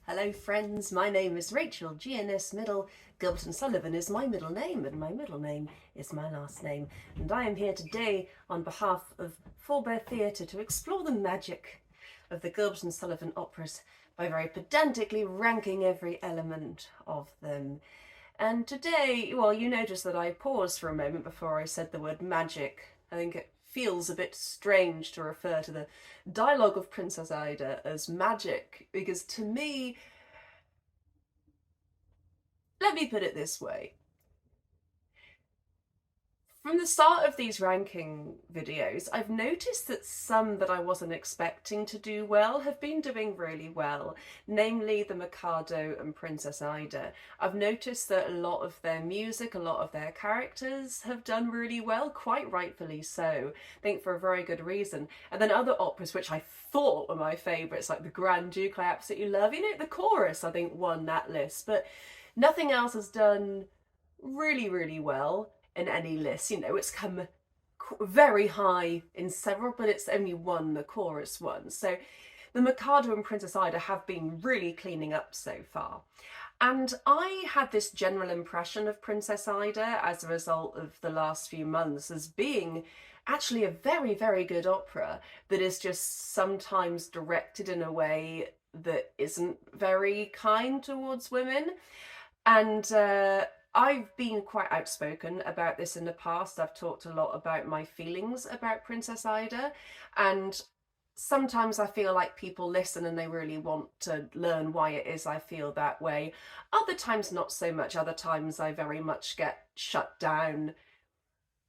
Hello friends, my name is Rachel, GNS middle, Gilbert and Sullivan is my middle name and my middle name is my last name, and I am here today on behalf of Forbear Theatre to explore the magic of the Gilbert and Sullivan operas by very pedantically ranking every element of them. And today, well, you notice that I paused for a moment before I said the word magic. I think it feels a bit strange to refer to the dialogue of Princess Ida as magic, because to me, let me put it this way. From the start of these ranking videos, I've noticed that some that I wasn't expecting to do well have been doing really well, namely the Mikado and Princess Ida. I've noticed that a lot of their music, a lot of their characters have done really well, quite rightfully so, I think for a very good reason. And then other operas which I thought were my favourites, like the Grand Duke I absolutely love, the chorus I think won that list, but nothing else has done really well in any list. It's come very high in several, but it's only won the chorus one. So the Mikado and Princess Ida have been really cleaning up so far. And I had this general impression of Princess Ida as a result of the last few months as being actually a very good opera that is just sometimes directed in a way that isn't very kind towards women. And I've been quite outspoken about this in the past. I've talked a lot about my feelings about Princess Ida, and sometimes I feel like people listen and they really want to learn why it is I feel that way. Other times not so much. Other times I very much get shut down,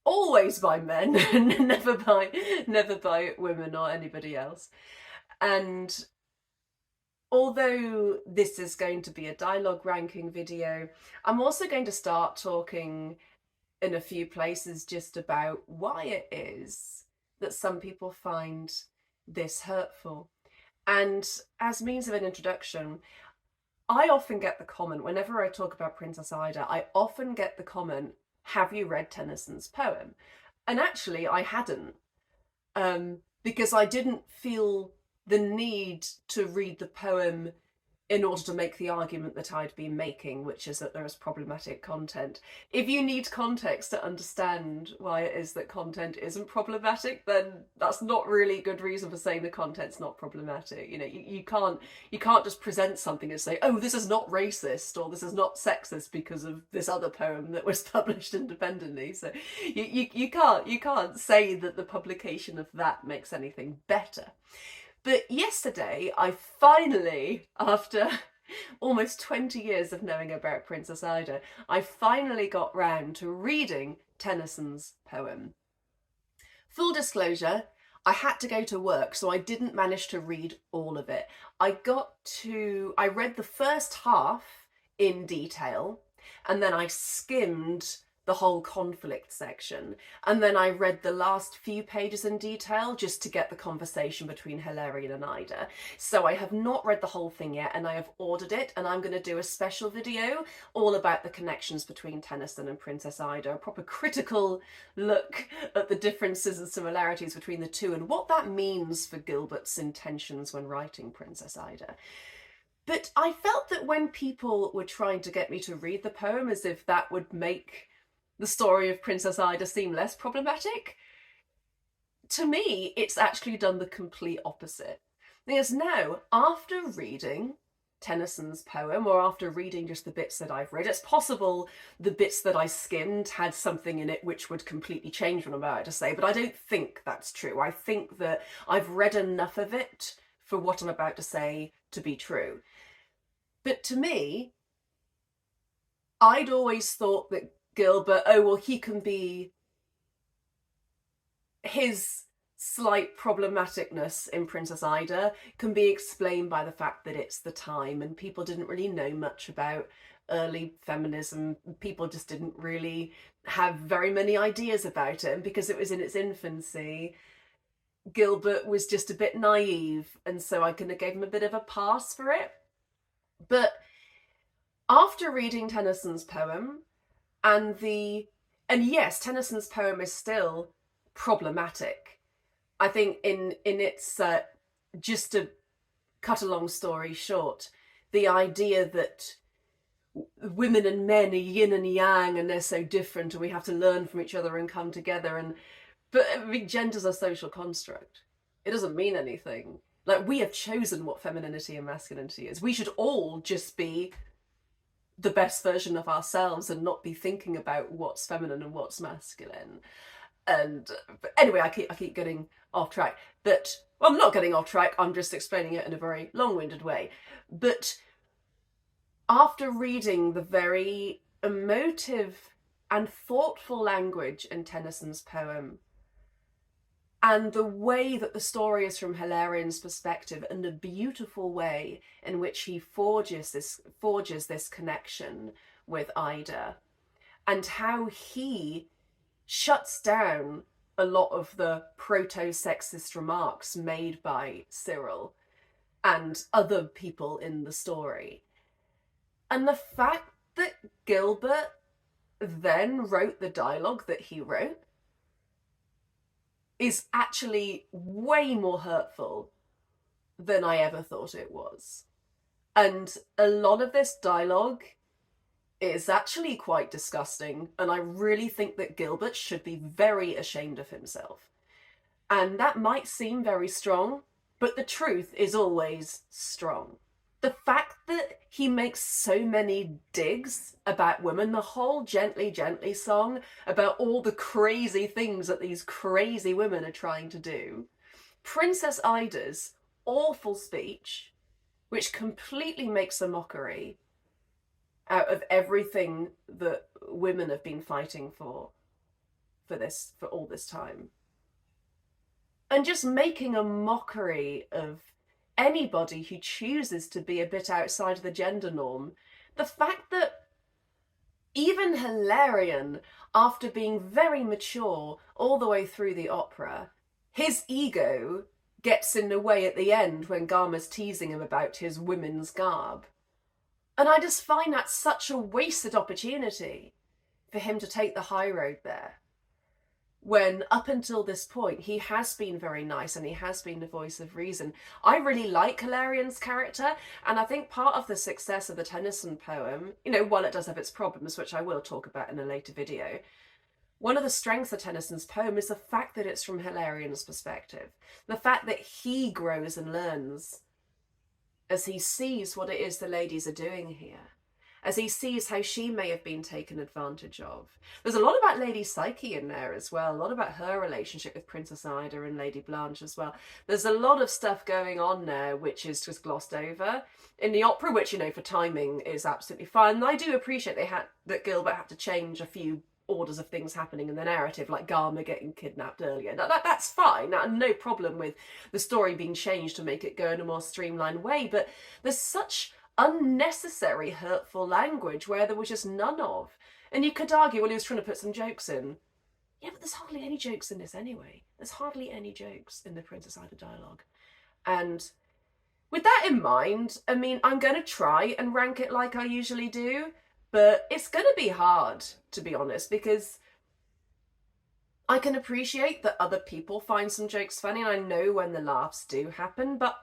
always by men, never by women or anybody else. And although this is going to be a dialogue ranking video, I'm also going to start talking in a few places just about why it is that some people find this hurtful. And as means of an introduction, I often get the comment, whenever I talk about Princess Ida, I often get the comment, have you read Tennyson's poem? And actually I hadn't, because I didn't feel the need to read the poem in order to make the argument that I'd been making, which is that there is problematic content. If you need context to understand why it is that content isn't problematic, then that's not really a good reason for saying the content's not problematic. You can't just present something and say, oh, this is not racist or this is not sexist because of this other poem that was published independently. So you can't say that the publication of that makes anything better. But yesterday, I finally, after almost 20 years of knowing about Princess Ida, I finally got round to reading Tennyson's poem. Full disclosure, I had to go to work, so I didn't manage to read all of it. I read the first half in detail, and then I skimmed the whole conflict section, and then I read the last few pages in detail just to get the conversation between Hilarion and Ida. So I have not read the whole thing yet, and I have ordered it, and I'm going to do a special video all about the connections between Tennyson and Princess Ida, a proper critical look at the differences and similarities between the two and what that means for Gilbert's intentions when writing Princess Ida. But I felt that when people were trying to get me to read the poem as if that would make the story of Princess Ida seem less problematic, to me, it's actually done the complete opposite. Because now, after reading Tennyson's poem, or after reading just the bits that I've read, it's possible the bits that I skimmed had something in it which would completely change what I'm about to say, but I don't think that's true. I think that I've read enough of it for what I'm about to say to be true. But to me, I'd always thought that Gilbert, he can be, his slight problematicness in Princess Ida can be explained by the fact that it's the time and people didn't really know much about early feminism. People just didn't really have very many ideas about it, and because it was in its infancy, Gilbert was just a bit naive, and so I kind of gave him a bit of a pass for it. But after reading Tennyson's poem, and yes, Tennyson's poem is still problematic. I think in its, just to cut a long story short, the idea that women and men are yin and yang and they're so different and we have to learn from each other and come together. But I mean, gender's a social construct. It doesn't mean anything. Like, we have chosen what femininity and masculinity is. We should all just be the best version of ourselves and not be thinking about what's feminine and what's masculine. And but anyway, I keep getting off track. But well, I'm not getting off track. I'm just explaining it in a very long-winded way. But after reading the very emotive and thoughtful language in Tennyson's poem, and the way that the story is from Hilarion's perspective, and the beautiful way in which he forges this connection with Ida, and how he shuts down a lot of the proto-sexist remarks made by Cyril and other people in the story. And the fact that Gilbert then wrote the dialogue that he wrote is actually way more hurtful than I ever thought it was. And a lot of this dialogue is actually quite disgusting, and I really think that Gilbert should be very ashamed of himself. And that might seem very strong, but the truth is always strong. The fact that he makes so many digs about women, the whole Gently Gently song, about all the crazy things that these crazy women are trying to do, Princess Ida's awful speech, which completely makes a mockery out of everything that women have been fighting for all this time. And just making a mockery of anybody who chooses to be a bit outside of the gender norm. The fact that even Hilarion, after being very mature all the way through the opera, his ego gets in the way at the end when Gama's teasing him about his women's garb. And I just find that such a wasted opportunity for him to take the high road there. When up until this point, he has been very nice and he has been the voice of reason. I really like Hilarion's character, and I think part of the success of the Tennyson poem, while it does have its problems, which I will talk about in a later video, one of the strengths of Tennyson's poem is the fact that it's from Hilarion's perspective. The fact that he grows and learns as he sees what it is the ladies are doing here, as he sees how she may have been taken advantage of. There's a lot about Lady Psyche in there as well, a lot about her relationship with Princess Ida and Lady Blanche as well. There's a lot of stuff going on there which is just glossed over in the opera, which, for timing is absolutely fine. And I do appreciate that Gilbert had to change a few orders of things happening in the narrative, like Gama getting kidnapped earlier. That's fine. No problem with the story being changed to make it go in a more streamlined way, but there's such unnecessary hurtful language where there was just none of. And you could argue, well, he was trying to put some jokes in. Yeah, but there's hardly any jokes in this anyway. There's hardly any jokes in the Princess Ida dialogue. And with that in mind, I'm going to try and rank it like I usually do, but it's going to be hard, to be honest, because I can appreciate that other people find some jokes funny, and I know when the laughs do happen, but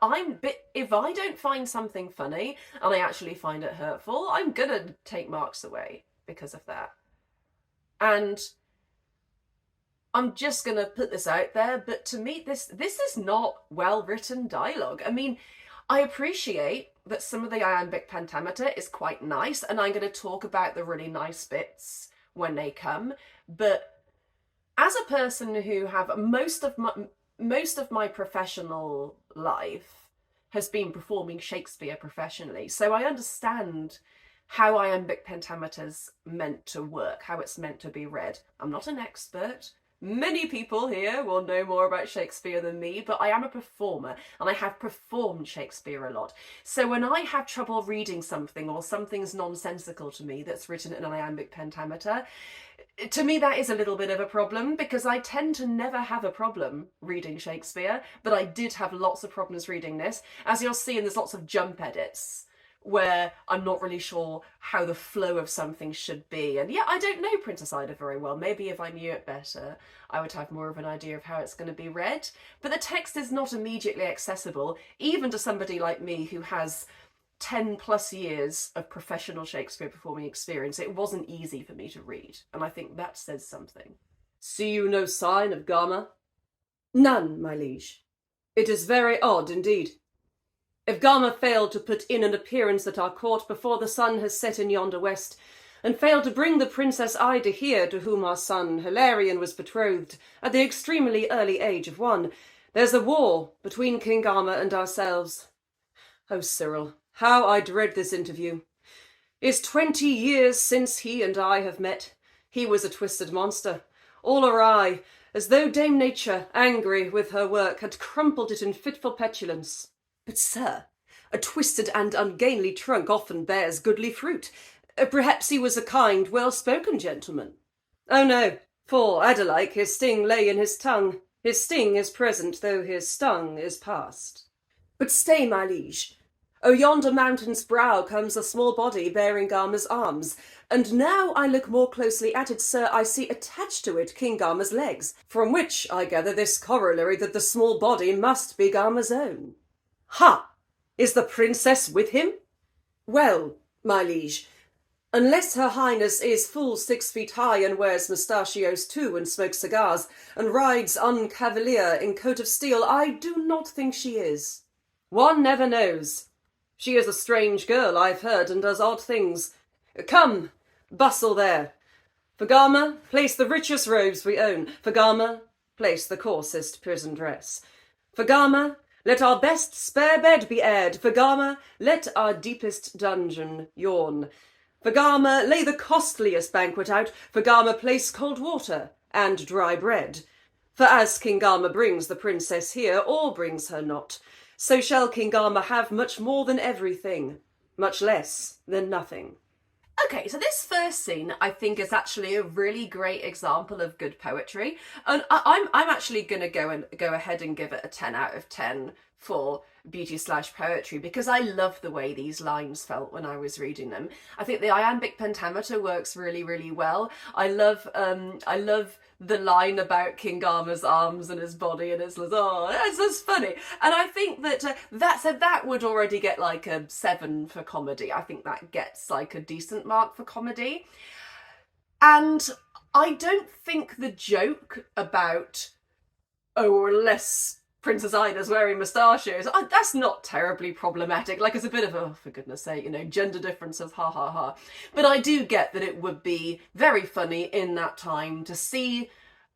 if I don't find something funny and I actually find it hurtful, I'm going to take marks away because of that. And I'm just going to put this out there, but to me, this is not well-written dialogue. I appreciate that some of the iambic pentameter is quite nice, and I'm going to talk about the really nice bits when they come, but as a person who have most of my professional life has been performing Shakespeare professionally, so I understand how iambic pentameter's meant to work, how it's meant to be read. I'm not an expert. Many people here will know more about Shakespeare than me, but I am a performer and I have performed Shakespeare a lot. So when I have trouble reading something or something's nonsensical to me that's written in an iambic pentameter, to me that is a little bit of a problem, because I tend to never have a problem reading Shakespeare, but I did have lots of problems reading this. As you'll see, and there's lots of jump edits where I'm not really sure how the flow of something should be. And yeah, I don't know Princess Ida very well. Maybe if I knew it better, I would have more of an idea of how it's going to be read. But the text is not immediately accessible, even to somebody like me who has 10 plus years of professional Shakespeare performing experience, it wasn't easy for me to read, and I think that says something. See you no sign of Gama? None, my liege. It is very odd indeed. If Gama failed to put in an appearance at our court before the sun has set in yonder west, and failed to bring the Princess Ida here, to whom our son Hilarion was betrothed at the extremely early age of 1, there's a war between King Gama and ourselves. Oh, Cyril, how I dread this interview. It's 20 years since he and I have met. He was a twisted monster, all awry, as though Dame Nature, angry with her work, had crumpled it in fitful petulance. But, sir, a twisted and ungainly trunk often bears goodly fruit. Perhaps he was a kind, well-spoken gentleman. Oh no, for, Adelike, his sting lay in his tongue. His sting is present, though his stung is past. But stay, my liege. O yonder mountain's brow comes a small body bearing Gama's arms, and now I look more closely at it, sir, I see attached to it King Gama's legs, from which I gather this corollary that the small body must be Gama's own. Ha! Is the princess with him? Well, my liege, unless her highness is full 6 feet high and wears mustachios too and smokes cigars and rides en cavalier in coat of steel, I do not think she is. One never knows. She is a strange girl, I've heard, and does odd things. Come, bustle there. For Gama, place the richest robes we own. For Gama, place the coarsest prison dress. For Gama, let our best spare bed be aired. For Gama, let our deepest dungeon yawn. For Gama, lay the costliest banquet out. For Gama, place cold water and dry bread. For as King Gama brings the princess here, or brings her not, so shall King Gama have much more than everything, much less than nothing. Okay, so this first scene I think is actually a really great example of good poetry, and I'm actually going to go ahead and give it a 10 out of 10 for beauty/poetry, because I love the way these lines felt when I was reading them. I think the iambic pentameter works really, really well. I love the line about King Gama's arms and his body, and it's like, oh, it's just funny. And I think that that would already get like a 7 for comedy. I think that gets like a decent mark for comedy. And I don't think the joke about, oh, unless Princess Ida's wearing mustachios, that's not terribly problematic. Like, it's a bit of, oh, for goodness sake, you know, gender differences, ha ha ha. But I do get that it would be very funny in that time to see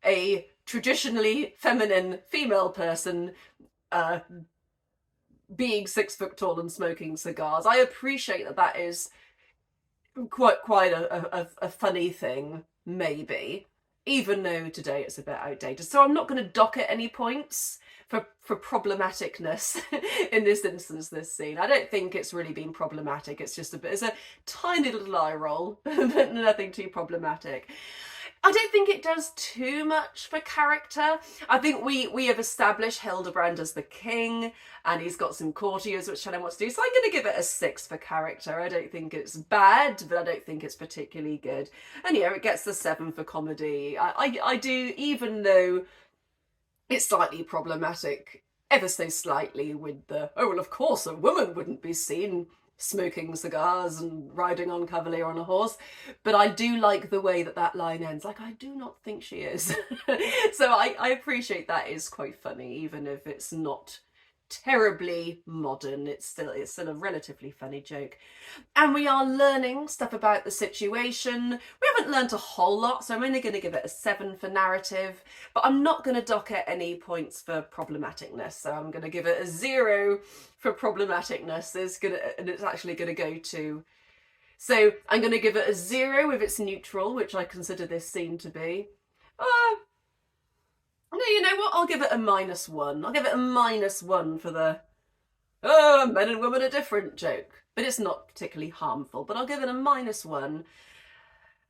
a traditionally feminine female person being 6 foot tall and smoking cigars. I appreciate that is quite a funny thing, maybe, even though today it's a bit outdated. So I'm not going to dock at any points for problematicness in this instance, this scene. I don't think it's really been problematic. It's just it's a tiny little eye roll, but nothing too problematic. I don't think it does too much for character. I think we have established Hildebrand as the king, and he's got some courtiers, which Shannon wants to do. So I'm going to give it a 6 for character. I don't think it's bad, but I don't think it's particularly good. And yeah, it gets the 7 for comedy. I do, even though it's slightly problematic, ever so slightly, with the, oh, well, of course a woman wouldn't be seen smoking cigars and riding on cavalier on a horse. But I do like the way that line ends. Like, I do not think she is. So I appreciate that is quite funny, even if it's not terribly modern. It's still a relatively funny joke. And we are learning stuff about the situation. We haven't learned a whole lot, so I'm only going to give it a 7 for narrative, but I'm not going to dock at any points for problematicness. So I'm going to give it a 0 for problematicness. And it's actually going to go to, so I'm going to give it a 0 if it's neutral, which I consider this scene to be. No, you know what? I'll give it a -1. I'll give it a -1 for the, oh, men and women are different joke. But it's not particularly harmful. But I'll give it a -1.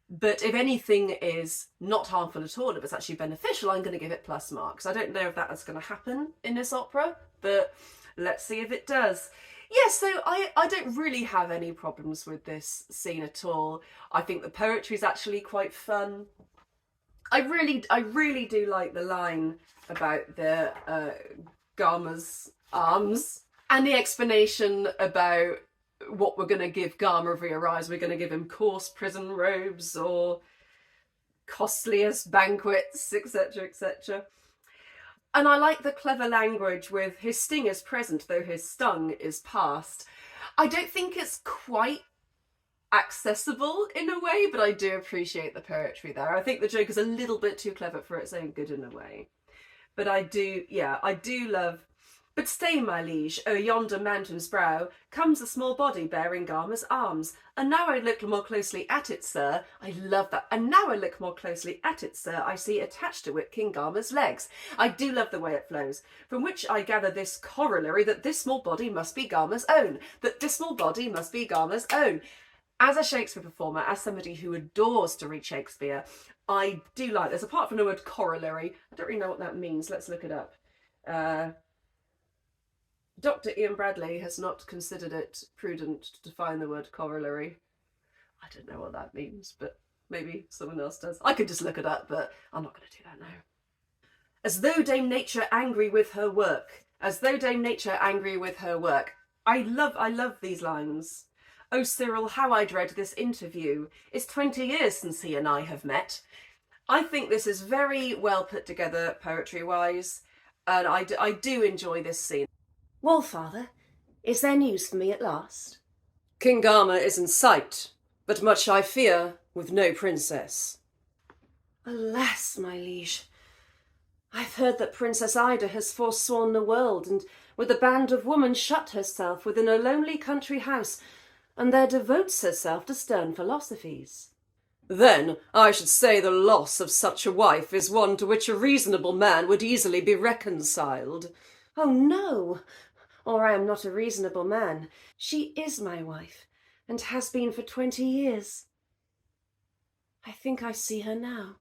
But if anything is not harmful at all, if it's actually beneficial, I'm going to give it plus marks. I don't know if that is going to happen in this opera, but let's see if it does. Yes, so I don't really have any problems with this scene at all. I think the poetry is actually quite fun. I really do like the line about the Gama's arms, and the explanation about what we're going to give Gama if he arrives. We're going to give him coarse prison robes or costliest banquets, etc., etc. And I like the clever language with his sting is present, though his stung is past. I don't think it's quite accessible in a way, but I do appreciate the poetry there. I think the joke is a little bit too clever for its own good in a way. But I do love... But stay, my liege, o'er yonder mountain's brow comes a small body bearing Gama's arms. And now I look more closely at it, sir. I love that. And now I look more closely at it, sir. I see attached to it King Gama's legs. I do love the way it flows, from which I gather this corollary that this small body must be Gama's own. That this small body must be Gama's own. As a Shakespeare performer, as somebody who adores to read Shakespeare, I do like this. Apart from the word corollary, I don't really know what that means. Let's look it up. Dr. Ian Bradley has not considered it prudent to define the word corollary. I don't know what that means, but maybe someone else does. I could just look it up, but I'm not going to do that now. As though Dame Nature angry with her work. As though Dame Nature angry with her work. I love these lines. Oh, Cyril, how I dread this interview. It's 20 years since he and I have met. I think this is very well put together poetry-wise, and I do enjoy this scene. Well, father, is there news for me at last? King Gama is in sight, but much I fear, with no princess. Alas, my liege, I've heard that Princess Ida has forsworn the world, and with a band of women shut herself within a lonely country house, and there devotes herself to stern philosophies. Then I should say the loss of such a wife is one to which a reasonable man would easily be reconciled. Oh, no, or I am not a reasonable man. She is my wife, and has been for 20 years. I think I see her now.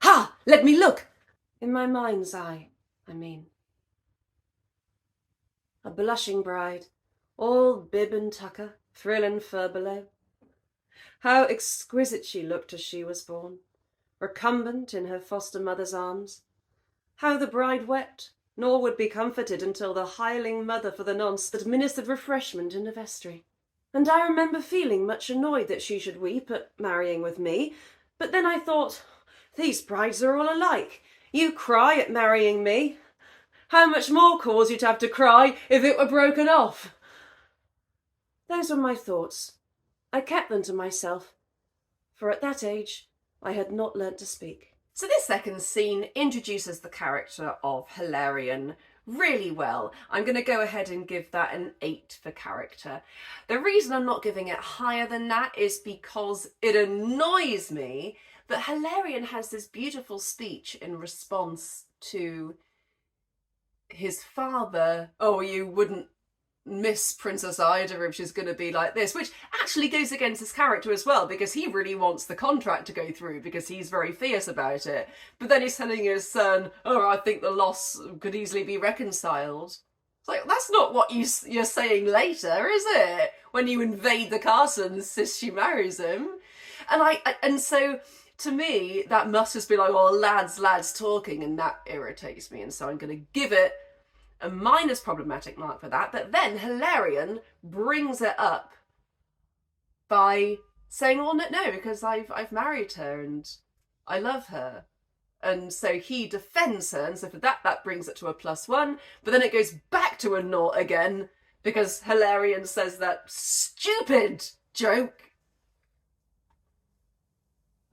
Ha! Let me look! In my mind's eye, I mean. A blushing bride, all bib and tucker, frill and fur below. How exquisite she looked as she was born, recumbent in her foster mother's arms. How the bride wept, nor would be comforted until the hireling mother for the nonce administered refreshment in the vestry. And I remember feeling much annoyed that she should weep at marrying with me, but then I thought, these brides are all alike. You cry at marrying me. How much more cause you'd have to cry if it were broken off? Those were my thoughts. I kept them to myself, for at that age I had not learnt to speak. So this second scene introduces the character of Hilarion really well. I'm going to go ahead and give that an 8 for character. The reason I'm not giving it higher than that is because it annoys me that Hilarion has this beautiful speech in response to his father. Oh, you wouldn't miss Princess Ida if she's going to be like this, which actually goes against his character as well, because he really wants the contract to go through because he's very fierce about it. But then he's telling his son, oh, I think the loss could easily be reconciled. It's like, that's not what you're saying later, is it? When you invade the castle and insist she marries him. And so to me, that must just be like, well, lads talking, and that irritates me. And so I'm going to give it a minus problematic mark for that. But then Hilarion brings it up by saying, well, no, because I've married her and I love her. And so he defends her, and so for that brings it to a +1. But then it goes back to a 0 again, because Hilarion says that stupid joke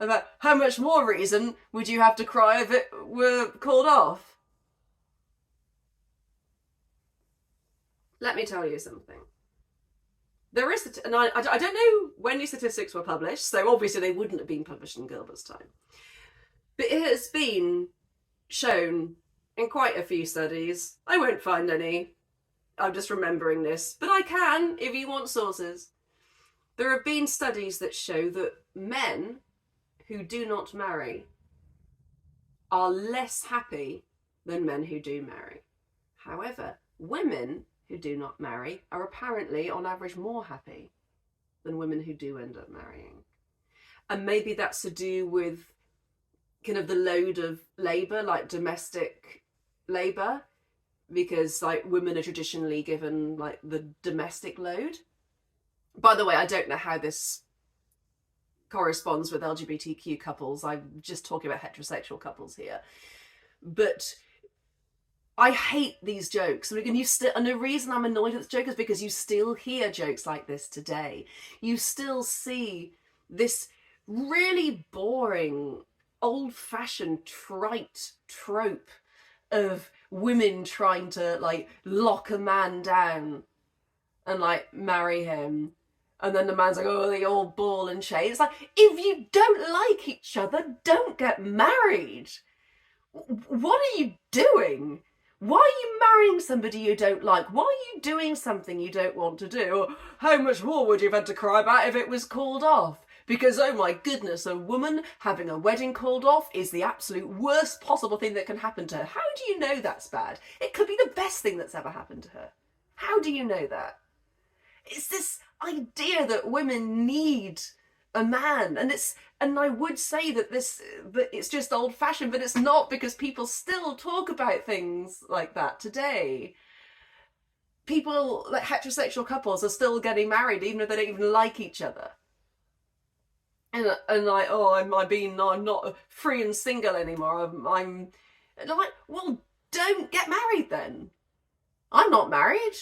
about how much more reason would you have to cry if it were called off. Let me tell you something. There is, and I don't know when these statistics were published, so obviously they wouldn't have been published in Gilbert's time. But it has been shown in quite a few studies. I won't find any. I'm just remembering this, but I can if you want sources. There have been studies that show that men who do not marry are less happy than men who do marry. However, women who do not marry are apparently on average more happy than women who do end up marrying. And maybe that's to do with kind of the load of labour, like domestic labour, because like women are traditionally given like the domestic load. By the way, I don't know how this corresponds with LGBTQ couples. I'm just talking about heterosexual couples here. But I hate these jokes. And the reason I'm annoyed at this joke is because you still hear jokes like this today. You still see this really boring, old-fashioned, trite trope of women trying to, like, lock a man down and, like, marry him. And then the man's like, oh, they all ball and chain. It's like, if you don't like each other, don't get married. What are you doing? Why are you marrying somebody you don't like? Why are you doing something you don't want to do? Or how much more would you have had to cry about if it was called off? Because, oh my goodness, a woman having a wedding called off is the absolute worst possible thing that can happen to her. How do you know that's bad? It could be the best thing that's ever happened to her. How do you know that? It's this idea that women need a man, and I would say that it's just old-fashioned, but it's not, because people still talk about things like that today. People, like heterosexual couples, are still getting married even if they don't even like each other. And like, oh, I'm not free and single anymore. I'm like, well, don't get married then. I'm not married.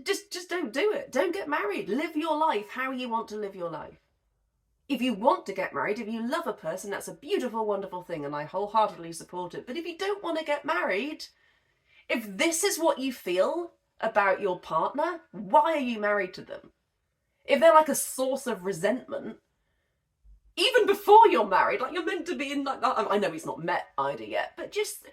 Just don't do it. Don't get married. Live your life how you want to live your life. If you want to get married, if you love a person, that's a beautiful, wonderful thing, and I wholeheartedly support it. But if you don't want to get married, if this is what you feel about your partner, why are you married to them? If they're like a source of resentment, even before you're married, like you're meant to be in like that. I know he's not met Ida yet, but just,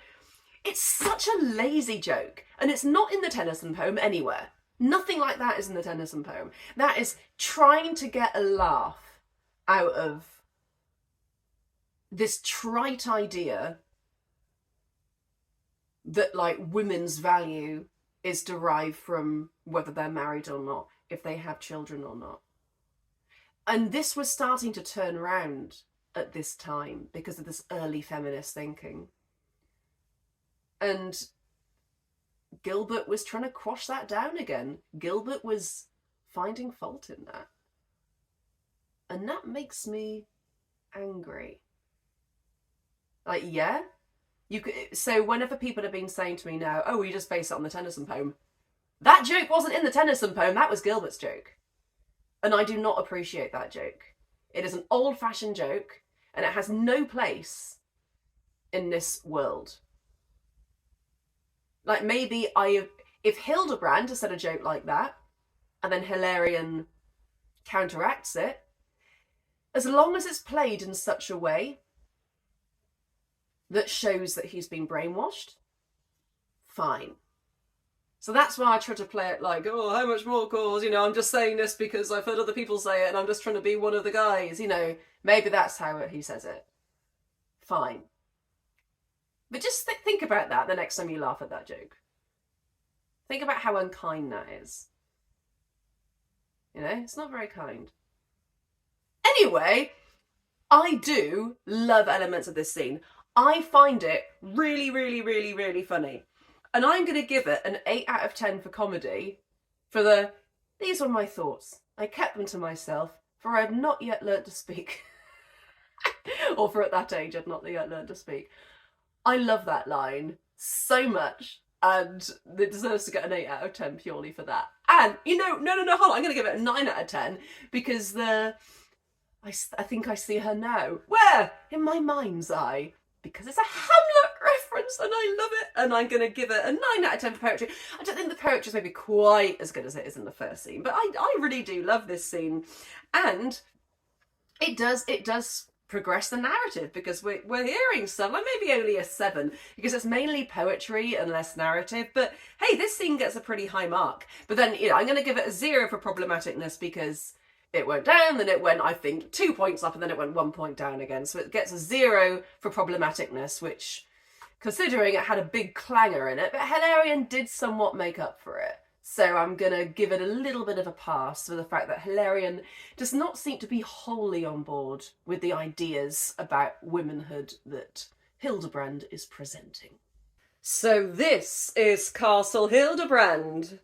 it's such a lazy joke. And it's not in the Tennyson poem anywhere. Nothing like that is in the Tennyson poem. That is trying to get a laugh out of this trite idea that, like, women's value is derived from whether they're married or not, if they have children or not. And this was starting to turn around at this time because of this early feminist thinking. And Gilbert was trying to quash that down again. Gilbert was finding fault in that. And that makes me angry. Like, yeah? So whenever people have been saying to me now, oh, you just base it on the Tennyson poem. That joke wasn't in the Tennyson poem, that was Gilbert's joke. And I do not appreciate that joke. It is an old-fashioned joke, and it has no place in this world. Like, maybe if Hildebrand has said a joke like that, and then Hilarion counteracts it, as long as it's played in such a way that shows that he's been brainwashed, fine. So that's why I try to play it like, oh, how much more cause? You know, I'm just saying this because I've heard other people say it and I'm just trying to be one of the guys. You know, maybe that's how he says it. Fine. But just think about that the next time you laugh at that joke. Think about how unkind that is. You know, it's not very kind. Anyway, I do love elements of this scene. I find it really, really, really, really funny. And I'm going to give it an 8 out of 10 for comedy for these were my thoughts. I kept them to myself, for I have not yet learnt to speak. Or for at that age, I'd not yet learned to speak. I love that line so much, and it deserves to get an 8 out of 10 purely for that. And, you know, no, hold on, I'm going to give it a 9 out of 10, because I think I see her now. Where? In my mind's eye. Because it's a Hamlet reference and I love it, and I'm going to give it a 9 out of 10 for poetry. I don't think the poetry is maybe quite as good as it is in the first scene, but I really do love this scene, and it does progress the narrative, because we're hearing stuff like maybe only a 7 because it's mainly poetry and less narrative, but hey, this scene gets a pretty high mark. But then, you know, I'm going to give it a 0 for problematicness, because it went down, then it went, I think, 2 points up, and then it went 1 point down again. So it gets a 0 for problematicness, which, considering it had a big clangor in it, but Hilarion did somewhat make up for it. So I'm going to give it a little bit of a pass for the fact that Hilarion does not seem to be wholly on board with the ideas about womanhood that Hildebrand is presenting. So this is Castle Hildebrand.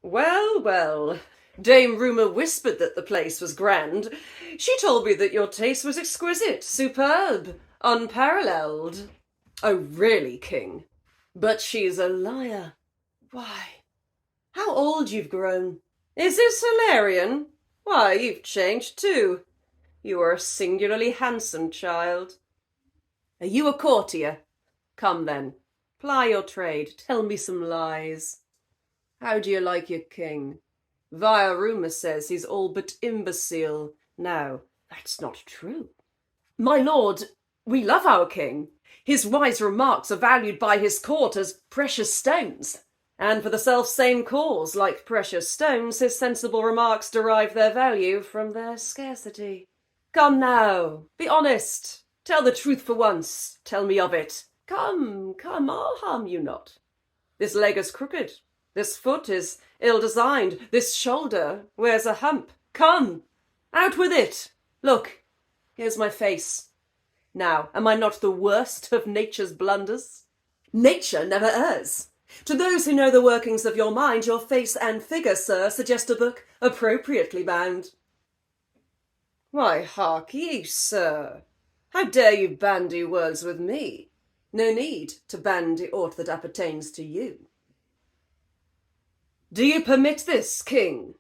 Well, well. Dame Rumour whispered that the place was grand. She told me that your taste was exquisite, superb, unparalleled. Oh, really, King? But she's a liar. Why, how old you've grown. Is this Hilarion? Why, you've changed too. You are a singularly handsome child. Are you a courtier? Come then, ply your trade, tell me some lies. How do you like your king? Via rumour says he's all but imbecile. Now, that's not true. My lord, we love our king. His wise remarks are valued by his court as precious stones. And for the self-same cause, like precious stones, his sensible remarks derive their value from their scarcity. Come now, be honest. Tell the truth for once. Tell me of it. Come, I'll harm you not. This leg is crooked. This foot is ill-designed. This shoulder wears a hump. Come, out with it. Look, here's my face. Now, am I not the worst of nature's blunders? Nature never errs. To those who know the workings of your mind, your face and figure, sir, suggest a book appropriately bound. Why, hark ye, sir. How dare you bandy words with me? No need to bandy aught that appertains to you. Do you permit this, King?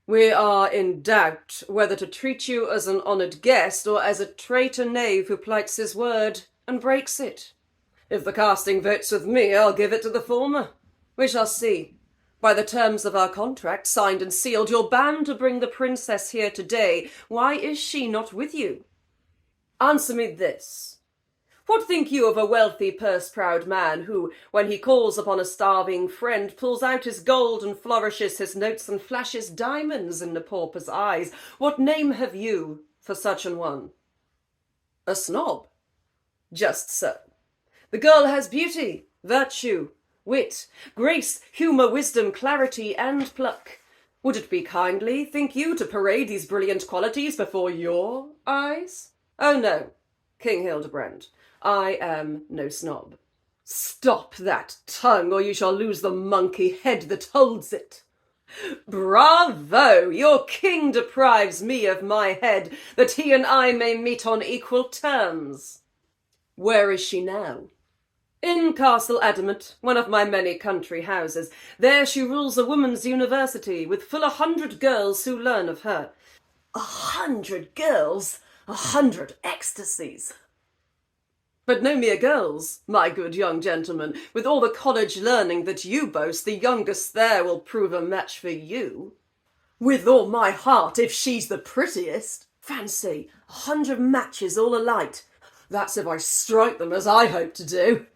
We are in doubt whether to treat you as an honoured guest or as a traitor knave who plights his word and breaks it. If the casting votes with me, I'll give it to the former. We shall see. By the terms of our contract, signed and sealed, you're bound to bring the princess here today. Why is she not with you? Answer me this. What think you of a wealthy, purse-proud man who, when he calls upon a starving friend, pulls out his gold and flourishes his notes and flashes diamonds in the pauper's eyes? What name have you for such an one? A snob. Just so. The girl has beauty, virtue, wit, grace, humour, wisdom, clarity, and pluck. Would it be kindly, think you, to parade these brilliant qualities before your eyes? Oh no, King Hildebrand, I am no snob. Stop that tongue, or you shall lose the monkey head that holds it. Bravo! Your king deprives me of my head, that he and I may meet on equal terms. Where is she now? In Castle Adamant, one of my many country houses. There she rules a woman's university, with full 100 girls who learn of her. 100 girls? 100 ecstasies. But no mere girls, my good young gentleman. With all the college learning that you boast, the youngest there will prove a match for you. With all my heart, if she's the prettiest. Fancy, 100 matches all alight. That's if I strike them as I hope to do.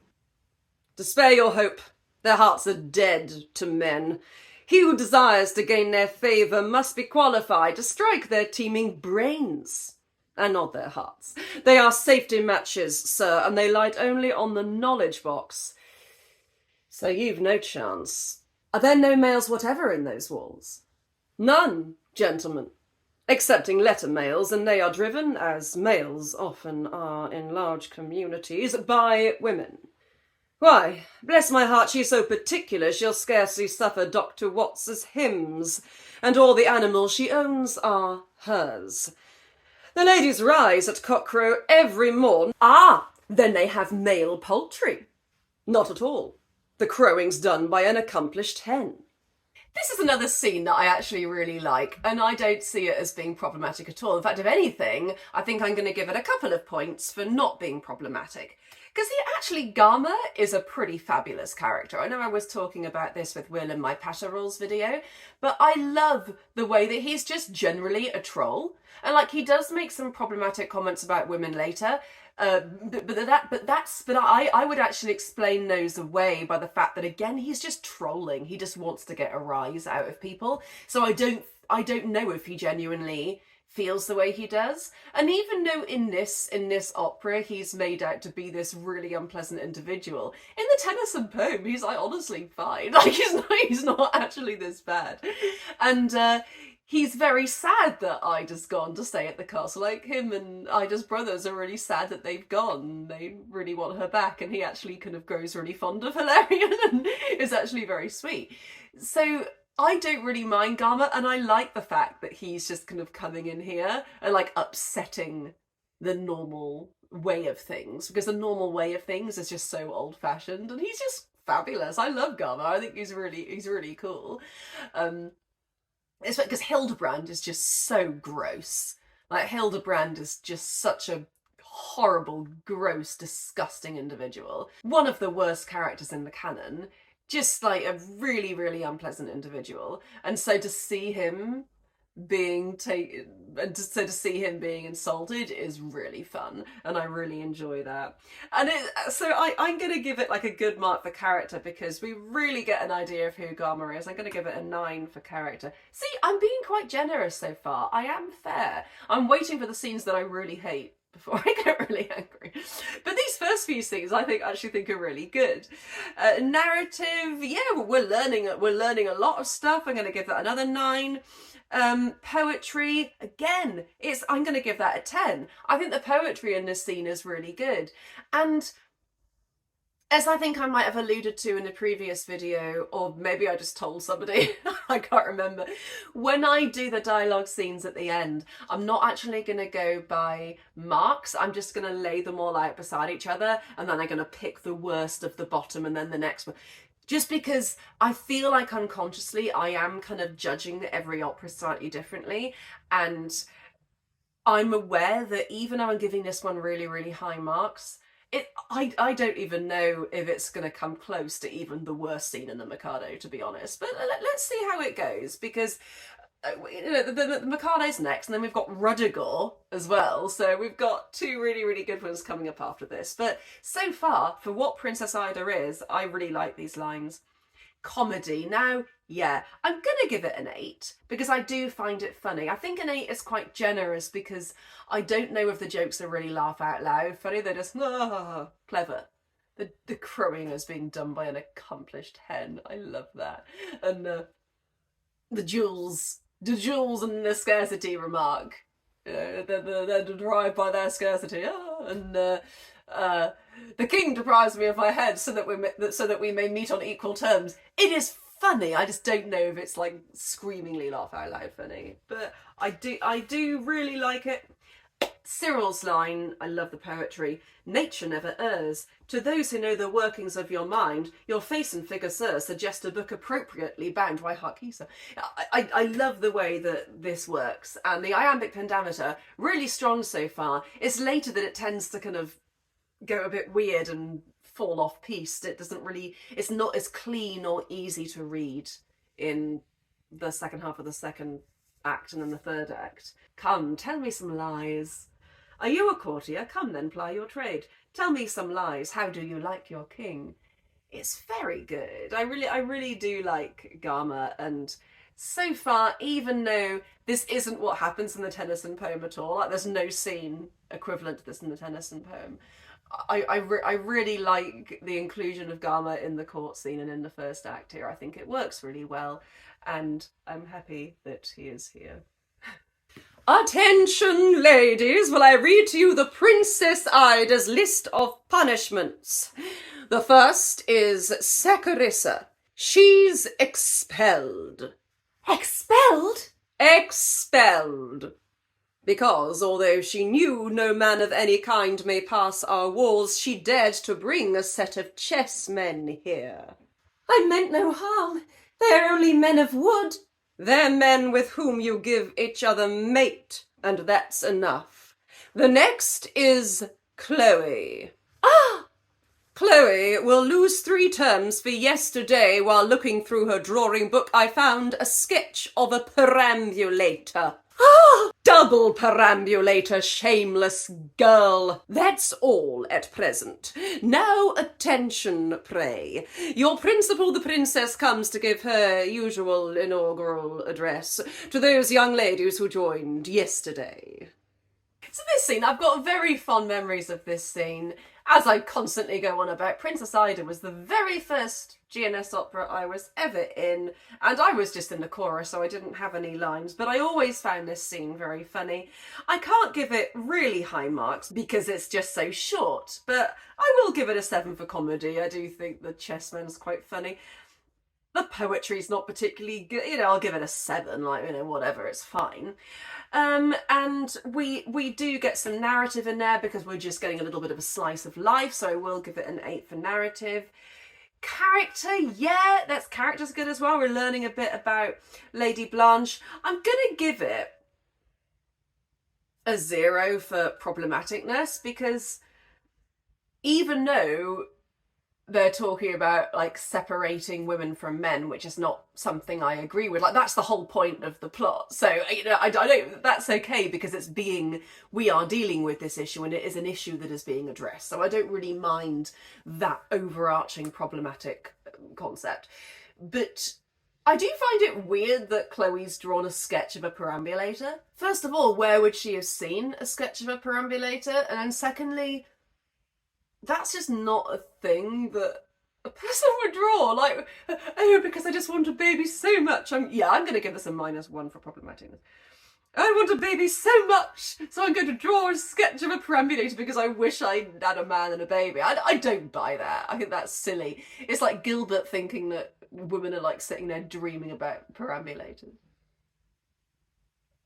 To spare your hope, their hearts are dead to men. He who desires to gain their favour must be qualified to strike their teeming brains, and not their hearts. They are safety matches, sir, and they light only on the knowledge box. So you've no chance. Are there no males whatever in those walls? None, gentlemen, excepting letter males, and they are driven, as males often are in large communities, by women. Why, bless my heart, she's so particular she'll scarcely suffer Dr. Watts's hymns, and all the animals she owns are hers. The ladies rise at cockcrow every morn. Ah, then they have male poultry. Not at all. The crowing's done by an accomplished hen. This is another scene that I actually really like, and I don't see it as being problematic at all. In fact, if anything, I think I'm going to give it a couple of points for not being problematic. Because actually, Gama is a pretty fabulous character. I know I was talking about this with Will in my Patter Rules video, but I love the way that he's just generally a troll. And like, he does make some problematic comments about women later, but I would actually explain those away by the fact that, again, he's just trolling. He just wants to get a rise out of people. So I don't know if he genuinely feels the way he does. And even though in this opera he's made out to be this really unpleasant individual, in the Tennyson poem he's like honestly fine. Like he's not actually this bad. And he's very sad that Ida's gone to stay at the castle. Like, him and Ida's brothers are really sad that they've gone. They really want her back, and he actually kind of grows really fond of Hilarion and is actually very sweet. So I don't really mind Gama, and I like the fact that he's just kind of coming in here and like upsetting the normal way of things, because the normal way of things is just so old-fashioned, and he's just fabulous. I love Gama. I think he's really cool. It's because Hildebrand is just so gross. Like, Hildebrand is just such a horrible, gross, disgusting individual. One of the worst characters in the canon. Just like a really, really unpleasant individual. And so to see him being taken, and to see him being insulted is really fun, and I really enjoy that. And I'm going to give it like a good mark for character, because we really get an idea of who Gama is. I'm going to give it a 9 for character. See, I'm being quite generous so far. I am fair. I'm waiting for the scenes that I really hate before I get really angry. But these first few scenes I actually think are really good. Narrative, yeah, we're learning a lot of stuff. I'm going to give that another 9. Poetry, again, I'm going to give that a 10. I think the poetry in this scene is really good. And as I think I might have alluded to in a previous video, or maybe I just told somebody, I can't remember, when I do the dialogue scenes at the end, I'm not actually going to go by marks. I'm just going to lay them all out beside each other, and then I'm going to pick the worst of the bottom and then the next one. Just because I feel like unconsciously I am kind of judging every opera slightly differently, and I'm aware that even though I'm giving this one really, really high marks, I don't even know if it's going to come close to even the worst scene in the Mikado, to be honest. But let's see how it goes, because the Mikado's next, and then we've got Rudiger as well. So we've got 2 really, really good ones coming up after this. But so far, for what Princess Ida is, I really like these lines. Comedy. Now, yeah, I'm going to give it an 8, because I do find it funny. I think an 8 is quite generous, because I don't know if the jokes are really laugh out loud funny. They're just clever. The crowing is being done by an accomplished hen. I love that. And the jewels and the scarcity remark. They're derived by their scarcity. And the king deprives me of my head so that we may meet on equal terms. It is funny. I just don't know if it's like screamingly laugh out loud funny, but I do really like it. Cyril's line, I love the poetry. Nature never errs. To those who know the workings of your mind, your face and figure, sir, suggest a book appropriately bound. Why, hark ye, sir. I love the way that this works, and the iambic pentameter, really strong so far. It's later that it tends to kind of go a bit weird and fall off piece. It's not as clean or easy to read in the second half of the second act and then the third act. Come, tell me some lies. Are you a courtier? Come then, ply your trade. Tell me some lies. How do you like your king? It's very good. I really do like Gama, and so far, even though this isn't what happens in the Tennyson poem at all, like there's no scene equivalent to this in the Tennyson poem, I really like the inclusion of Gama in the court scene and in the first act here. I think it works really well, and I'm happy that he is here. Attention, ladies, while I read to you the Princess Ida's list of punishments. The first is Saccharissa. She's expelled. Expelled? Expelled. Because, although she knew no man of any kind may pass our walls, she dared to bring a set of chessmen here. I meant no harm. They're only men of wood. They're men with whom you give each other mate, and that's enough. The next is Chloe. Ah! Chloe will lose 3 terms for yesterday. While looking through her drawing book, I found a sketch of a perambulator. Ah! Double perambulator, shameless girl. That's all at present. Now attention, pray. Your principal, the princess, comes to give her usual inaugural address to those young ladies who joined yesterday. So this scene, I've got very fond memories of this scene. As I constantly go on about, Princess Ida was the very first GNS opera I was ever in, and I was just in the chorus, so I didn't have any lines, but I always found this scene very funny. I can't give it really high marks because it's just so short, but I will give it a 7 for comedy. I do think the chessman's quite funny. the poetry's not particularly good. I'll give it a 7, whatever, it's fine. And we do get some narrative in there because we're just getting a little bit of a slice of life, so I will give it an 8 for narrative. Character, yeah, that's character's good as well. We're learning a bit about Lady Blanche. I'm gonna give it a 0 for problematicness, because even though they're talking about like separating women from men, which is not something I agree with. Like, that's the whole point of the plot. So, I don't, that's okay, because we are dealing with this issue, and it is an issue that is being addressed. So I don't really mind that overarching problematic concept. But I do find it weird that Chloe's drawn a sketch of a perambulator. First of all, where would she have seen a sketch of a perambulator? And then secondly, that's just not a thing that a person would draw. Like, oh, because I just want a baby so much. I'm going to give this a -1 for problematicness. I want a baby so much, so I'm going to draw a sketch of a perambulator because I wish I had a man and a baby. I don't buy that. I think that's silly. It's like Gilbert thinking that women are like sitting there dreaming about perambulators.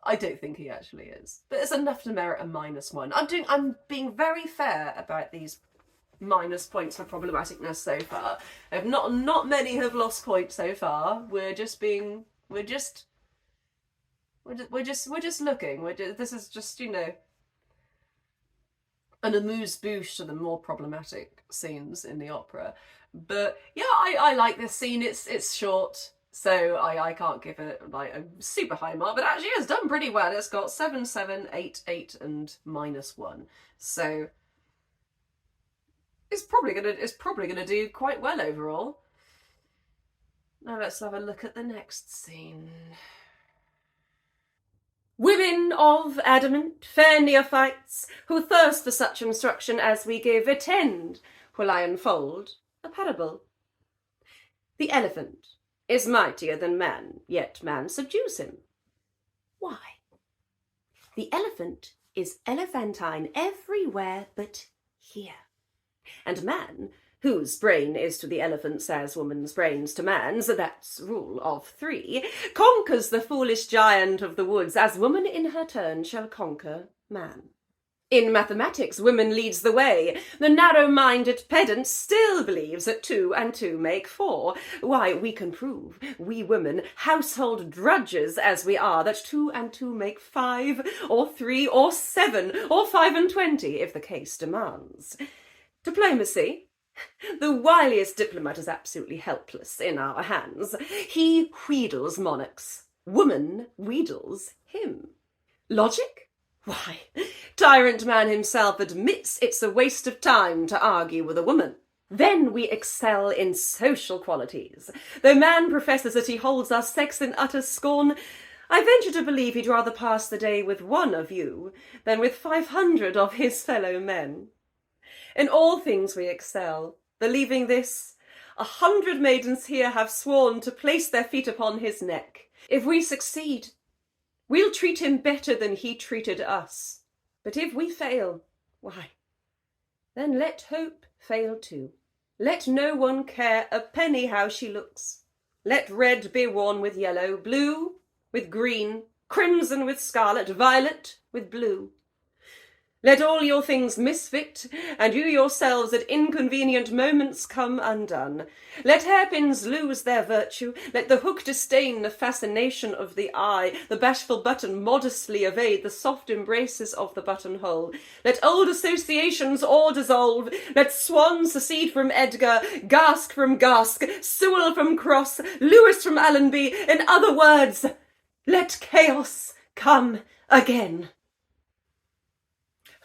I don't think he actually is. But it's enough to merit a -1. I'm being very fair about these minus points for problematicness so far. Not many have lost points so far. We're just looking. This is just, an amuse-bouche to the more problematic scenes in the opera. But yeah, I like this scene. It's short, so I can't give it like a super high mark, but actually it's done pretty well. It's got 7, 7, 8, 8, and -1. So it's probably gonna do quite well overall. Now let's have a look at the next scene. Women of Adamant, fair neophytes, who thirst for such instruction as we give, attend, while I unfold a parable. The elephant is mightier than man, yet man subdues him. Why? The elephant is elephantine everywhere but here. And man, whose brain is to the elephant's as woman's brains to man's, that's rule of 3, conquers the foolish giant of the woods, as woman in her turn shall conquer man. In mathematics, woman leads the way. The narrow-minded pedant still believes that 2 and 2 make 4. Why, we can prove, we women, household drudges as we are, that 2 and 2 make 5, or 3, or 7, or 5 and 20, if the case demands. Diplomacy. The wiliest diplomat is absolutely helpless in our hands. He wheedles monarchs. Woman wheedles him. Logic? Why, tyrant man himself admits it's a waste of time to argue with a woman. Then we excel in social qualities. Though man professes that he holds our sex in utter scorn, I venture to believe he'd rather pass the day with one of you than with 500 of his fellow men. In all things we excel, believing this, 100 maidens here have sworn to place their feet upon his neck. If we succeed, we'll treat him better than he treated us. But if we fail, why, then let hope fail too. Let no one care a penny how she looks. Let red be worn with yellow, blue with green, crimson with scarlet, violet with blue. Let all your things misfit, and you yourselves at inconvenient moments come undone. Let hairpins lose their virtue, let the hook disdain the fascination of the eye, the bashful button modestly evade the soft embraces of the buttonhole. Let old associations all dissolve, let Swan secede from Edgar, Gask from Gask, Sewell from Cross, Lewis from Allenby. In other words, let chaos come again.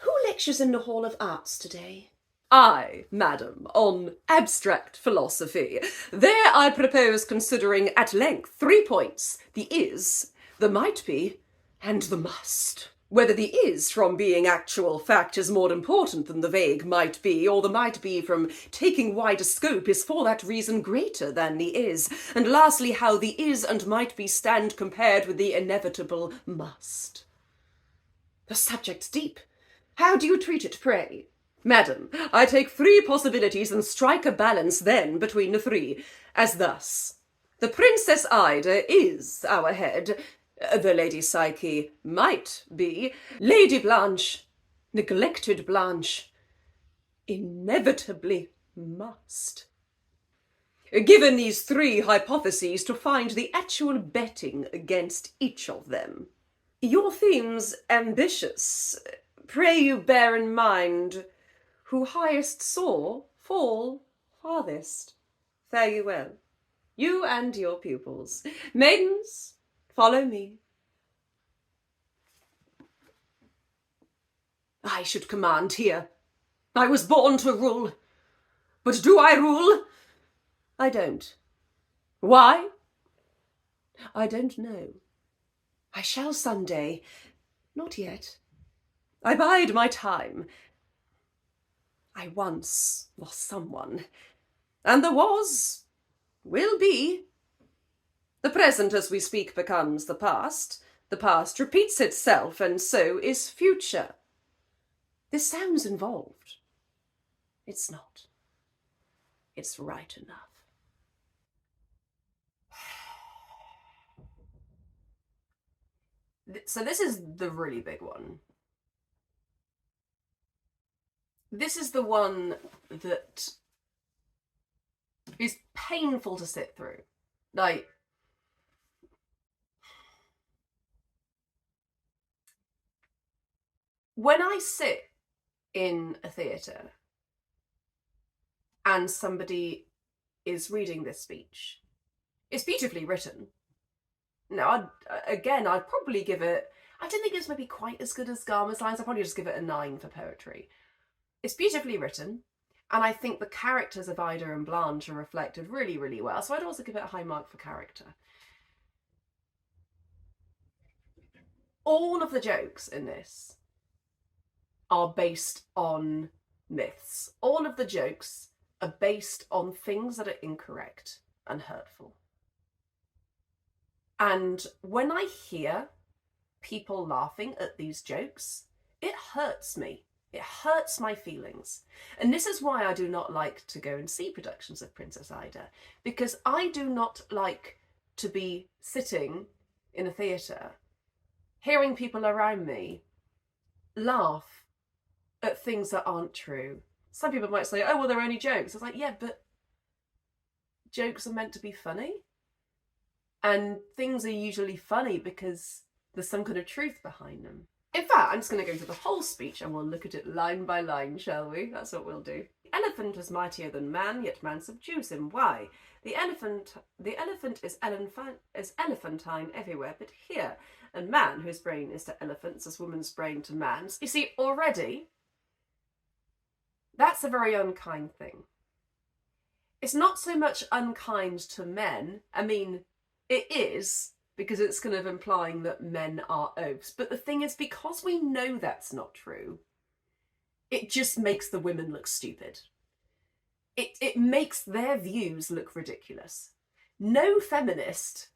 Who lectures in the Hall of Arts today? I, madam, on abstract philosophy. There I propose considering at length 3 points: the is, the might be, and the must. Whether the is from being actual fact is more important than the vague might be, or the might be from taking wider scope is for that reason greater than the is. And lastly, how the is and might be stand compared with the inevitable must. The subject's deep. How do you treat it, pray? Madam, I take 3 possibilities and strike a balance then between the 3, as thus. The Princess Ida is our head. The Lady Psyche might be. Lady Blanche, neglected Blanche, inevitably must. Given these three hypotheses, to find the actual betting against each of them. Your theme's ambitious. Pray you bear in mind, who highest saw fall farthest. Fare you well, you and your pupils. Maidens, follow me. I should command here. I was born to rule. But do I rule? I don't. Why? I don't know. I shall some day. Not yet. I bide my time. I once was someone, and the will be. The present as we speak becomes the past repeats itself, and so is future. This sounds involved. It's not. It's right enough. So this is the really big one. This is the one that is painful to sit through. Like, when I sit in a theatre and somebody is reading this speech, it's beautifully written. No, I'd probably give it, I don't think it's maybe quite as good as Gama's lines. I'd probably just give it a 9 for poetry. It's beautifully written, and I think the characters of Ida and Blanche are reflected really, really well. So I'd also give it a high mark for character. All of the jokes in this are based on myths. All of the jokes are based on things that are incorrect and hurtful. And when I hear people laughing at these jokes, it hurts me. It hurts my feelings. And this is why I do not like to go and see productions of Princess Ida, because I do not like to be sitting in a theatre, hearing people around me laugh at things that aren't true. Some people might say, oh, well, they're only jokes. It's like, yeah, but jokes are meant to be funny. And things are usually funny because there's some kind of truth behind them. In fact, I'm just going to go through the whole speech and we'll look at it line by line, shall we? That's what we'll do. The elephant is mightier than man, yet man subdues him. Why? The elephant is elephantine everywhere, but here, and man, whose brain is to elephants as woman's brain to man's. You see, already, that's a very unkind thing. It's not so much unkind to men. I mean, it is, because it's kind of implying that men are oafs. But the thing is, because we know that's not true, it just makes the women look stupid. It makes their views look ridiculous. No feminist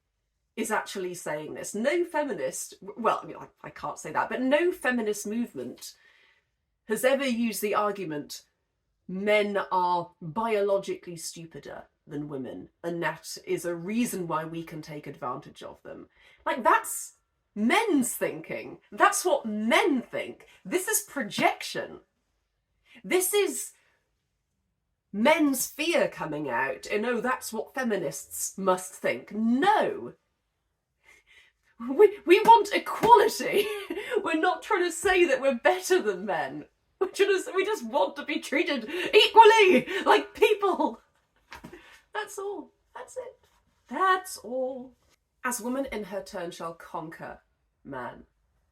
is actually saying this. No feminist, well, I mean, I can't say that, but no feminist movement has ever used the argument men are biologically stupider than women, and that is a reason why we can take advantage of them. Like, that's men's thinking. That's what men think. This is projection. This is men's fear coming out, and oh, that's what feminists must think. No! We want equality. We're not trying to say that we're better than men. We just want to be treated equally, like people. That's all. That's it. That's all. As woman in her turn shall conquer man.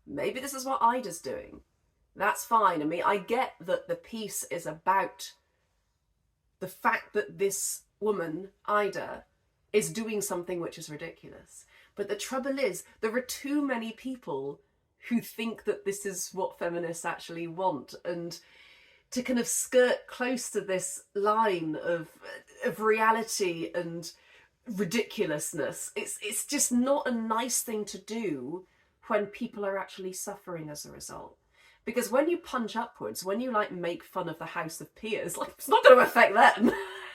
Maybe this is what Ida's doing. That's fine. I mean, I get that the piece is about the fact that this woman, Ida, is doing something which is ridiculous. But the trouble is, there are too many people who think that this is what feminists actually want, and to kind of skirt close to this line of reality and ridiculousness, it's just not a nice thing to do when people are actually suffering as a result. Because when you punch upwards, when you like make fun of the House of Peers, like, it's not going to affect them.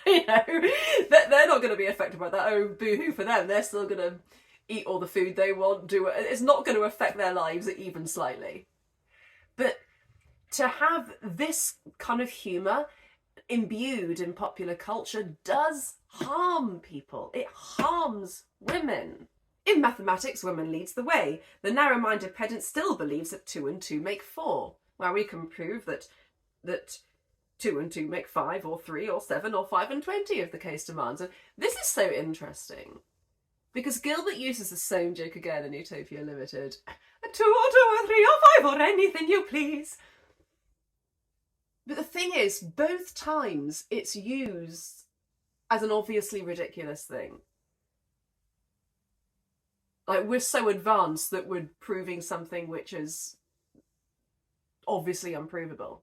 They're not going to be affected by that. Oh, boo-hoo for them. They're still going to eat all the food they want, do it. It's not going to affect their lives even slightly. But to have this kind of humour imbued in popular culture does harm people. It harms women. In mathematics, women leads the way. The narrow-minded pedant still believes that 2 and 2 make 4, while we can prove that 2 and 2 make 5 or 3 or 7 or 5 and 20 if the case demands. And this is so interesting because Gilbert uses the same joke again in Utopia Limited. A 2 or 2 or 3 or 5 or anything you please. But the thing is, both times it's used as an obviously ridiculous thing. Like, we're so advanced that we're proving something which is obviously unprovable.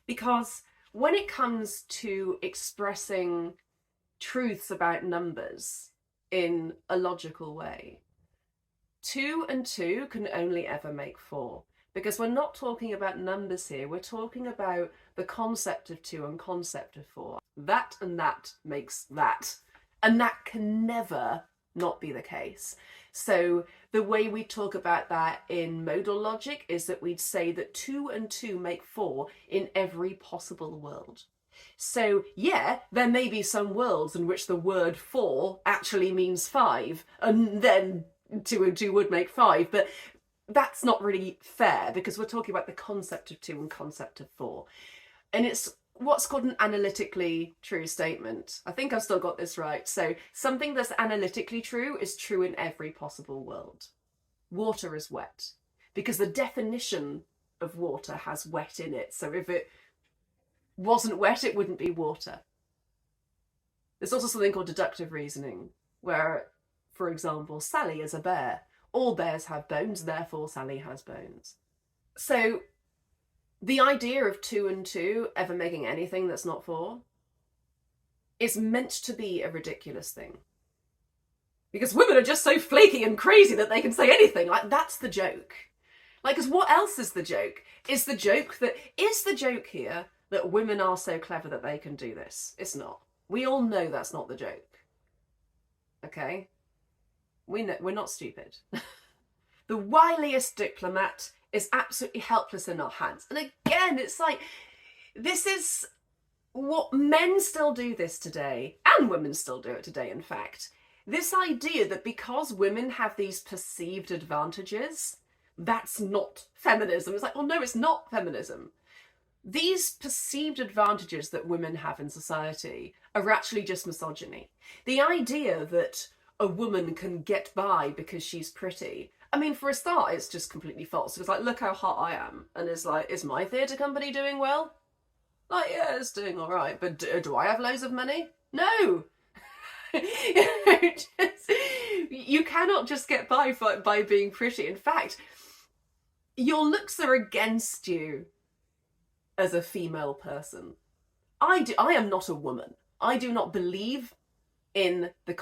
Because when it comes to expressing truths about numbers in a logical way, 2 and 2 can only ever make 4. Because we're not talking about numbers here, we're talking about the concept of 2 and concept of 4. That and that makes that. And that can never not be the case. So the way we talk about that in modal logic is that we'd say that 2 and 2 make 4 in every possible world. So yeah, there may be some worlds in which the word 4 actually means 5, and then 2 and 2 would make 5, but that's not really fair because we're talking about the concept of 2 and concept of 4. And it's what's called an analytically true statement. I think I've still got this right. So something that's analytically true is true in every possible world. Water is wet because the definition of water has wet in it. So if it wasn't wet, it wouldn't be water. There's also something called deductive reasoning where, for example, Sally is a bear. All bears have bones, therefore Sally has bones. So the idea of 2 and 2 ever making anything that's not 4 is meant to be a ridiculous thing. Because women are just so flaky and crazy that they can say anything. Like, that's the joke. Like, because what else is the joke? Is the joke here that women are so clever that they can do this? It's not. We all know that's not the joke. Okay? We know, we're not stupid. The wiliest diplomat is absolutely helpless in our hands. And again, it's like, this is what men still do this today, and women still do it today, in fact. This idea that because women have these perceived advantages, that's not feminism. It's like, well, no, it's not feminism. These perceived advantages that women have in society are actually just misogyny. The idea that a woman can get by because she's pretty, I mean, for a start, it's just completely false. It's like, look how hot I am. And it's like, is my theatre company doing well? Like, yeah, it's doing all right. But do I have loads of money? No. You cannot just get by being pretty. In fact, your looks are against you as a female person. I am not a woman. I do not believe in the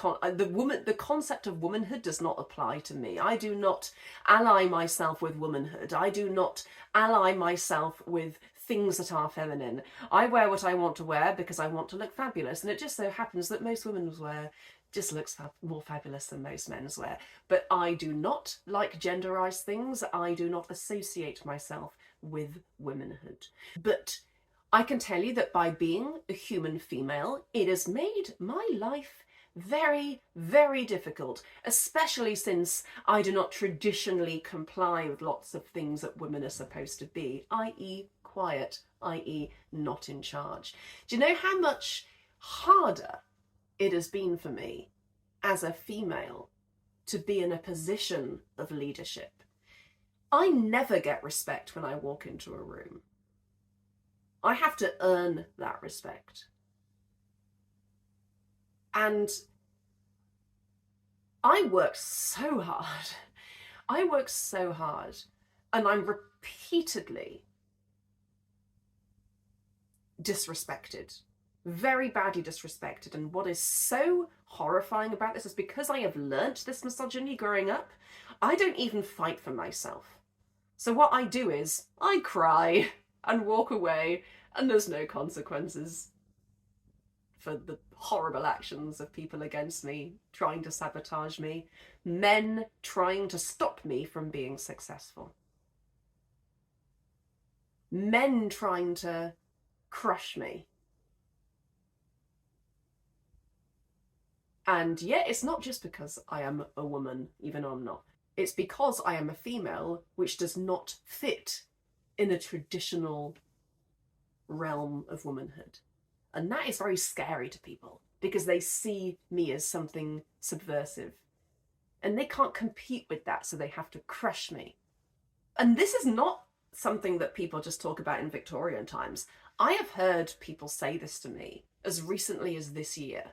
concept of womanhood does not apply to me. I do not ally myself with womanhood. I do not ally myself with things that are feminine. I wear what I want to wear because I want to look fabulous, and it just so happens that most women's wear just looks more fabulous than most men's wear. But I do not like genderized things. I do not associate myself with womanhood. But I can tell you that by being a human female, it has made my life very, very difficult, especially since I do not traditionally comply with lots of things that women are supposed to be, i.e. quiet, i.e. not in charge. Do you know how much harder it has been for me as a female to be in a position of leadership? I never get respect when I walk into a room. I have to earn that respect. And I work so hard. And I'm repeatedly disrespected. Very badly disrespected. And what is so horrifying about this is because I have learnt this misogyny growing up, I don't even fight for myself. So what I do is I cry and walk away, and there's no consequences for the horrible actions of people against me, trying to sabotage me, men trying to stop me from being successful, men trying to crush me. And yet it's not just because I am a woman, even though I'm not. It's because I am a female, which does not fit in a traditional realm of womanhood. And that is very scary to people because they see me as something subversive. And they can't compete with that, so they have to crush me. And this is not something that people just talk about in Victorian times. I have heard people say this to me as recently as this year.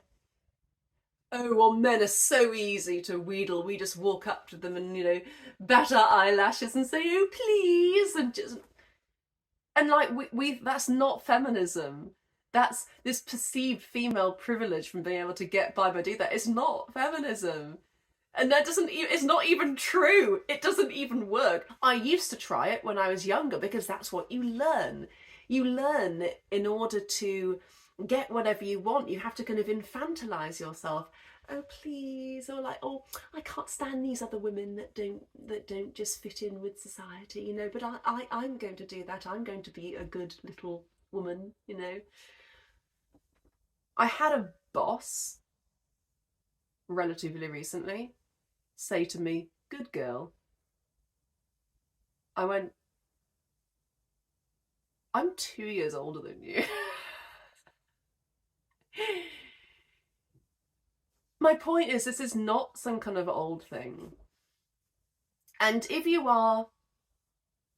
Oh, well, men are so easy to wheedle. We just walk up to them and, you know, bat our eyelashes and say, oh, please. And like, that's not feminism. That's this perceived female privilege from being able to get by doing that. It's not feminism. And that it's not even true. It doesn't even work. I used to try it when I was younger because that's what you learn. You learn in order to get whatever you want. You have to kind of infantilize yourself. Oh, please. Or like, oh, I can't stand these other women that don't just fit in with society, you know, but I'm going to do that. I'm going to be a good little woman, you know. I had a boss relatively recently say to me, good girl. I went, I'm 2 years older than you. My point is, this is not some kind of old thing. And if you are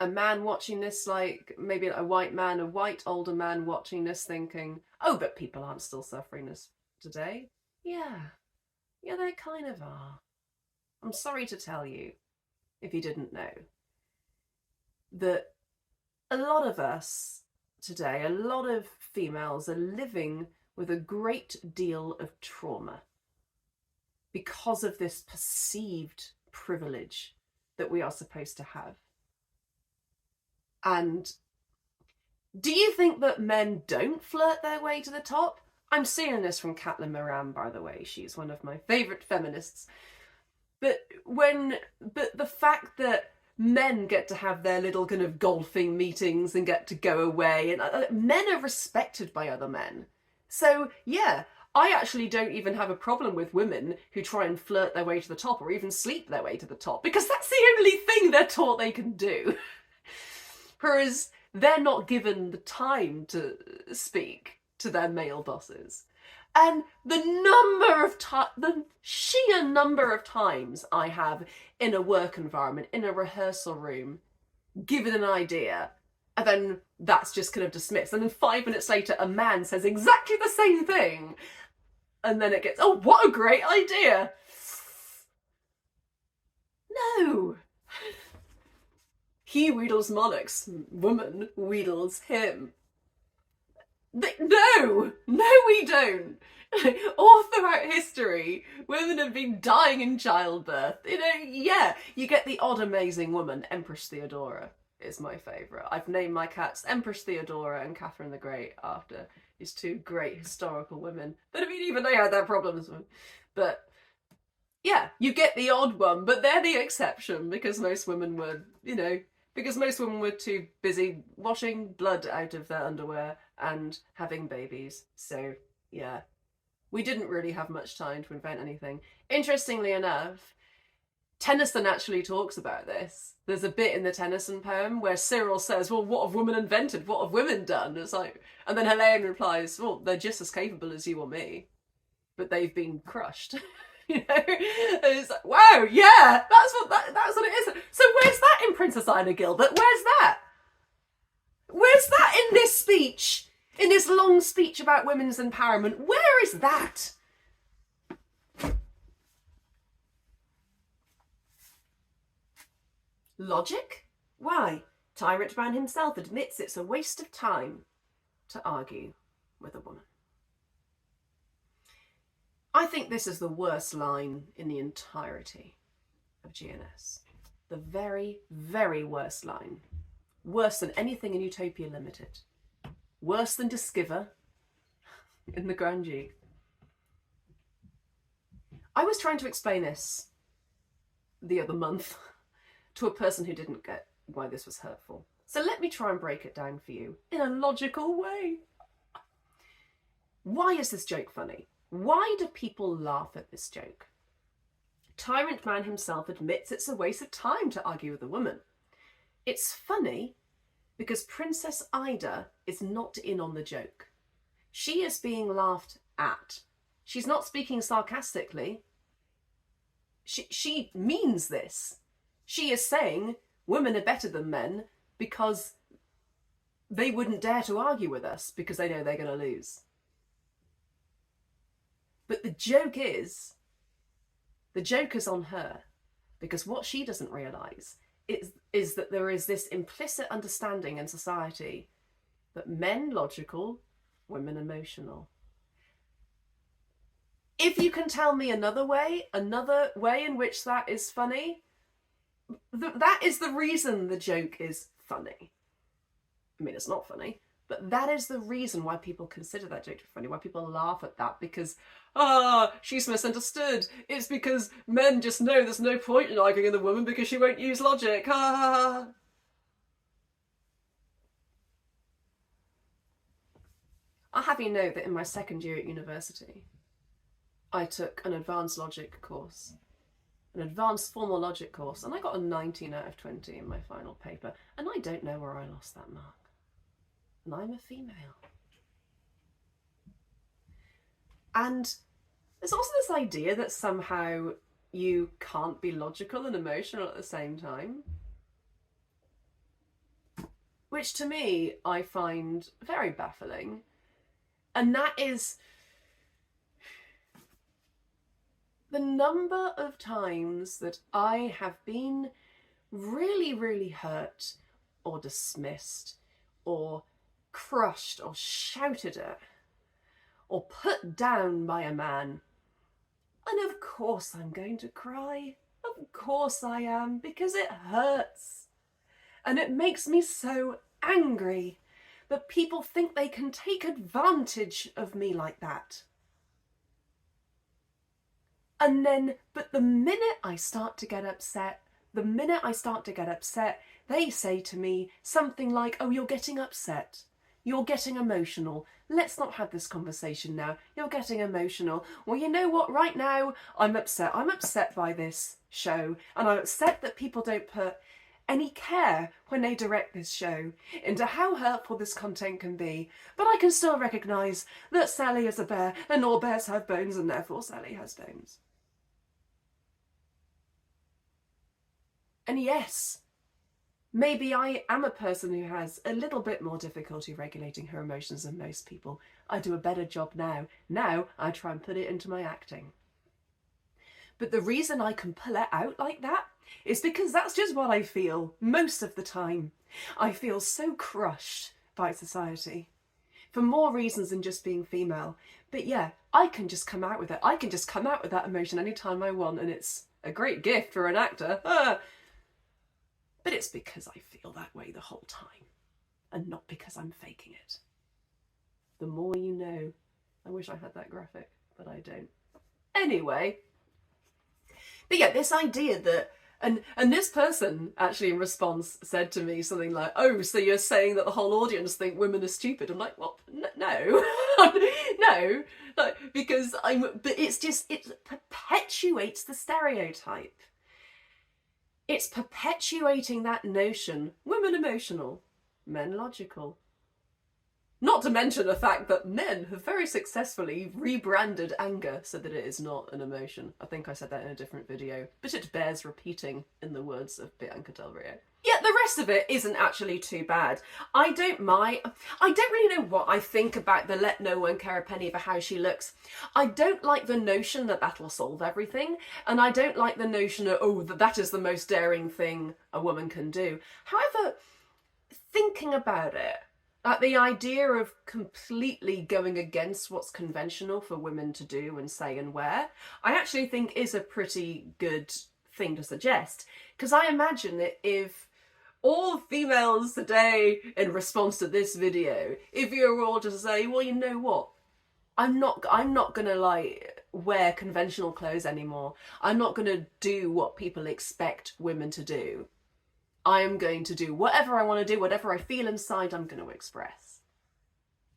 a man watching this, like maybe a white man, a white older man watching this thinking, oh, but people aren't still suffering this today. Yeah, they kind of are. I'm sorry to tell you, if you didn't know, that a lot of us today, a lot of females are living with a great deal of trauma because of this perceived privilege that we are supposed to have. And do you think that men don't flirt their way to the top? I'm stealing this from Caitlin Moran, by the way. She's one of my favourite feminists. But the fact that men get to have their little kind of golfing meetings and get to go away, and men are respected by other men. So yeah, I actually don't even have a problem with women who try and flirt their way to the top or even sleep their way to the top, because that's the only thing they're taught they can do. Whereas they're not given the time to speak to their male bosses. And the sheer number of times I have in a work environment, in a rehearsal room, given an idea, and then that's just kind of dismissed. And then 5 minutes later, a man says exactly the same thing. And then it gets, oh, what a great idea. No. He wheedles monarchs, woman wheedles him. No, we don't. All throughout history, women have been dying in childbirth. You know, yeah, you get the odd amazing woman. Empress Theodora is my favourite. I've named my cats Empress Theodora and Catherine the Great after these two great historical women. But I mean, even they had their problems. But yeah, you get the odd one, but they're the exception because most women were, you know, because most women were too busy washing blood out of their underwear and having babies. So, yeah, we didn't really have much time to invent anything. Interestingly enough, Tennyson actually talks about this. There's a bit in the Tennyson poem where Cyril says, well, what have women invented? What have women done? It's like, and then Hilarion replies, well, they're just as capable as you or me, but they've been crushed. You know, and it's like, wow, yeah, that's what it is. So where's that in Princess Ina Gilbert? Where's that? Where's that in this speech? In this long speech about women's empowerment? Where is that? Logic? Why? Tyrant man himself admits it's a waste of time to argue with a woman. I think this is the worst line in the entirety of GNS. The very, very worst line. Worse than anything in Utopia Limited. Worse than Discover. in the grungy. I was trying to explain this the other month to a person who didn't get why this was hurtful. So let me try and break it down for you in a logical way. Why is this joke funny? Why do people laugh at this joke? Tyrant Man himself admits it's a waste of time to argue with a woman. It's funny because Princess Ida is not in on the joke. She is being laughed at. She's not speaking sarcastically. She means this. She is saying women are better than men because they wouldn't dare to argue with us because they know they're going to lose. But the joke is on her, because what she doesn't realise is that there is this implicit understanding in society that men logical, women emotional. If you can tell me another way in which that is funny, that is the reason the joke is funny. I mean, it's not funny, but that is the reason why people consider that joke to be funny, why people laugh at that, because, she's misunderstood. It's because men just know there's no point in arguing with a woman because she won't use logic. I'll have you know that in my second year at university, I took an advanced logic course, an advanced formal logic course, and I got a 19 out of 20 in my final paper, and I don't know where I lost that mark. And I'm a female. And there's also this idea that somehow you can't be logical and emotional at the same time, which to me I find very baffling. And that is the number of times that I have been really, really hurt or dismissed or crushed or shouted at or put down by a man. And of course I'm going to cry. Of course I am, because it hurts. And it makes me so angry that people think they can take advantage of me like that. And then, but the minute I start to get upset, they say to me something like, oh, you're getting upset. You're getting emotional. Let's not have this conversation now. You're getting emotional. Well, you know what? Right now, I'm upset. I'm upset by this show. And I'm upset that people don't put any care when they direct this show into how hurtful this content can be. But I can still recognise that Sally is a bear and all bears have bones and therefore Sally has bones. And yes, maybe I am a person who has a little bit more difficulty regulating her emotions than most people. I do a better job now. Now I try and put it into my acting. But the reason I can pull it out like that is because that's just what I feel most of the time. I feel so crushed by society for more reasons than just being female. But yeah, I can just come out with it. I can just come out with that emotion anytime I want, and it's a great gift for an actor. But it's because I feel that way the whole time, and not because I'm faking it. The more you know. I wish I had that graphic, but I don't. Anyway. But yeah, this idea that, and this person actually in response said to me something like, oh, so you're saying that the whole audience think women are stupid? I'm like, well, no. No, like, because but it's just, it perpetuates the stereotype. It's perpetuating that notion. Women emotional, men logical. Not to mention the fact that men have very successfully rebranded anger so that it is not an emotion. I think I said that in a different video, but it bears repeating in the words of Bianca Del Rio. Yeah, the rest of it isn't actually too bad. I don't really know what I think about the let no one care a penny for how she looks. I don't like the notion that that'll solve everything, and I don't like the notion of, oh, that is the most daring thing a woman can do. However, thinking about it, the idea of completely going against what's conventional for women to do and say and wear, I actually think is a pretty good thing to suggest. Because I imagine that if all females today, in response to this video, if you were all to say, well, you know what? I'm not gonna like wear conventional clothes anymore. I'm not gonna do what people expect women to do. I am going to do whatever I want to do, whatever I feel inside, I'm going to express.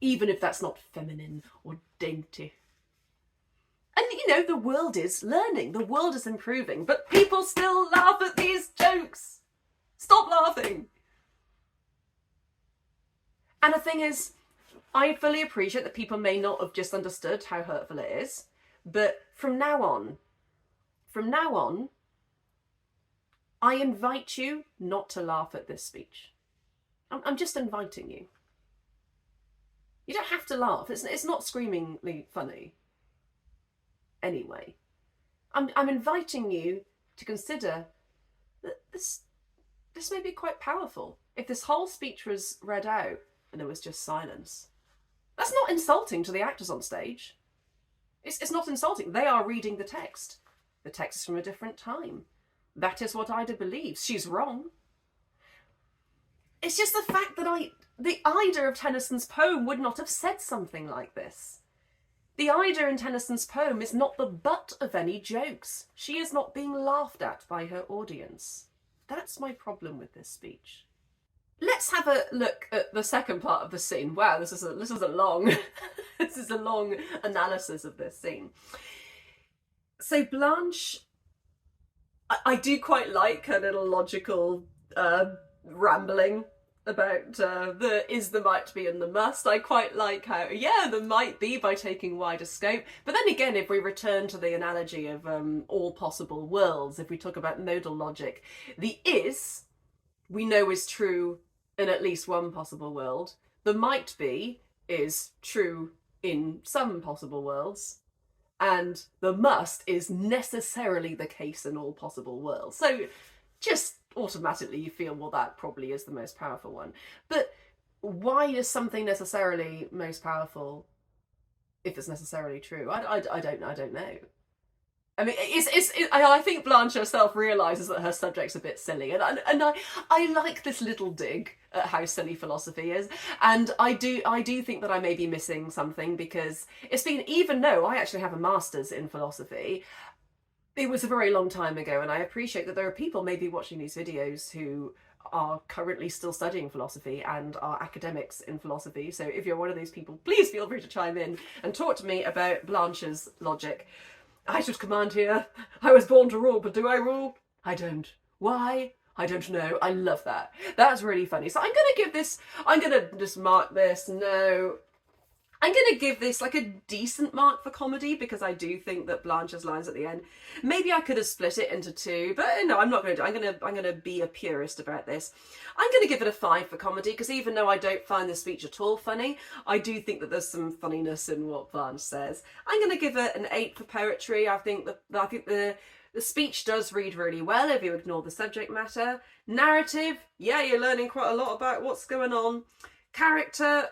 Even if that's not feminine or dainty. And you know, the world is learning, the world is improving, but people still laugh at these jokes. Stop laughing. And the thing is, I fully appreciate that people may not have just understood how hurtful it is, but from now on, I invite you not to laugh at this speech. I'm just inviting you. You don't have to laugh. It's not screamingly funny. Anyway, I'm inviting you to consider that this may be quite powerful. If this whole speech was read out and there was just silence, that's not insulting to the actors on stage. It's not insulting. They are reading the text. The text is from a different time. That is what Ida believes. She's wrong. It's just the fact that the Ida of Tennyson's poem would not have said something like this. The Ida in Tennyson's poem is not the butt of any jokes. She is not being laughed at by her audience. That's my problem with this speech. Let's have a look at the second part of the scene. Wow, this is a long this is a long analysis of this scene. So Blanche, I do quite like her little logical rambling about the is, the might be and the must. I quite like how, yeah, the might be by taking wider scope. But then again, if we return to the analogy of all possible worlds, if we talk about modal logic, the is, we know is true in at least one possible world. The might be is true in some possible worlds. And the must is necessarily the case in all possible worlds. So just automatically you feel, well, that probably is the most powerful one. But why is something necessarily most powerful if it's necessarily true? I don't know. I mean, I think Blanche herself realises that her subject's a bit silly, and I like this little dig at how silly philosophy is, and I do think that I may be missing something, because it's been, even though I actually have a master's in philosophy, it was a very long time ago, and I appreciate that there are people maybe watching these videos who are currently still studying philosophy and are academics in philosophy. So if you're one of those people, please feel free to chime in and talk to me about Blanche's logic. I should command here. I was born to rule, but do I rule? I don't. Why? I don't know. I love that. That's really funny. So I'm going to just mark this. No. I'm going to give this like a decent mark for comedy, because I do think that Blanche's lines at the end, maybe I could have split it into two, but no, I'm not going to do it. I'm going to be a purist about this. I'm going to give it a 5 for comedy, because even though I don't find the speech at all funny, I do think that there's some funniness in what Blanche says. I'm going to give it an 8 for poetry. I think the speech does read really well if you ignore the subject matter. Narrative, yeah, you're learning quite a lot about what's going on. Character,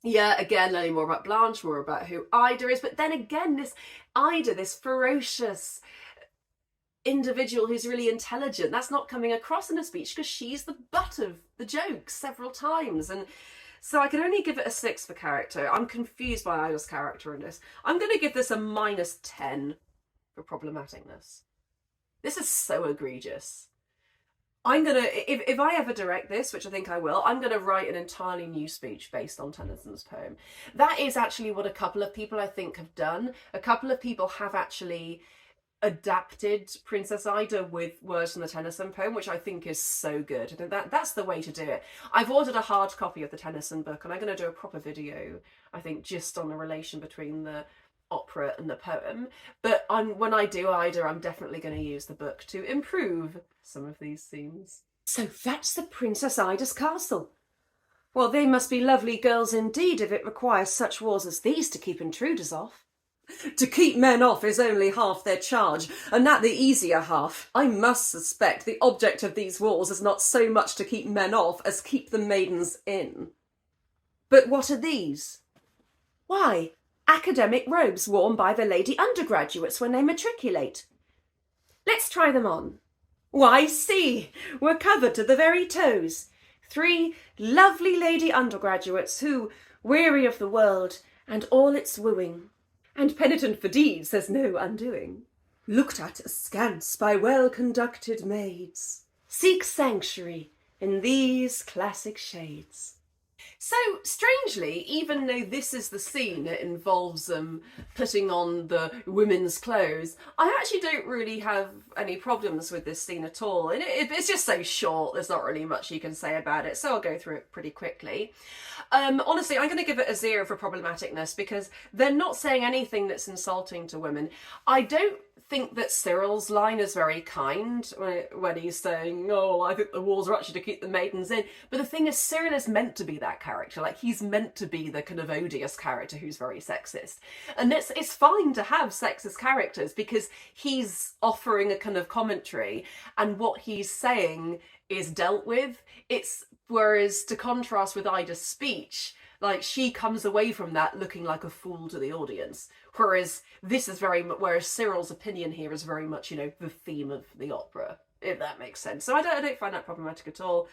yeah, again, learning more about Blanche, more about who Ida is. But then again, this Ida, this ferocious individual who's really intelligent, that's not coming across in a speech, because she's the butt of the jokes several times. And so I can only give it a 6 for character. I'm confused by Ida's character in this. I'm going to give this a -10 for problematicness. This is so egregious. I'm going to, if I ever direct this, which I think I will, I'm going to write an entirely new speech based on Tennyson's poem. That is actually what a couple of people I think have done. A couple of people have actually adapted Princess Ida with words from the Tennyson poem, which I think is so good. I think that's the way to do it. I've ordered a hard copy of the Tennyson book, and I'm going to do a proper video, I think, just on the relation between the opera and the poem. But when I do Ida, I'm definitely going to use the book to improve some of these scenes. So that's the Princess Ida's castle. Well, they must be lovely girls indeed if it requires such wars as these to keep intruders off. To keep men off is only half their charge, and that the easier half. I must suspect the object of these wars is not so much to keep men off as keep the maidens in. But what are these? Why, academic robes worn by the lady undergraduates when they matriculate. Let's try them on. Why, see, we're covered to the very toes. 3 lovely lady undergraduates who, weary of the world, and all its wooing, and penitent for deeds there's no undoing, looked at askance by well-conducted maids, seek sanctuary in these classic shades. So, strangely, even though this is the scene that involves them putting on the women's clothes, I actually don't really have any problems with this scene at all. And it's just so short, there's not really much you can say about it, so I'll go through it pretty quickly. Honestly, I'm going to give it a 0 for problematicness because they're not saying anything that's insulting to women. I don't think that Cyril's line is very kind when he's saying, oh, I think the walls are actually to keep the maidens in. But the thing is, Cyril is meant to be that character. Like, he's meant to be the kind of odious character who's very sexist. And it's fine to have sexist characters because he's offering a kind of commentary and what he's saying is dealt with. Whereas to contrast with Ida's speech, like, she comes away from that looking like a fool to the audience. Whereas Cyril's opinion here is very much, the theme of the opera, if that makes sense. So I don't find that problematic at all.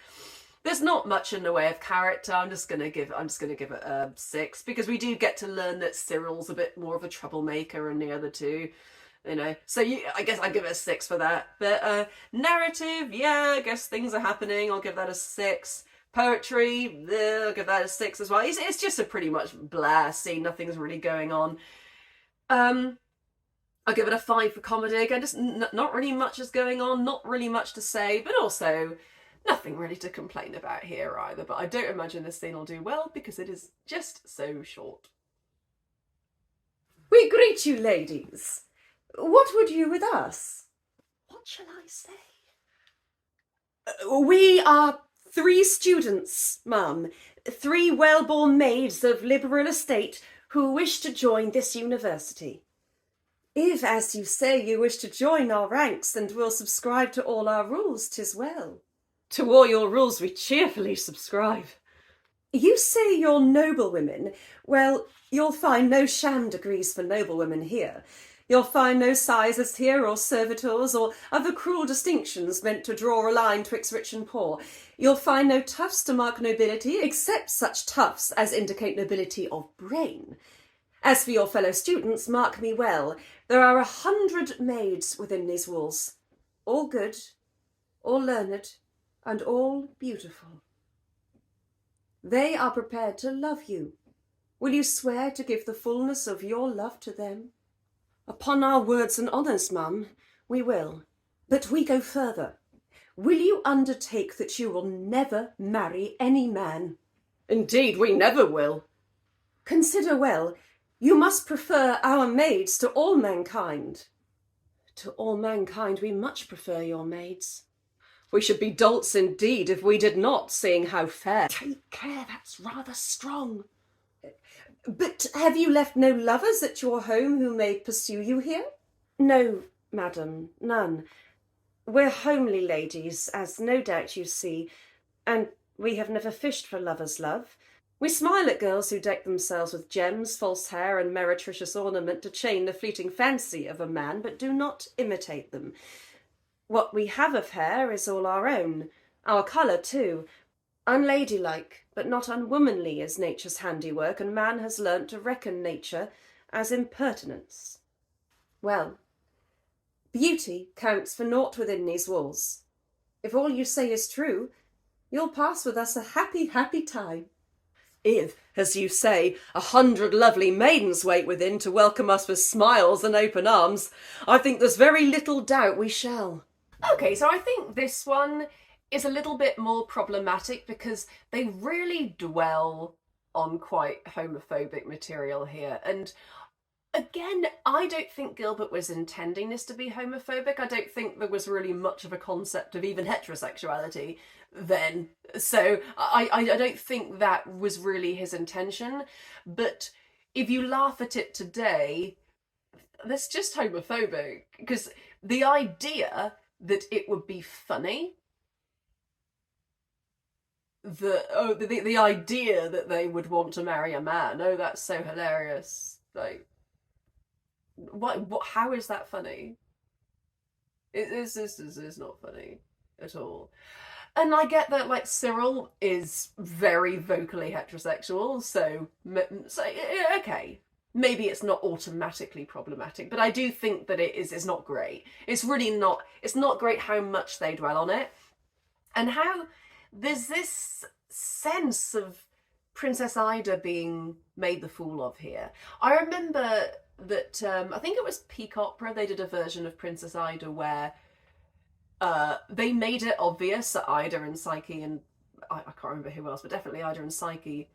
There's not much in the way of character. I'm just gonna give it a 6 because we do get to learn that Cyril's a bit more of a troublemaker than the other two. So I guess I give it a 6 for that. But narrative, yeah, I guess things are happening. I'll give that a 6. Poetry, I'll give that a 6 as well. It's just a pretty much blah scene. Nothing's really going on. I'll give it a 5 for comedy. Again, just not really much is going on. Not really much to say, but also nothing really to complain about here either. But I don't imagine this scene will do well because it is just so short. We greet you, ladies. What would you with us? What shall I say? We are 3 students, ma'am, 3 well-born maids of liberal estate who wish to join this university. If, as you say, you wish to join our ranks and will subscribe to all our rules, 'tis well. To all your rules we cheerfully subscribe. You say you're noblewomen. Well, you'll find no sham degrees for noblewomen here. You'll find no sizes here or servitors or other cruel distinctions meant to draw a line twixt rich and poor. You'll find no tufts to mark nobility, except such tufts as indicate nobility of brain. As for your fellow students, mark me well, there are 100 maids within these walls, all good, all learned, and all beautiful. They are prepared to love you. Will you swear to give the fullness of your love to them? Upon our words and honours, ma'am, we will. But we go further. Will you undertake that you will never marry any man? Indeed, we never will. Consider well, you must prefer our maids to all mankind. To all mankind we much prefer your maids. We should be dolts indeed if we did not, seeing how fair. Take care, that's rather strong. But have you left no lovers at your home who may pursue you here? No, madam, none. We're homely ladies, as no doubt you see, and we have never fished for lovers' love. We smile at girls who deck themselves with gems, false hair, and meretricious ornament to chain the fleeting fancy of a man, but do not imitate them. What we have of hair is all our own, our colour too. Unladylike, but not unwomanly is nature's handiwork, and man has learnt to reckon nature as impertinence. Well, beauty counts for naught within these walls. If all you say is true, you'll pass with us a happy, happy time. If, as you say, 100 lovely maidens wait within to welcome us with smiles and open arms, I think there's very little doubt we shall. Okay, so I think this one is a little bit more problematic because they really dwell on quite homophobic material here. And again, I don't think Gilbert was intending this to be homophobic. I don't think there was really much of a concept of even heterosexuality then. So I don't think that was really his intention. But if you laugh at it today, that's just homophobic. Because the idea that it would be funny, the idea that they would want to marry a man, oh, that's so hilarious. Like, what how is that funny? This is not funny at all. And I get that, like, Cyril is very vocally heterosexual, so okay, maybe it's not automatically problematic, but I do think that it's not great. It's really not. It's not great how much they dwell on it, and how there's this sense of Princess Ida being made the fool of here. I remember that I think it was Peak Opera. They did a version of Princess Ida where they made it obvious that Ida and Psyche and I can't remember who else, but definitely Ida and Psyche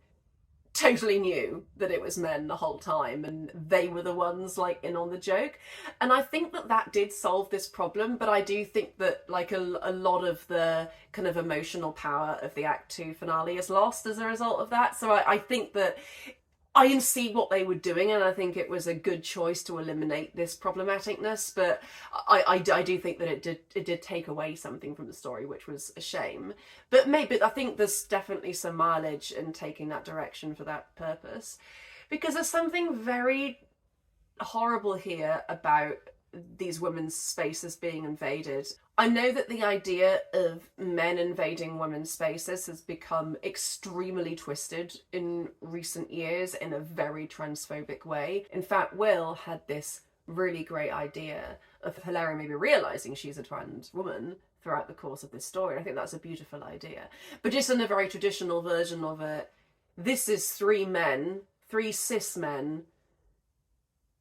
totally knew that it was men the whole time, and they were the ones like in on the joke. And I think that that did solve this problem, but I do think that like a lot of the kind of emotional power of the Act 2 finale is lost as a result of that. So I think that I can see what they were doing, and I think it was a good choice to eliminate this problematicness. But I do think that it did take away something from the story, which was a shame. But maybe I think there's definitely some mileage in taking that direction for that purpose, because there's something very horrible here about these women's spaces being invaded. I know that the idea of men invading women's spaces has become extremely twisted in recent years in a very transphobic way. In fact, Will had this really great idea of Hilarion maybe realising she's a trans woman throughout the course of this story. I think that's a beautiful idea. But just in a very traditional version of it, this is three cis men,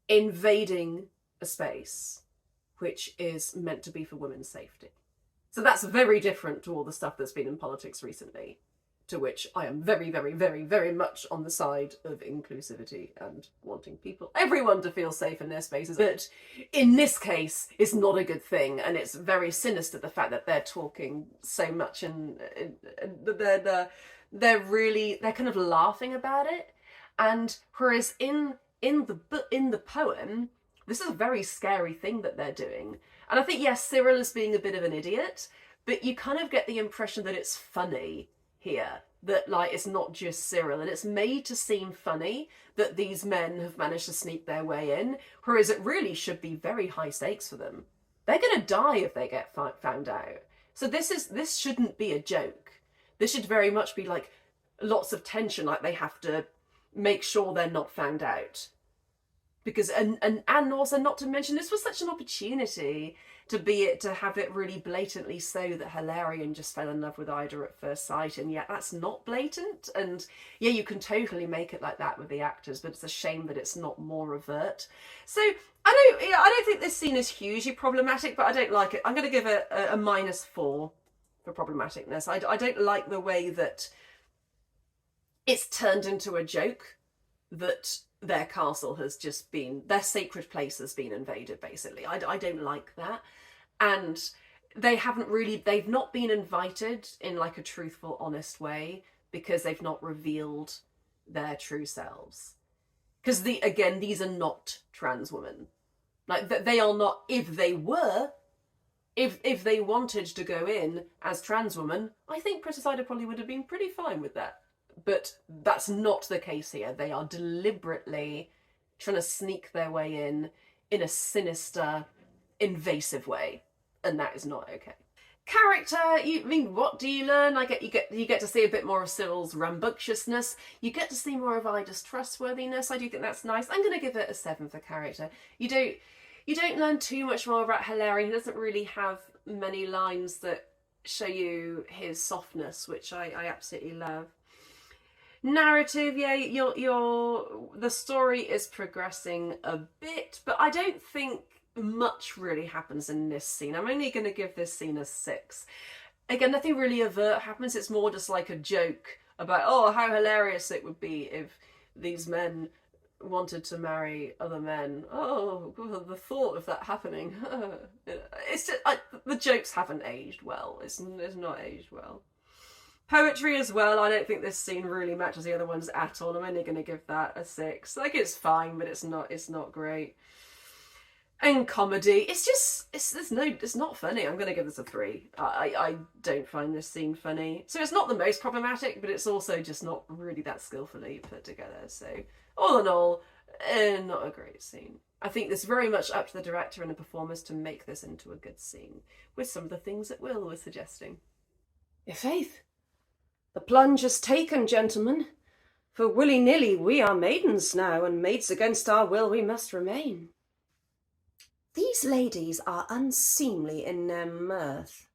invading a space which is meant to be for women's safety. So that's very different to all the stuff that's been in politics recently, to which I am very, very, very, very much on the side of inclusivity and wanting everyone to feel safe in their spaces. But in this case, it's not a good thing, and it's very sinister the fact that they're talking so much and they're kind of laughing about it. And whereas in the poem, this is a very scary thing that they're doing. And I think, yes, Cyril is being a bit of an idiot, but you kind of get the impression that it's funny here. That, like, it's not just Cyril, and it's made to seem funny that these men have managed to sneak their way in, whereas it really should be very high stakes for them. They're going to die if they get found out. So this shouldn't be a joke. This should very much be, like, lots of tension, like they have to make sure they're not found out. Because and also, not to mention, this was such an opportunity to have it really blatantly so that Hilarion just fell in love with Ida at first sight, and yet that's not blatant. And yeah, you can totally make it like that with the actors, but it's a shame that it's not more overt. So I don't think this scene is hugely problematic, but I don't like it. I'm going to give it a -4 for problematicness. I don't like the way that it's turned into a joke that their castle has just been, their sacred place has been invaded, basically. I don't like that. And they've not been invited in like a truthful, honest way, because they've not revealed their true selves. Because these are not trans women. Like, they are not, if they were, if they wanted to go in as trans women, I think Princess Ida probably would have been pretty fine with that. But that's not the case here. They are deliberately trying to sneak their way in a sinister, invasive way, and that is not okay. Character, what do you learn? You get to see a bit more of Cyril's rambunctiousness. You get to see more of Ida's trustworthiness. I do think that's nice. I'm going to give it a 7 for character. You don't learn too much more about Hilarion. He doesn't really have many lines that show you his softness, which I absolutely love. Narrative, yeah, the story is progressing a bit, but I don't think much really happens in this scene. I'm only going to give this scene a 6. Again, nothing really overt happens. It's more just like a joke about, oh, how hilarious it would be if these men wanted to marry other men. Oh, the thought of that happening. It's just, the jokes haven't aged well. It's not aged well. Poetry as well. I don't think this scene really matches the other ones at all. I'm only going to give that a 6. Like, it's fine, but it's not great. And comedy, it's not funny. I'm going to give this a 3. I don't find this scene funny. So it's not the most problematic, but it's also just not really that skillfully put together. So all in all, not a great scene. I think it's very much up to the director and the performers to make this into a good scene, with some of the things that Will was suggesting. "I'faith, the plunge is taken, gentlemen. For willy-nilly we are maidens now, and maids against our will we must remain. These ladies are unseemly in their mirth.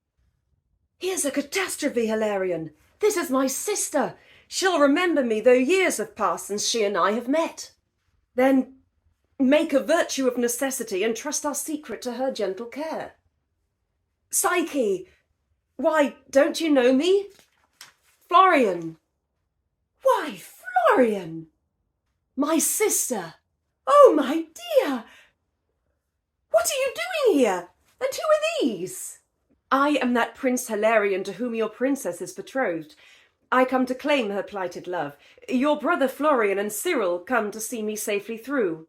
Here's a catastrophe, Hilarion. This is my sister. She'll remember me, though years have passed since she and I have met. Then make a virtue of necessity and trust our secret to her gentle care. Psyche! Why, don't you know me? Florian! Why, Florian! My sister! Oh, my dear! What are you doing here? And who are these? I am that Prince Hilarion to whom your princess is betrothed. I come to claim her plighted love. Your brother Florian and Cyril come to see me safely through.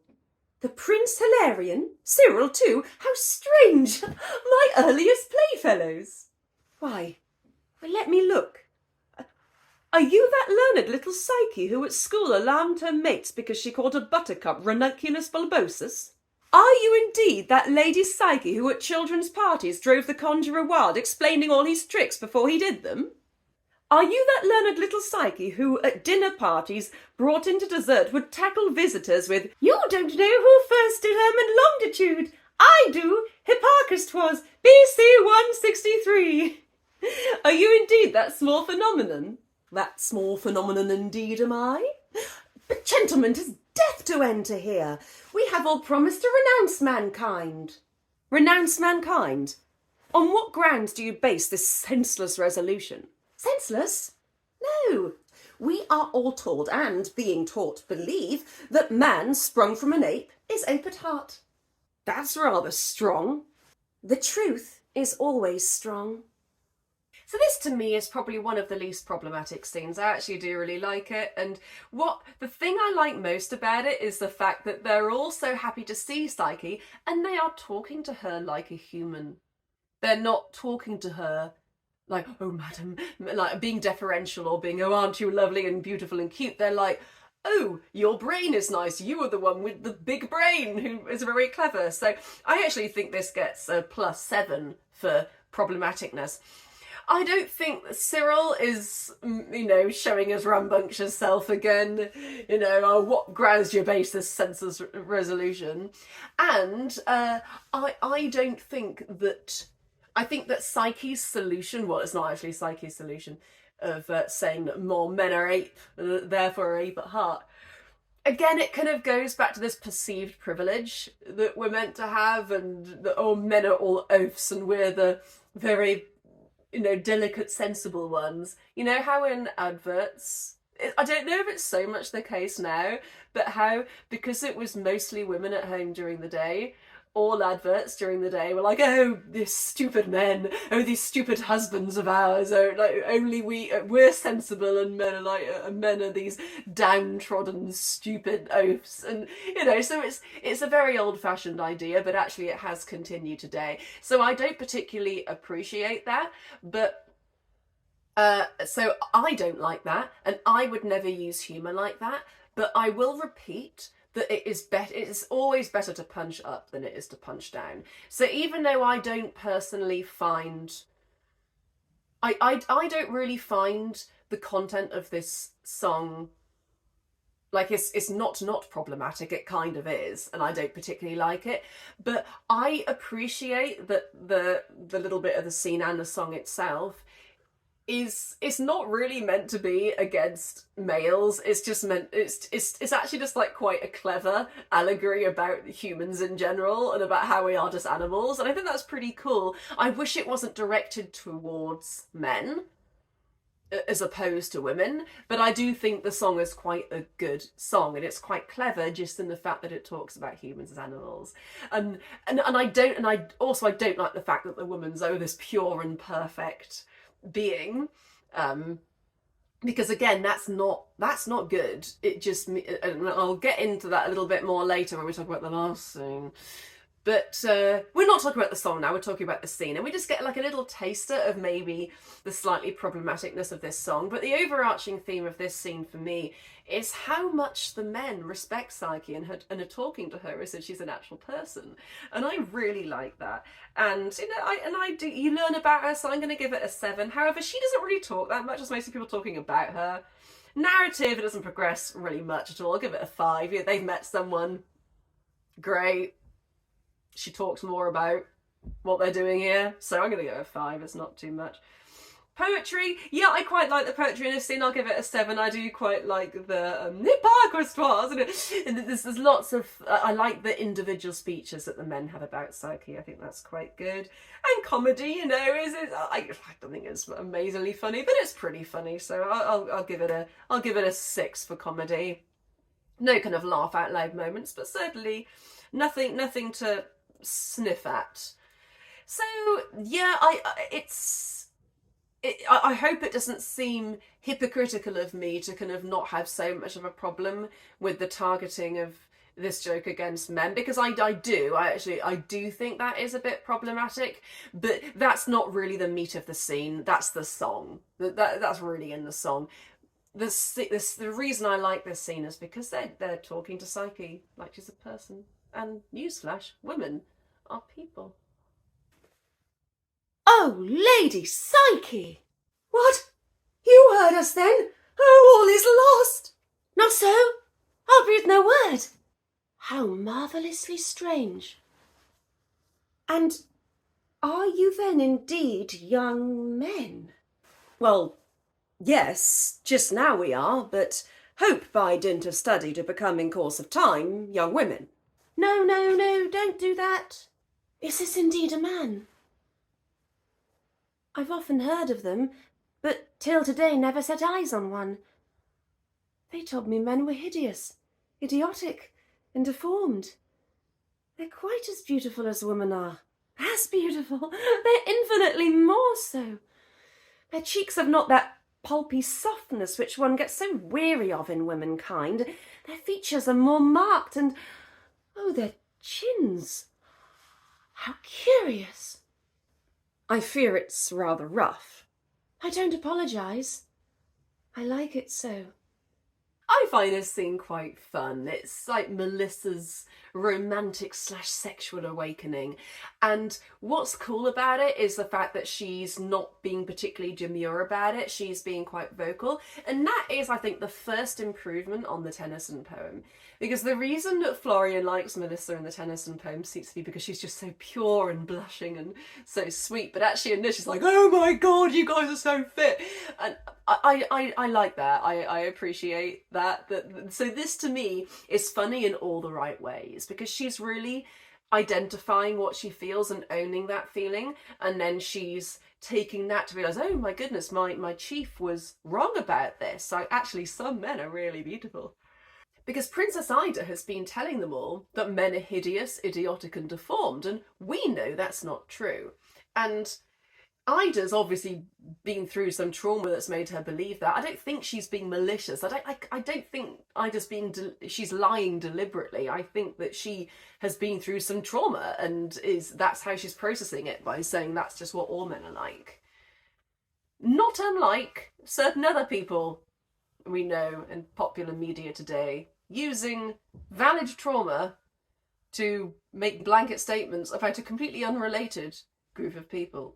The Prince Hilarion? Cyril too? How strange! My earliest playfellows. Why, let me look. Are you that learned little Psyche who at school alarmed her mates because she called a buttercup ranunculus bulbosus? Are you indeed that Lady Psyche who at children's parties drove the conjurer wild, explaining all his tricks before he did them? Are you that learned little Psyche who at dinner parties brought into dessert would tackle visitors with, "You don't know who first determined longitude. I do. Hipparchus 'twas, BC 163. Are you indeed that small phenomenon? That small phenomenon indeed am I. But gentlemen, 'tis death to enter here. We have all promised to renounce mankind. Renounce mankind? On what grounds do you base this senseless resolution? Senseless? No. We are all told, and being taught believe, that man sprung from an ape is ape at heart. That's rather strong. The truth is always strong. So this to me is probably one of the least problematic scenes. I actually do really like it, and the thing I like most about it is the fact that they're all so happy to see Psyche and they are talking to her like a human. They're not talking to her like, "Oh madam," like being deferential or being, "Oh, aren't you lovely and beautiful and cute?" They're like, "Oh, your brain is nice. You are the one with the big brain who is very clever." So I actually think this gets a +7 for problematicness. I don't think that Cyril is, showing his rambunctious self again, "Oh, what grounds do you base this senseless resolution?" And I don't think that, I think that Psyche's solution, well, it's not actually Psyche's solution, of saying that more men are ape, therefore are ape at heart. Again, it kind of goes back to this perceived privilege that we're meant to have, and that, oh, men are all oafs and we're the very, delicate, sensible ones. You know how in adverts, I don't know if it's so much the case now, but how, because it was mostly women at home during the day, all adverts during the day were like, "Oh, these stupid men, oh, these stupid husbands of ours, oh, like, only we're sensible, and men are these downtrodden, stupid oafs." And, so it's a very old-fashioned idea, but actually it has continued today. So I don't particularly appreciate that, but so I don't like that, and I would never use humour like that, but I will repeat that it is always better to punch up than it is to punch down. So even though I don't personally find, I don't really find the content of this song, like, it's not problematic, it kind of is, and I don't particularly like it, but I appreciate that the little bit of the scene and the song itself is not really meant to be against males. It's just meant, it's actually just like quite a clever allegory about humans in general and about how we are just animals, and I think that's pretty cool. I wish it wasn't directed towards men as opposed to women, but I do think the song is quite a good song, and it's quite clever just in the fact that it talks about humans as animals, and I don't like the fact that the woman's, oh, this pure and perfect being, because again, that's not good. It just, and I'll get into that a little bit more later when we talk about the last scene, But we're not talking about the song now, we're talking about the scene. And we just get like a little taster of maybe the slightly problematicness of this song. But the overarching theme of this scene for me is how much the men respect Psyche and are talking to her as if she's an actual person. And I really like that. And you learn about her, so I'm going to give it a 7. However, she doesn't really talk that much, as most people talking about her. Narrative, it doesn't progress really much at all. I'll give it a 5. Yeah, they've met someone. Great. She talks more about what they're doing here, so I'm going to go a 5. It's not too much. Poetry, yeah, I quite like the poetry in this scene. I'll give it a 7. I do quite like the and there's lots of I like the individual speeches that the men have about Psyche. I think that's quite good. And comedy, I don't think it's amazingly funny, but it's pretty funny. So I'll give it a 6 for comedy. No kind of laugh out loud moments, but certainly nothing to sniff at. So yeah, I hope it doesn't seem hypocritical of me to kind of not have so much of a problem with the targeting of this joke against men, because I do think that is a bit problematic, but that's not really the meat of the scene. That's the song. That's really in the song. The reason I like this scene is because they're talking to Psyche like she's a person. And newsflash, women are people. Oh, Lady Psyche! What? You heard us then? Oh, all is lost! Not so? I'll breathe no word. How marvellously strange. And are you then indeed young men? Well, yes, just now we are, but hope by dint of study to become in course of time young women. No, don't do that. Is this indeed a man? I've often heard of them, but till today never set eyes on one. They told me men were hideous, idiotic, and deformed. They're quite as beautiful as women are. As beautiful. They're infinitely more so. Their cheeks have not that pulpy softness which one gets so weary of in womankind. Their features are more marked, and oh, their chins. How curious. I fear it's rather rough. I don't apologise. I like it so. I find this scene quite fun. It's like Melissa's romantic / sexual awakening. And what's cool about it is the fact that she's not being particularly demure about it. She's being quite vocal. And that is, I think, the first improvement on the Tennyson poem. Because the reason that Florian likes Melissa in the Tennyson poem seems to be because she's just so pure and blushing and so sweet. But actually in this, she's like, oh my God, you guys are so fit. And I like that. I appreciate that. So this to me is funny in all the right ways, because she's really identifying what she feels and owning that feeling, and then she's taking that to realise, oh my goodness, my chief was wrong about this. Like, actually some men are really beautiful. Because Princess Ida has been telling them all that men are hideous, idiotic and deformed, and we know that's not true. And Ida's obviously been through some trauma that's made her believe that. I don't think she's being malicious. I don't think Ida's she's lying deliberately. I think that she has been through some trauma, and that's how she's processing it, by saying that's just what all men are like. Not unlike certain other people we know in popular media today, using valid trauma to make blanket statements about a completely unrelated group of people.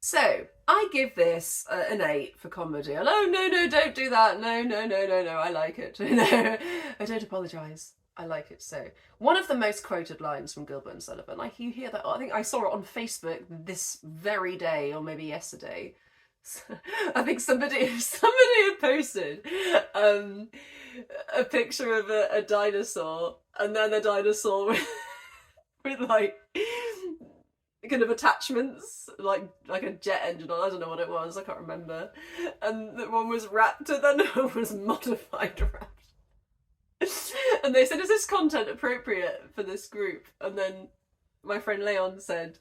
So, I give this an 8 for comedy. Oh, no, don't do that. No, I like it. No, I don't apologise. I like it so. One of the most quoted lines from Gilbert and Sullivan, like you hear that, I think I saw it on Facebook this very day, or maybe yesterday. I think somebody had posted a picture of a dinosaur, and then a dinosaur with like kind of attachments, like a jet engine on. I don't know what it was, I can't remember. And that one was raptor, then one was modified raptor. And they said, is this content appropriate for this group? And then my friend Leon said,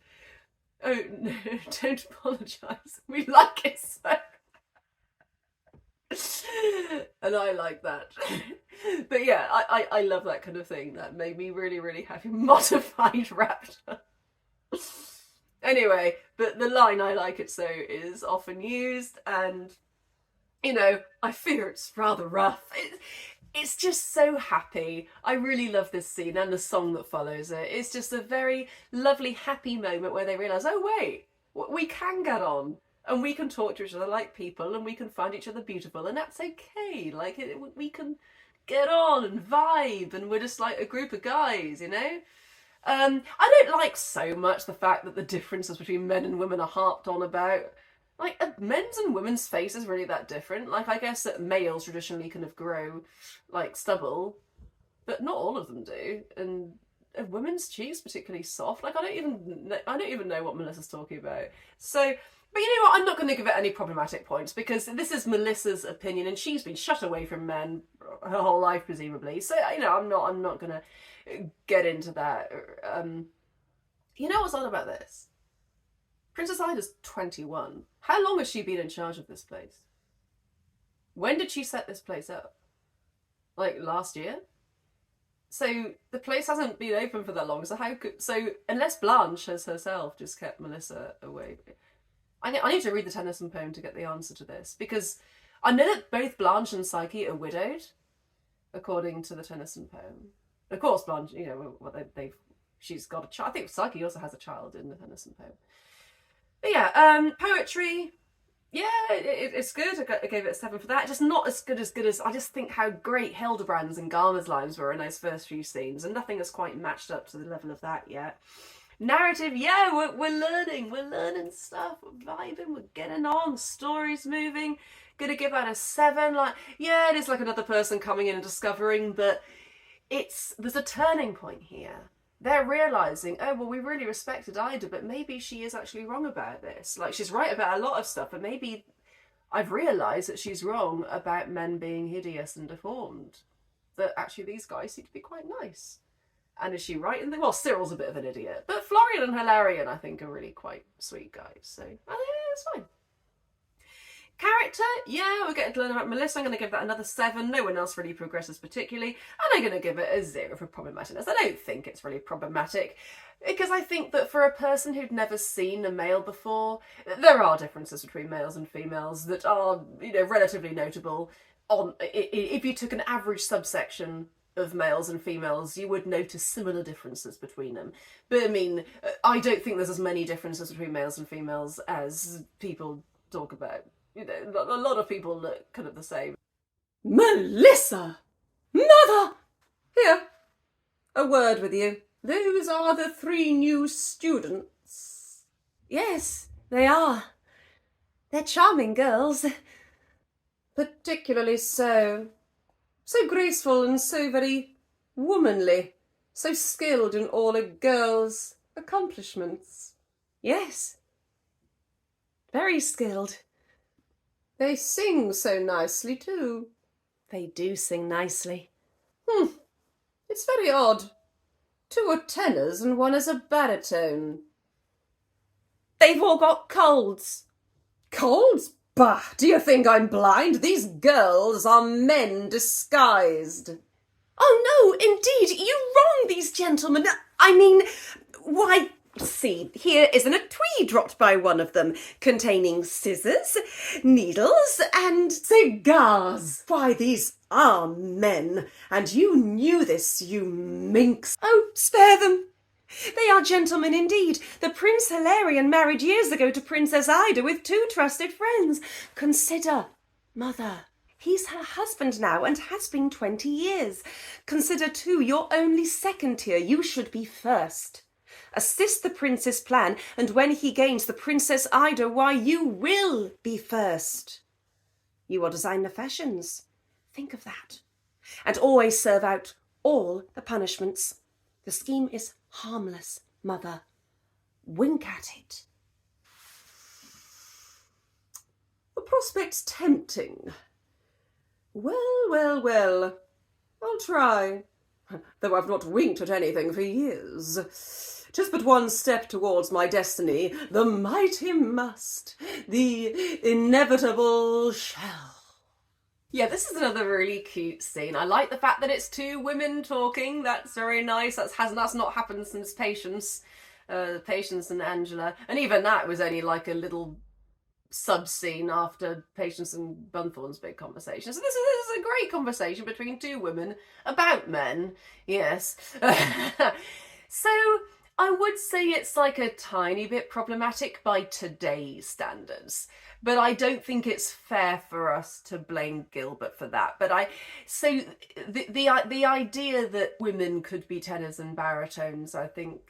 oh, no, don't apologise. We like it so. And I like that. But yeah, I love that kind of thing. That made me really, really happy. Modified raptor. Anyway, but the line "I like it so" is often used, and I fear it's rather rough. It's just so happy. I really love this scene and the song that follows it. It's just a very lovely, happy moment where they realise, oh wait, we can get on. And we can talk to each other like people, and we can find each other beautiful, and that's okay. Like, we can get on and vibe, and we're just like a group of guys, I don't like so much the fact that the differences between men and women are harped on about. Like, men's and women's face is really that different. Like, I guess that males traditionally kind of grow like stubble, but not all of them do. And a women's cheeks particularly soft. Like, I don't even know what Melissa's talking about. So. But you know what, I'm not going to give it any problematic points, because this is Melissa's opinion, and she's been shut away from men her whole life, presumably. So, I'm not going to get into that. You know what's odd about this? Princess Ida's 21. How long has she been in charge of this place? When did she set this place up? Like, last year? So the place hasn't been open for that long, so unless Blanche has herself just kept Melissa away. I need to read the Tennyson poem to get the answer to this, because I know that both Blanche and Psyche are widowed, according to the Tennyson poem. Of course, Blanche, she's got a child. I think Psyche also has a child in the Tennyson poem. But yeah, poetry, yeah, it's good. I gave it a 7 for that. Just not as good as I just think how great Hildebrand's and Gama's lines were in those first few scenes, and nothing has quite matched up to the level of that yet. Narrative, yeah, we're learning stuff, we're vibing, we're getting on, story's moving. Gonna give that a 7. Like, yeah, it is like another person coming in and discovering, but there's a turning point here. They're realising, oh, well, we really respected Ida, but maybe she is actually wrong about this. Like, she's right about a lot of stuff, but maybe I've realised that she's wrong about men being hideous and deformed. That actually these guys seem to be quite nice. And is she right in the... Well, Cyril's a bit of an idiot. But Florian and Hilarion, I think, are really quite sweet guys. So, I think it's fine. Character, yeah, we're getting to learn about Melissa. I'm going to give that another 7. No one else really progresses particularly. And I'm going to give it a 0 for problematicness. I don't think it's really problematic, because I think that for a person who'd never seen a male before, there are differences between males and females that are, relatively notable. If you took an average subsection of males and females, you would notice similar differences between them. But I mean, I don't think there's as many differences between males and females as people talk about. A lot of people look kind of the same. Melissa! Mother! Here, a word with you. Those are the 3 new students. Yes, they are. They're charming girls. Particularly so. So graceful and so very womanly. So skilled in all a girl's accomplishments. Yes. Very skilled. They sing so nicely too. They do sing nicely. It's very odd. 2 are tenors and 1 is a baritone. They've all got colds. Colds? Bah! Do you think I'm blind? These girls are men disguised. Oh, no, indeed, you're wrong, these gentlemen. I mean, why, see, here isn't a tweed dropped by one of them, containing scissors, needles, and cigars. Why, these are men, and you knew this, you minx. Oh, spare them. They are gentlemen indeed. The Prince Hilarion married years ago to Princess Ida with 2 trusted friends. Consider, mother, he's her husband now and has been 20 years. Consider too, you're only second tier. You should be first. Assist the prince's plan, and when he gains the Princess Ida, why, you will be first. You will design the fashions. Think of that. And always serve out all the punishments. The scheme is harmless, mother. Wink at it. The prospect's tempting. Well. I'll try. Though I've not winked at anything for years. 'Tis but one step towards my destiny. The mighty must. The inevitable shall. Yeah, this is another really cute scene. I like the fact that it's two women talking. That's very nice. That's not happened since Patience and Angela, and even that was only like a little sub scene after Patience and Bunthorne's big conversation. So this is a great conversation between two women about men. Yes. So I would say it's like a tiny bit problematic by today's standards, but I don't think it's fair for us to blame Gilbert for that. So the idea that women could be tenors and baritones, I think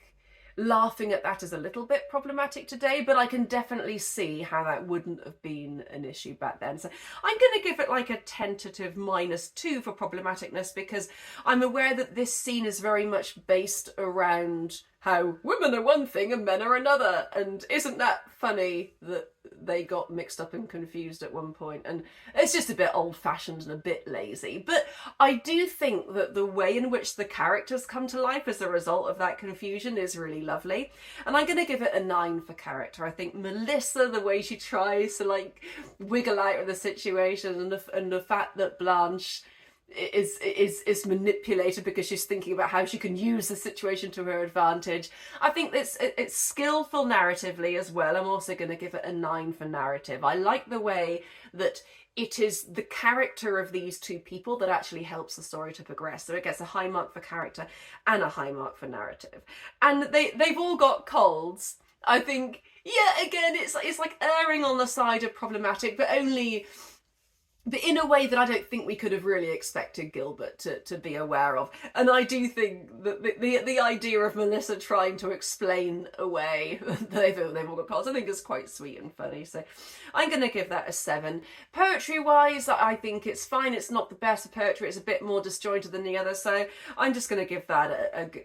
laughing at that is a little bit problematic today, but I can definitely see how that wouldn't have been an issue back then. So I'm going to give it like a tentative -2 for problematicness, because I'm aware that this scene is very much based around how women are one thing and men are another. And isn't that funny that they got mixed up and confused at one point? And it's just a bit old-fashioned and a bit lazy. But I do think that the way in which the characters come to life as a result of that confusion is really lovely. And I'm going to give it a 9 for character. I think Melissa, the way she tries to like wiggle out of the situation, and the fact that Blanche is manipulated because she's thinking about how she can use the situation to her advantage. I think it's skillful narratively as well. I'm also going to give it a 9 for narrative. I like the way that it is the character of these two people that actually helps the story to progress. So it gets a high mark for character and a high mark for narrative. And they've all got colds. I think, yeah, again, it's like erring on the side of problematic, but in a way that I don't think we could have really expected Gilbert to be aware of. And I do think that the idea of Melissa trying to explain away that they've all got colds, I think is quite sweet and funny. So I'm going to give that a 7. Poetry-wise, I think it's fine. It's not the best of poetry. It's a bit more disjointed than the other. So I'm just going to give that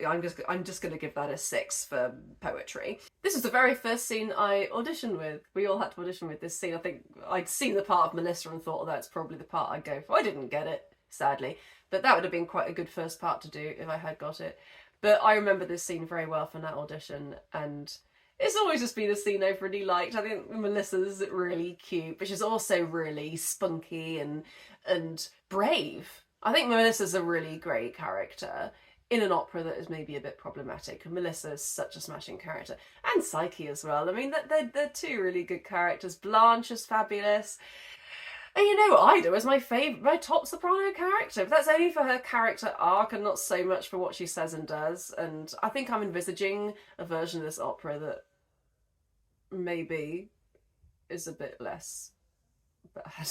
I'm just going to give that a 6 for poetry. This is the very first scene I auditioned with. We all had to audition with this scene. I think I'd seen the part of Melissa and thought, oh, that's probably the part I'd go for. I didn't get it, sadly, but that would have been quite a good first part to do if I had got it. But I remember this scene very well from that audition, and it's always just been a scene I've really liked. I think Melissa's really cute, but she's also really spunky and brave. I think Melissa's a really great character in an opera that is maybe a bit problematic. And Melissa is such a smashing character. And Psyche as well. I mean, they're two really good characters. Blanche is fabulous. And you know what Ida is my top soprano character. But that's only for her character arc and not so much for what she says and does. And I think I'm envisaging a version of this opera that maybe is a bit less bad.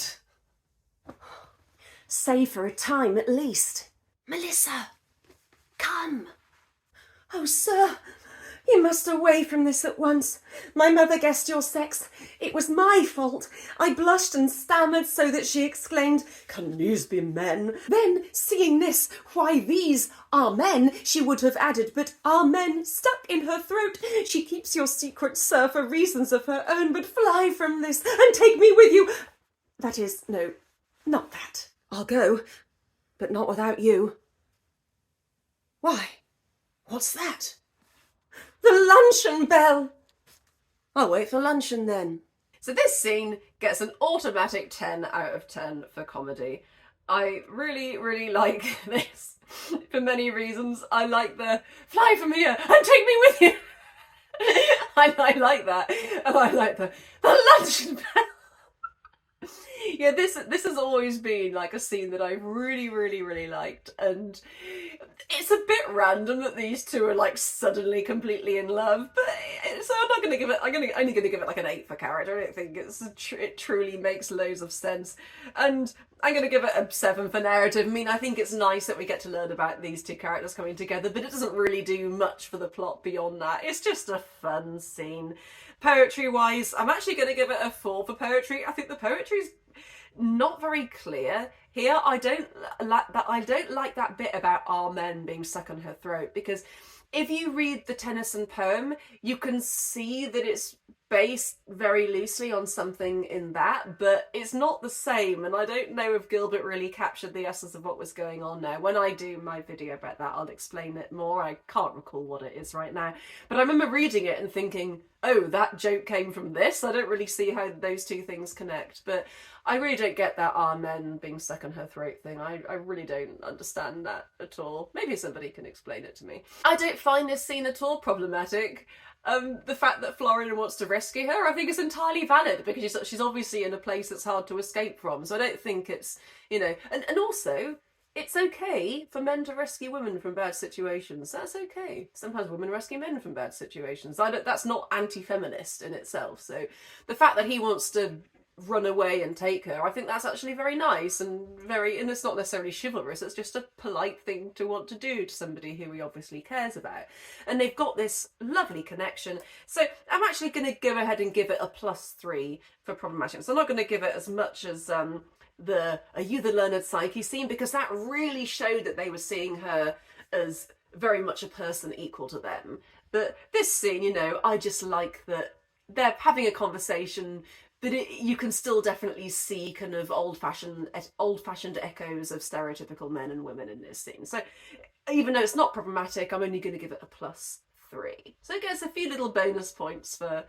Say for a time at least. Melissa! Come! Oh, sir, you must away from this at once. My mother guessed your sex. It was my fault. I blushed and stammered so that she exclaimed, "Can these be men?" Then, seeing this, "Why, these are men," she would have added, but "are men" stuck in her throat. She keeps your secret, sir, for reasons of her own, but fly from this and take me with you. That is, no, not that. I'll go, but not without you. Why, what's that? The luncheon bell! I'll wait for luncheon then. So this scene gets an automatic 10 out of 10 for comedy. I really, really like this for many reasons. I like the "fly from here and take me with you." I like that. And I like the luncheon bell. Yeah, this has always been like a scene that I've really, really, really liked, and it's a bit random that these two are like suddenly completely in love. But so I'm not going to give it. Only going to give it like an 8 for character. I don't think it truly makes loads of sense, and I'm going to give it a 7 for narrative. I mean, I think it's nice that we get to learn about these two characters coming together, but it doesn't really do much for the plot beyond that. It's just a fun scene. Poetry-wise, I'm actually going to give it a 4 for poetry. I think the poetry's not very clear here. I don't like that bit about "our men" being stuck on her throat, because if you read the Tennyson poem, you can see that it's based very loosely on something in that, but it's not the same, and I don't know if Gilbert really captured the essence of what was going on there. When I do my video about that, I'll explain it more. I can't recall what it is right now, but I remember reading it and thinking, oh, that joke came from this. I don't really see how those two things connect, but I really don't get that men being stuck in her throat thing. I really don't understand that at all. Maybe somebody can explain it to me. I don't find this scene at all problematic. The fact that Florian wants to rescue her, I think is entirely valid, because she's obviously in a place that's hard to escape from. So I don't think it's, you know, and also it's okay for men to rescue women from bad situations. That's okay. Sometimes women rescue men from bad situations. That's not anti-feminist in itself. So the fact that he wants to run away and take her, I think that's actually very nice and it's not necessarily chivalrous, it's just a polite thing to want to do to somebody who he obviously cares about. And they've got this lovely connection. So I'm actually going to go ahead and give it a +3 for problematic. So I'm not going to give it as much as the Are You the Learned Psyche scene, because that really showed that they were seeing her as very much a person equal to them. But this scene, you know, I just like that they're having a conversation, but you can still definitely see kind of old-fashioned echoes of stereotypical men and women in this scene. So even though it's not problematic, I'm only going to give it a +3. So it gets a few little bonus points for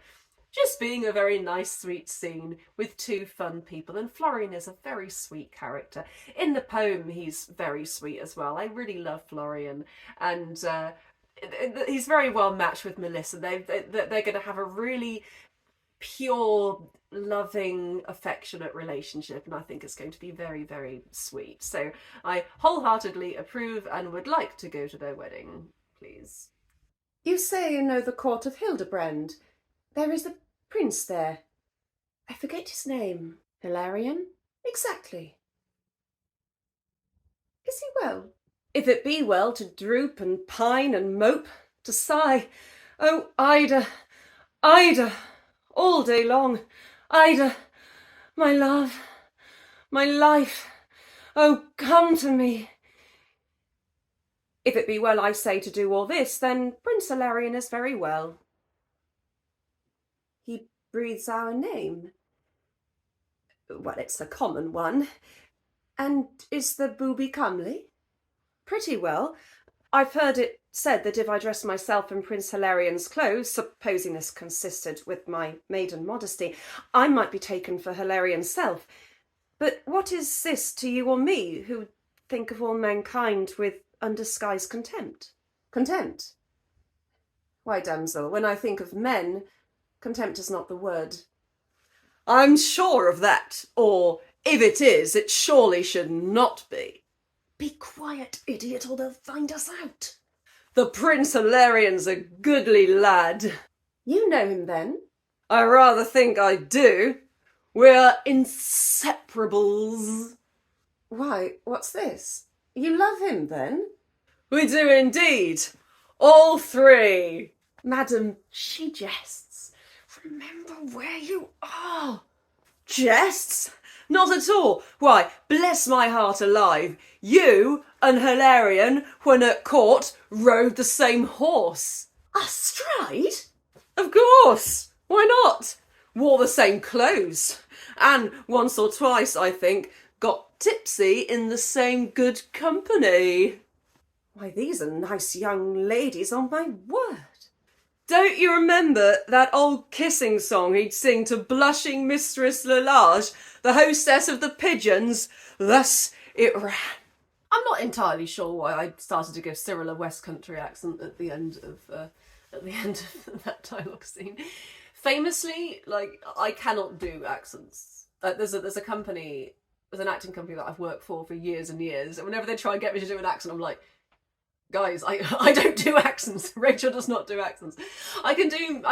just being a very nice, sweet scene with two fun people. And Florian is a very sweet character. In the poem, he's very sweet as well. I really love Florian. And he's very well matched with Melissa. They're going to have a really pure, loving, affectionate relationship, and I think it's going to be very, very sweet. So I wholeheartedly approve and would like to go to their wedding, please. You say you know the court of Hildebrand. There is a prince there. I forget his name. Hilarion? Exactly. Is he well? If it be well to droop and pine and mope, to sigh, oh, Ida, Ida, all day long, Ida, my love, my life, oh, come to me. If it be well, I say, to do all this, then Prince Hilarion is very well. He breathes our name. Well, it's a common one. And is the booby comely? Pretty well. I've heard it said that if I dressed myself in Prince Hilarion's clothes, supposing this consisted with my maiden modesty, I might be taken for Hilarion's self. But what is this to you or me, who think of all mankind with undisguised contempt? Contempt? Why, damsel, when I think of men, contempt is not the word. I'm sure of that, or if it is, it surely should not be. Be quiet, idiot, or they'll find us out. The Prince Hilarion's a goodly lad. You know him, then? I rather think I do. We're inseparables. Why, what's this? You love him, then? We do indeed. All three. Madam, she jests. Remember where you are. Jests? Not at all. Why, bless my heart alive, you and Hilarion, when at court, rode the same horse. Astride? Of course. Why not? Wore the same clothes. And once or twice, I think, got tipsy in the same good company. Why, these are nice young ladies, on my word. Don't you remember that old kissing song he'd sing to blushing Mistress Lalage, the hostess of the pigeons? Thus it ran. I'm not entirely sure why I started to give Cyril a West Country accent at the end of that dialogue scene. Famously, like, I cannot do accents. There's an acting company that I've worked for years and years, and whenever they try and get me to do an accent, I'm like, guys, I don't do accents. Rachel does not do accents. I can do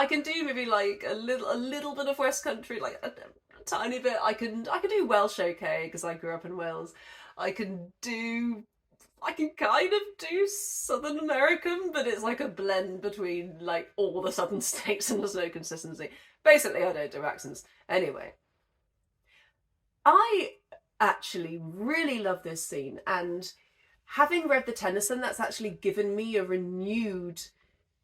maybe like a little bit of West Country, like a tiny bit. I can do Welsh okay because I grew up in Wales. I can kind of do Southern American, but it's like a blend between like all the southern states and there's no consistency. Basically, I don't do accents. Anyway, I actually really love this scene, and having read the Tennyson, that's actually given me a renewed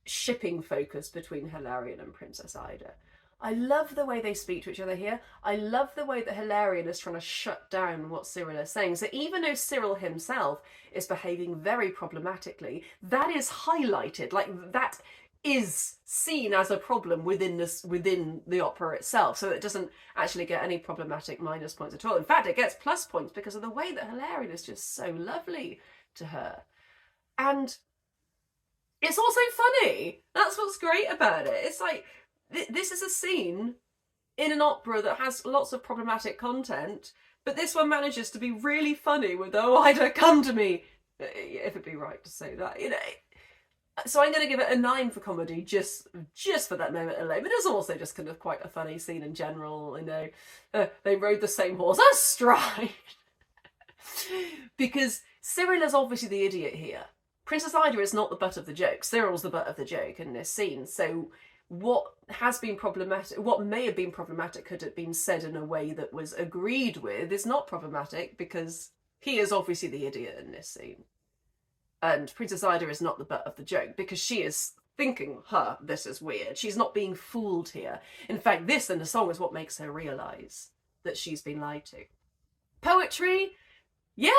shipping focus between Hilarion and Princess Ida. I love the way they speak to each other here. I love the way that Hilarion is trying to shut down what Cyril is saying. So even though Cyril himself is behaving very problematically, that is highlighted. Like, that is seen as a problem within the opera itself. So it doesn't actually get any problematic minus points at all. In fact, it gets plus points because of the way that Hilarion is just so lovely to her. And it's also funny. That's what's great about it. It's like, this is a scene in an opera that has lots of problematic content, but this one manages to be really funny with, oh, Ida, come to me, if it'd be right to say that, you know. So I'm going to give it a 9 for comedy, just for that moment alone. But it's also just kind of quite a funny scene in general, you know. They rode the same horse astride. Because Cyril is obviously the idiot here. Princess Ida is not the butt of the joke. Cyril's the butt of the joke in this scene. So what has been problematic, what may have been problematic could have been said in a way that was agreed with, is not problematic because he is obviously the idiot in this scene. And Princess Ida is not the butt of the joke because she is thinking, this is weird. She's not being fooled here. In fact, this in the song is what makes her realise that she's been lied to. Poetry, yeah,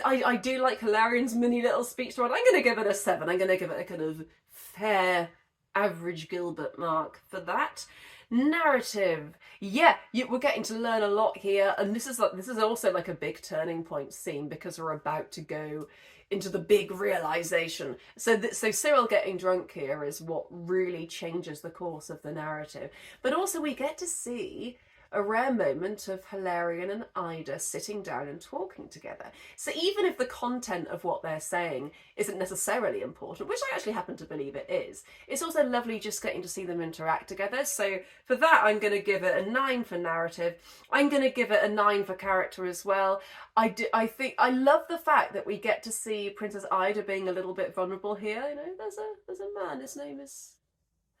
I do like Hilarion's mini little speech to it. I'm going to give it a 7. I'm going to give it a kind of fair, average Gilbert mark for that. Narrative, yeah, we're getting to learn a lot here, and this is also like a big turning point scene because we're about to go into the big realization. So Cyril getting drunk here is what really changes the course of the narrative. But also we get to see a rare moment of Hilarion and Ida sitting down and talking together. So even if the content of what they're saying isn't necessarily important, which I actually happen to believe it is, it's also lovely just getting to see them interact together. So for that, I'm going to give it a 9 for narrative. I'm going to give it a 9 for character as well. I think I love the fact that we get to see Princess Ida being a little bit vulnerable here. You know, there's a man, his name is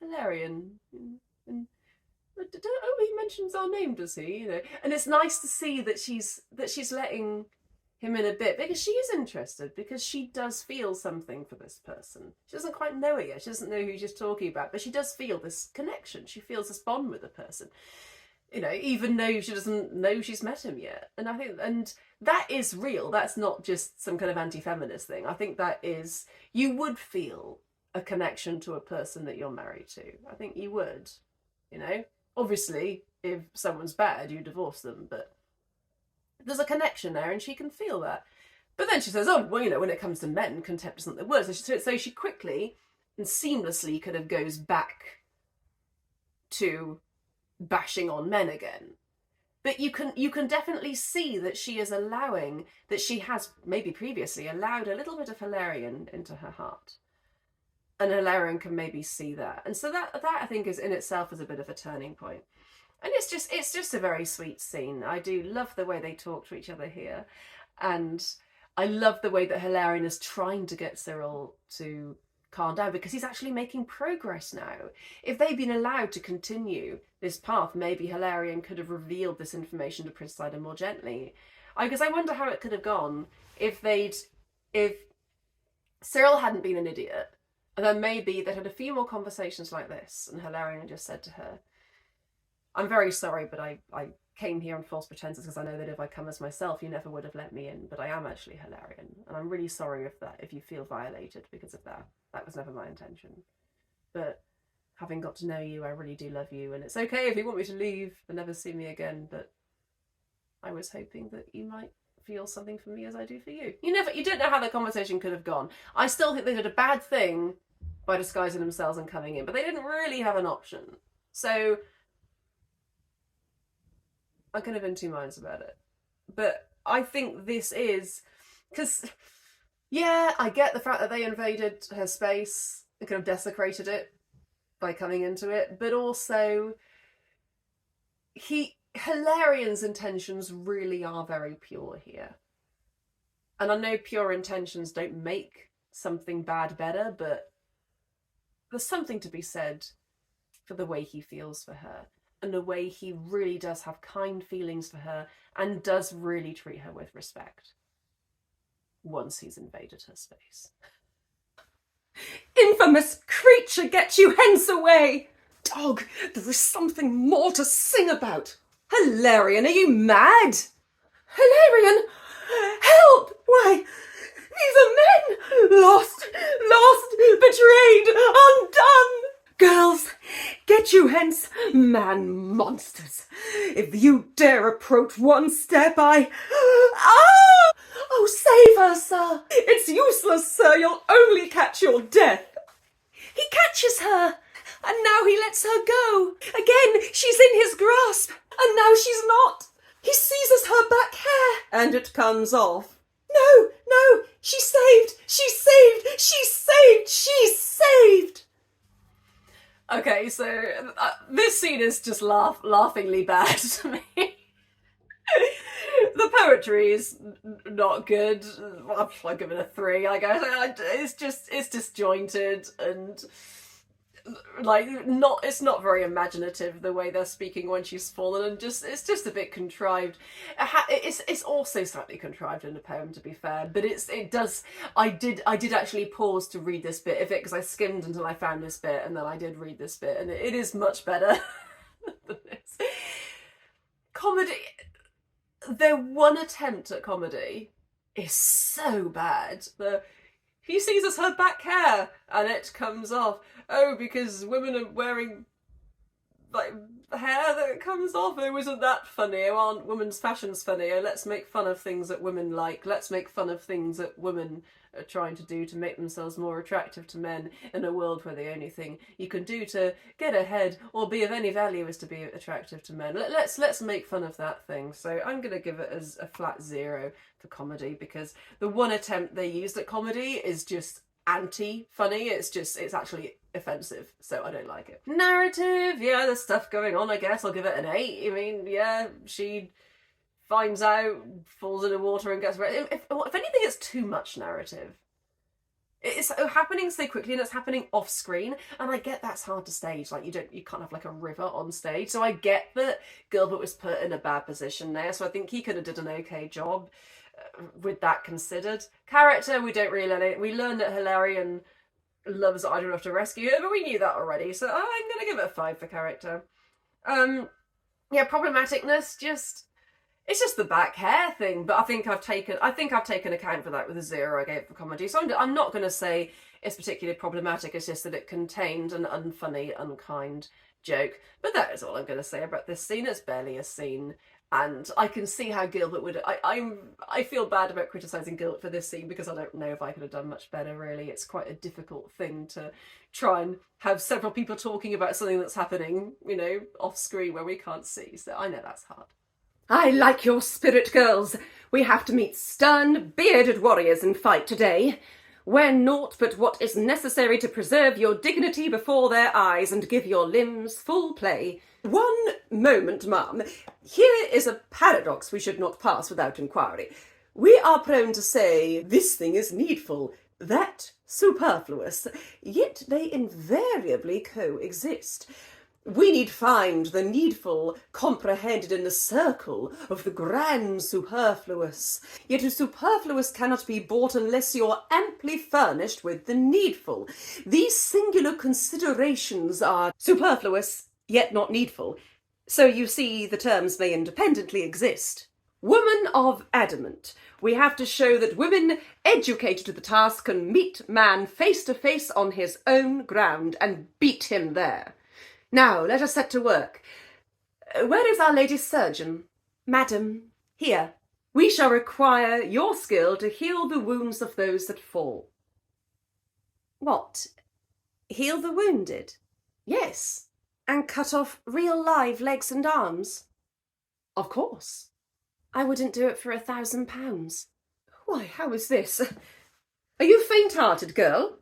Hilarion, and he mentions our name, does he? You know, and it's nice to see that she's letting him in a bit because she is interested, because she does feel something for this person. She doesn't quite know it yet. She doesn't know who she's talking about, but she does feel this connection. She feels this bond with the person. You know, even though she doesn't know she's met him yet. And I think, and that is real. That's not just some kind of anti-feminist thing. I think that is, you would feel a connection to a person that you're married to. I think you would, you know. Obviously, if someone's bad, you divorce them, but there's a connection there and she can feel that. But then she says, oh, well, you know, when it comes to men, contempt isn't the word. So she quickly and seamlessly kind of goes back to bashing on men again. But you can definitely see that she is allowing, that she has maybe previously allowed a little bit of Hilarion into her heart. And Hilarion can maybe see that. And so that I think is in itself is a bit of a turning point. And it's just a very sweet scene. I do love the way they talk to each other here. And I love the way that Hilarion is trying to get Cyril to calm down because he's actually making progress now. If they'd been allowed to continue this path, maybe Hilarion could have revealed this information to Princess Ida more gently. Because I wonder how it could have gone if Cyril hadn't been an idiot. And then maybe they had a few more conversations like this, and Hilarion just said to her, I'm very sorry, but I came here on false pretenses because I know that if I come as myself, you never would have let me in, but I am actually Hilarion. And I'm really sorry if you feel violated because of that. That was never my intention. But having got to know you, I really do love you, and it's okay if you want me to leave and never see me again, but I was hoping that you might feel something for me as I do for you. You don't know how the conversation could have gone. I still think they did a bad thing by disguising themselves and coming in, but they didn't really have an option. So I'm kind of in two minds about it. But I think this is, because, yeah, I get the fact that they invaded her space and kind of desecrated it by coming into it, but also Hilarion's intentions really are very pure here. And I know pure intentions don't make something bad better, but there's something to be said for the way he feels for her and the way he really does have kind feelings for her and does really treat her with respect once he's invaded her space. Infamous creature, get you hence away! dog, there is something more to sing about. Hilarion, are you mad? Hilarion! Help! Why, these are men! Lost, betrayed, undone! Girls, get you hence, man monsters. If you dare approach one step, Ah! Oh, save her, sir! It's useless, sir. You'll only catch your death. He catches her, and now he lets her go. Again, she's in his grasp, and now she's not. He seizes her back hair, and it comes off. No, she's saved, she's saved, she's saved, she's saved. Okay, so this scene is just laughingly bad to me. The poetry is not good. I'll give it a 3, I guess. It's disjointed and it's not very imaginative the way they're speaking when she's fallen, and it's just a bit contrived. It's also slightly contrived in the poem, to be fair, but I did actually pause to read this bit of it because I skimmed until I found this bit, and then I did read this bit, and it is much better than this. Comedy, their one attempt at comedy is so bad. He seizes her back hair and it comes off. Oh, because women are wearing hair that comes off. Oh, isn't that funny? Oh, aren't women's fashions funny? Oh, let's make fun of things that women like. Let's make fun of things that women are trying to do to make themselves more attractive to men in a world where the only thing you can do to get ahead or be of any value is to be attractive to men. Let's make fun of that thing. So I'm going to give it as a flat 0 for comedy, because the one attempt they used at comedy is just anti-funny. It's actually offensive, so I don't like it. Narrative, yeah, there's stuff going on, I guess. I'll give it an 8. I mean, yeah, she finds out, falls into water and gets ready. If anything, it's too much narrative. It's happening so quickly, and it's happening off screen, and I get that's hard to stage. Like, you can't have like a river on stage, so I get that Gilbert was put in a bad position there, so I think he could have did an okay job with that considered. Character, we don't really learn it. We learned that Hilarion loves Idle enough to rescue her, but we knew that already, so I'm gonna give it a 5 for character. Yeah, problematicness, it's just the back hair thing, but I think I've taken account for that with a 0 I gave it for comedy. So I'm not going to say it's particularly problematic. It's just that it contained an unfunny, unkind joke. But that is all I'm going to say about this scene. It's barely a scene, and I can see how Gilbert would. I feel bad about criticising Gilbert for this scene because I don't know if I could have done much better. Really, it's quite a difficult thing to try and have several people talking about something that's happening, off screen where we can't see. So I know that's hard. I like your spirit, girls. We have to meet stern, bearded warriors and fight today. Wear naught but what is necessary to preserve your dignity before their eyes and give your limbs full play. One moment, ma'am. Here is a paradox we should not pass without inquiry. We are prone to say, this thing is needful, that superfluous, yet they invariably coexist. We need find the needful comprehended in the circle of the grand superfluous. Yet the superfluous cannot be bought unless you're amply furnished with the needful. These singular considerations are superfluous, yet not needful. So you see the terms may independently exist. Woman of Adamant. We have to show that women educated to the task can meet man face to face on his own ground and beat him there. Now, let us set to work. Where is our lady surgeon? Madam, here. We shall require your skill to heal the wounds of those that fall. What? Heal the wounded? Yes. And cut off real live legs and arms? Of course. I wouldn't do it for £1,000. Why, how is this? Are you faint-hearted, girl?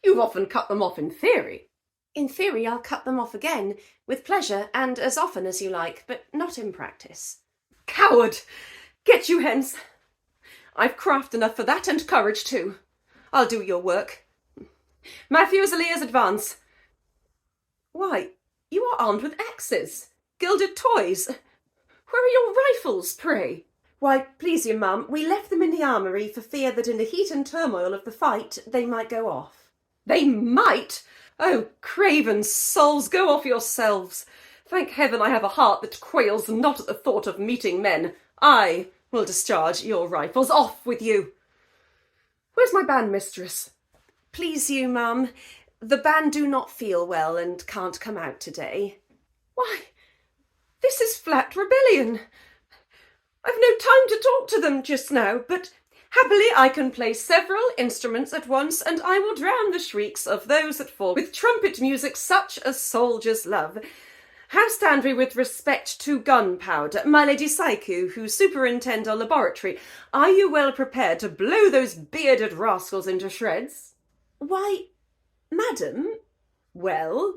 You've often cut them off in theory. In theory, I'll cut them off again, with pleasure, and as often as you like, but not in practice. Coward! Get you hence! I've craft enough for that, and courage too. I'll do your work. My Fusiliers, advance. Why, you are armed with axes, gilded toys. Where are your rifles, pray? Why, please you, ma'am, we left them in the armoury for fear that in the heat and turmoil of the fight they might go off. They might? Oh, craven souls, go off yourselves. Thank heaven I have a heart that quails not at the thought of meeting men. I will discharge your rifles. Off with you. Where's my band mistress? Please you, ma'am. The band do not feel well and can't come out today. Why, this is flat rebellion. I've no time to talk to them just now, but happily I can play several instruments at once, and I will drown the shrieks of those that fall with trumpet music such as soldiers love. How stand we with respect to gunpowder? My Lady Psyche, who superintend our laboratory, are you well prepared to blow those bearded rascals into shreds? Why, madam, well,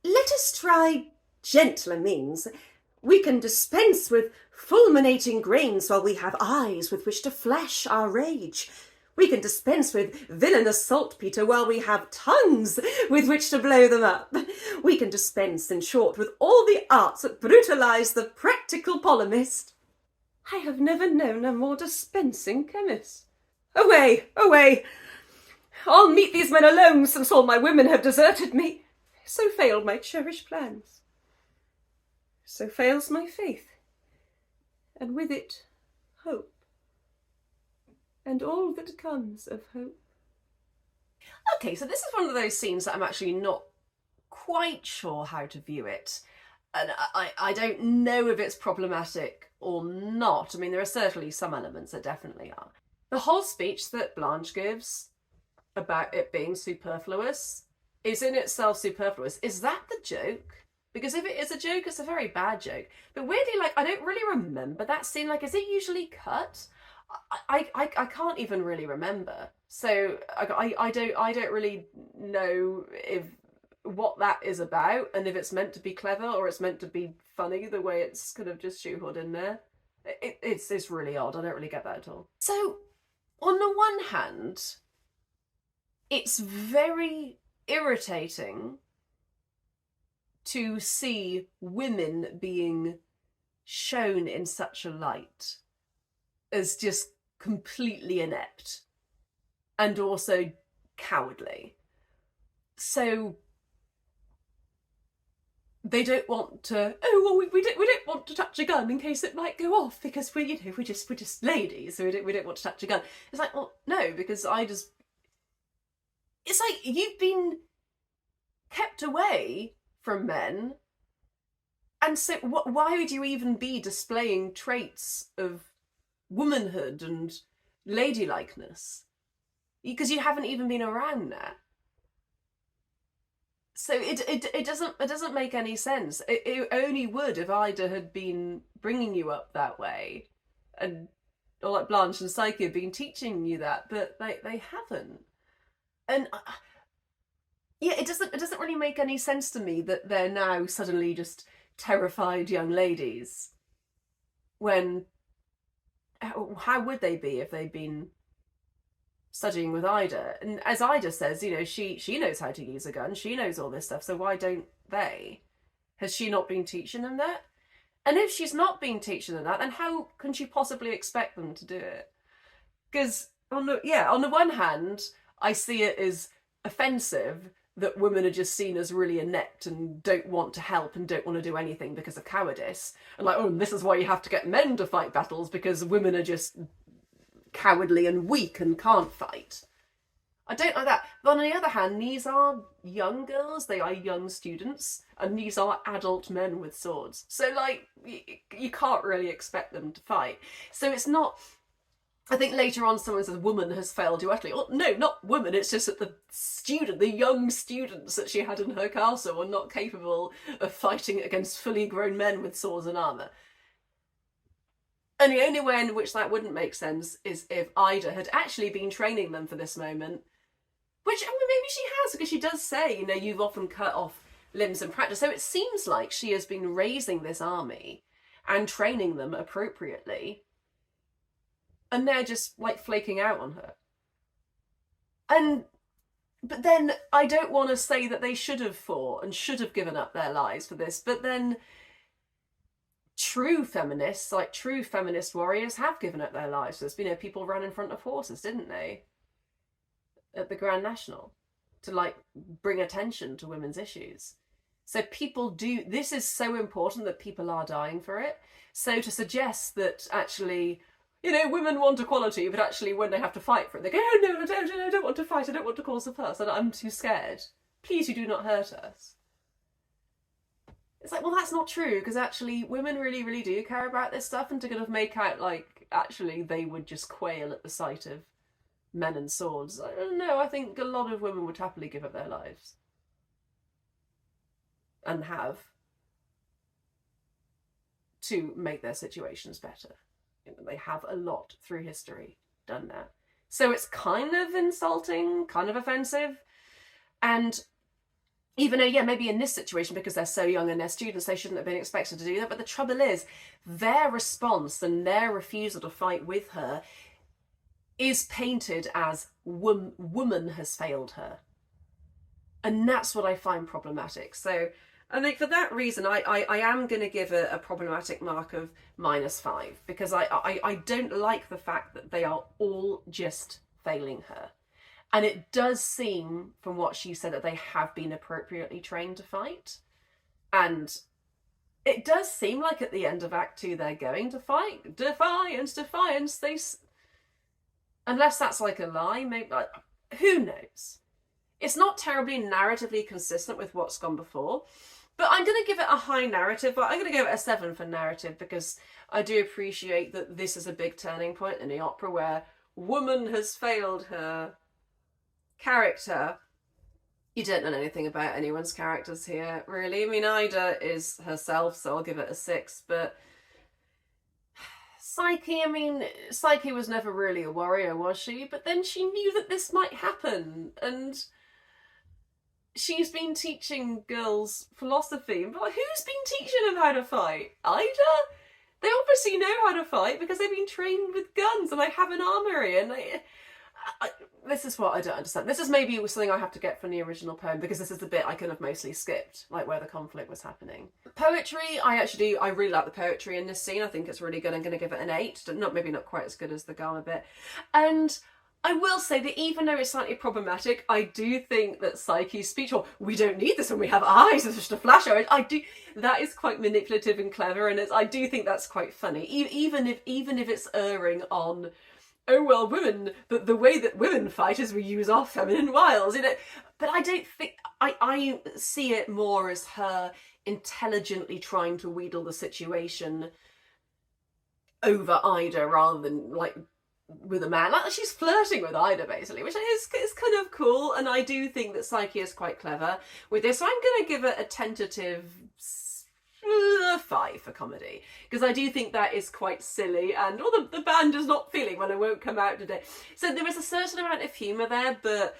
let us try gentler means. We can dispense with fulminating grains while we have eyes with which to flash our rage. We can dispense with villainous saltpetre while we have tongues with which to blow them up. We can dispense, in short, with all the arts that brutalise the practical polemist. I have never known a more dispensing chemist. Away, away! I'll meet these men alone, since all my women have deserted me. So failed my cherished plans. So fails my faith, and with it, hope. And all that comes of hope. Okay, so this is one of those scenes that I'm actually not quite sure how to view it. And I don't know if it's problematic or not. I mean, there are certainly some elements that definitely are. The whole speech that Blanche gives about it being superfluous is in itself superfluous. Is that the joke? Because if it is a joke, it's a very bad joke. But weirdly, like, I don't really remember that scene. Like, is it usually cut? I can't even really remember. So I don't really know if what that is about, and if it's meant to be clever or it's meant to be funny the way it's kind of just shoehorned in there. It's really odd. I don't really get that at all. So on the one hand, it's very irritating to see women being shown in such a light as just completely inept and also cowardly. So they don't want to, we don't want to touch a gun in case it might go off because we're just ladies, so we don't want to touch a gun. It's like, well, no, because it's like you've been kept away from men, and so why would you even be displaying traits of womanhood and ladylikeness? Because you haven't even been around that. So it doesn't make any sense. It only would if Ida had been bringing you up that way, and or like Blanche and Psyche have been teaching you that, but they haven't. And yeah, it doesn't really make any sense to me that they're now suddenly just terrified young ladies. When how would they be if they'd been studying with Ida? And as Ida says, you know, she knows how to use a gun, she knows all this stuff, so why don't they? Has she not been teaching them that? And if she's not been teaching them that, then how can she possibly expect them to do it? Because on the one hand, I see it as offensive that women are just seen as really inept and don't want to help and don't want to do anything because of cowardice. And like, oh, this is why you have to get men to fight battles, because women are just cowardly and weak and can't fight. I don't like that. But on the other hand, these are young girls, they are young students, and these are adult men with swords. So, like, you can't really expect them to fight. So it's not... I think later on someone says woman has failed you utterly. Well, no, not woman, it's just that the young students that she had in her castle were not capable of fighting against fully grown men with swords and armour. And the only way in which that wouldn't make sense is if Ida had actually been training them for this moment, which, I mean, maybe she has, because she does say, you know, you've often cut off limbs in practice. So it seems like she has been raising this army and training them appropriately, and they're just like flaking out on her. But then I don't want to say that they should have fought and should have given up their lives for this, but then true feminists, like true feminist warriors, have given up their lives for this. You know, people ran in front of horses, didn't they? At the Grand National. to like bring attention to women's issues. So people do, this is so important that people are dying for it. So to suggest that actually, you know, women want equality, but actually when they have to fight for it, they go, oh no, I don't want to fight, I don't want to cause a fuss, I'm too scared. Please, you do not hurt us. It's like, well, that's not true, because actually women really, really do care about this stuff, and to kind of make out like, actually, they would just quail at the sight of men and swords. I don't know, I think a lot of women would happily give up their lives. And have. To make their situations better. You know, they have a lot through history done that. So it's kind of insulting, kind of offensive. And even though, yeah, maybe in this situation, because they're so young and they're students, they shouldn't have been expected to do that. But the trouble is, their response and their refusal to fight with her is painted as woman has failed her. And that's what I find problematic. So I think for that reason, I am going to give a problematic mark of -5, because I don't like the fact that they are all just failing her. And it does seem, from what she said, that they have been appropriately trained to fight. And it does seem like at the end of Act 2 they're going to fight. Defiance, defiance. Unless that's like a lie, maybe. Who knows? It's not terribly narratively consistent with what's gone before. But I'm going to give it a high narrative. But I'm going to give it a 7 for narrative, because I do appreciate that this is a big turning point in the opera where woman has failed her character. You don't know anything about anyone's characters here, really. I mean, Ida is herself, so I'll give it a 6. But Psyche, I mean, Psyche was never really a warrior, was she? But then she knew that this might happen, and she's been teaching girls philosophy. But who's been teaching them how to fight? Ida? They obviously know how to fight because they've been trained with guns and they have an armory. And this is what I don't understand. This is maybe something I have to get from the original poem, because this is the bit I kind of mostly skipped, like where the conflict was happening. Poetry, I really like the poetry in this scene. I think it's really good. I'm going to give it an 8. Maybe not quite as good as the Gama bit. And I will say that even though it's slightly problematic, I do think that Psyche's speech, or we don't need this when we have eyes, it's just a flash of it, that is quite manipulative and clever, and I do think that's quite funny. Even if it's erring on, oh well, women, the way that women fight is we use our feminine wiles, you know. But I don't think, I see it more as her intelligently trying to wheedle the situation over Ida rather than like with a man. Like, she's flirting with Ida basically, which is kind of cool, and I do think that Psyche is quite clever with this. So I'm going to give it a tentative 5 for comedy, because I do think that is quite silly, and the band is not feeling well, it won't come out today. So there is a certain amount of humour there, but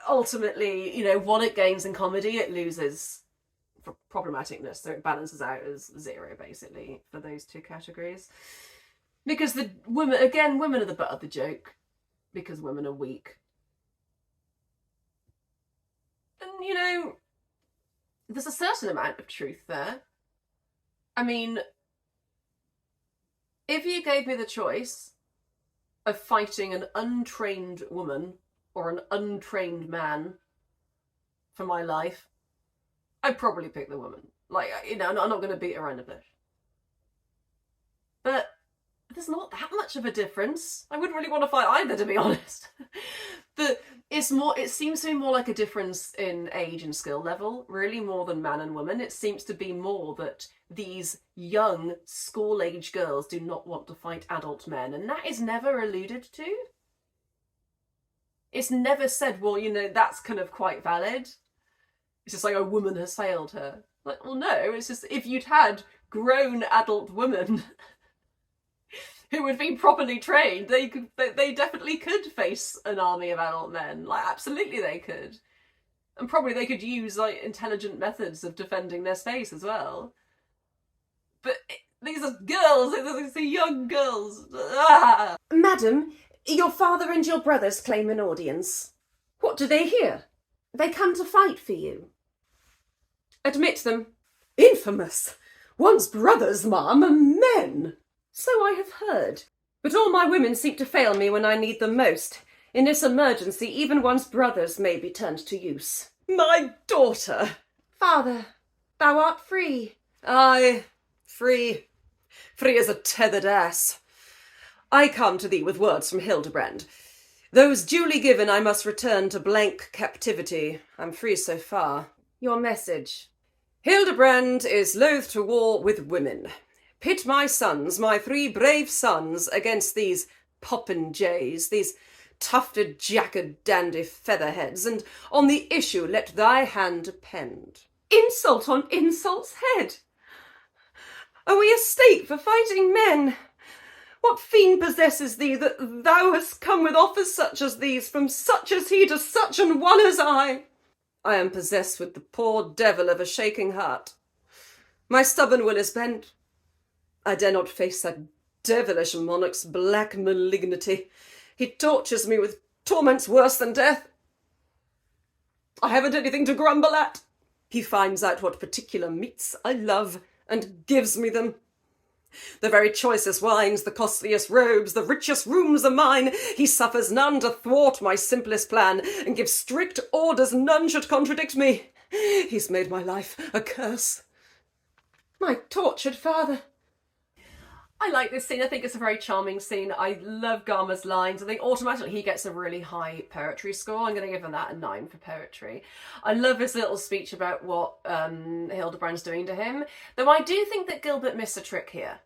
ultimately, you know, what it gains in comedy, it loses for problematicness, so it balances out as 0 basically for those two categories. Because the women are the butt of the joke, because women are weak. And, you know, there's a certain amount of truth there. I mean, if you gave me the choice of fighting an untrained woman or an untrained man for my life, I'd probably pick the woman. Like, you know, I'm not going to beat around the bush. But there's not that much of a difference. I wouldn't really want to fight either, to be honest. But it seems to be more like a difference in age and skill level, really, more than man and woman. It seems to be more that these young school-age girls do not want to fight adult men, and that is never alluded to. It's never said, well, you know, that's kind of quite valid. It's just like a woman has failed her. Like, well, no, it's just if you'd had grown adult women who had been properly trained, they definitely could face an army of adult men. Like, absolutely they could. And probably they could use, like, intelligent methods of defending their space as well. But these are girls, these are young girls. Ah! Madam, your father and your brothers claim an audience. What do they hear? They come to fight for you. Admit them. Infamous! One's brothers, ma'am, are men. So I have heard. But all my women seek to fail me when I need them most. In this emergency, even one's brothers may be turned to use. My daughter! Father, thou art free. Aye, free. Free as a tethered ass. I come to thee with words from Hildebrand. Those duly given, I must return to blank captivity. I'm free so far. Your message. Hildebrand is loath to war with women. Pit my sons, my 3 brave sons, against these popinjays, these tufted jacket dandy featherheads, and on the issue let thy hand depend. Insult on insult's head! Are we a state for fighting men? What fiend possesses thee that thou hast come with offers such as these, from such as he to such an one as I? I am possessed with the poor devil of a shaking heart. My stubborn will is bent. I dare not face that devilish monarch's black malignity. He tortures me with torments worse than death. I haven't anything to grumble at. He finds out what particular meats I love and gives me them. The very choicest wines, the costliest robes, the richest rooms are mine. He suffers none to thwart my simplest plan, and gives strict orders none should contradict me. He's made my life a curse. My tortured father. I like this scene. I think it's a very charming scene. I love Gama's lines. I think automatically he gets a really high poetry score. I'm going to give him that a 9 for poetry. I love his little speech about what Hildebrand's doing to him. Though I do think that Gilbert missed a trick here.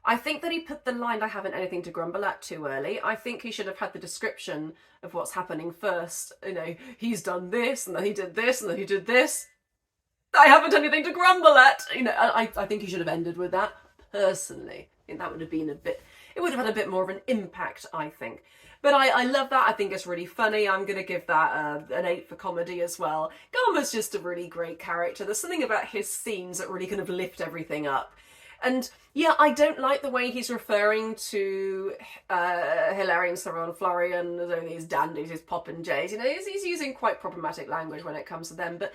I think that he put the line, I haven't anything to grumble at, too early. I think he should have had the description of what's happening first. You know, he's done this, and then he did this, and then he did this. I haven't anything to grumble at. You know, I think he should have ended with that, personally. I think that would have been it would have had a bit more of an impact, I think. But I love that. I think it's really funny. I'm going to give that an 8 for comedy as well. Gama's just a really great character. There's something about his scenes that really kind of lift everything up. And yeah, I don't like the way he's referring to Hilarion, Sullivan, Hilarion, these dandies, his popinjays. You know, he's using quite problematic language when it comes to them. But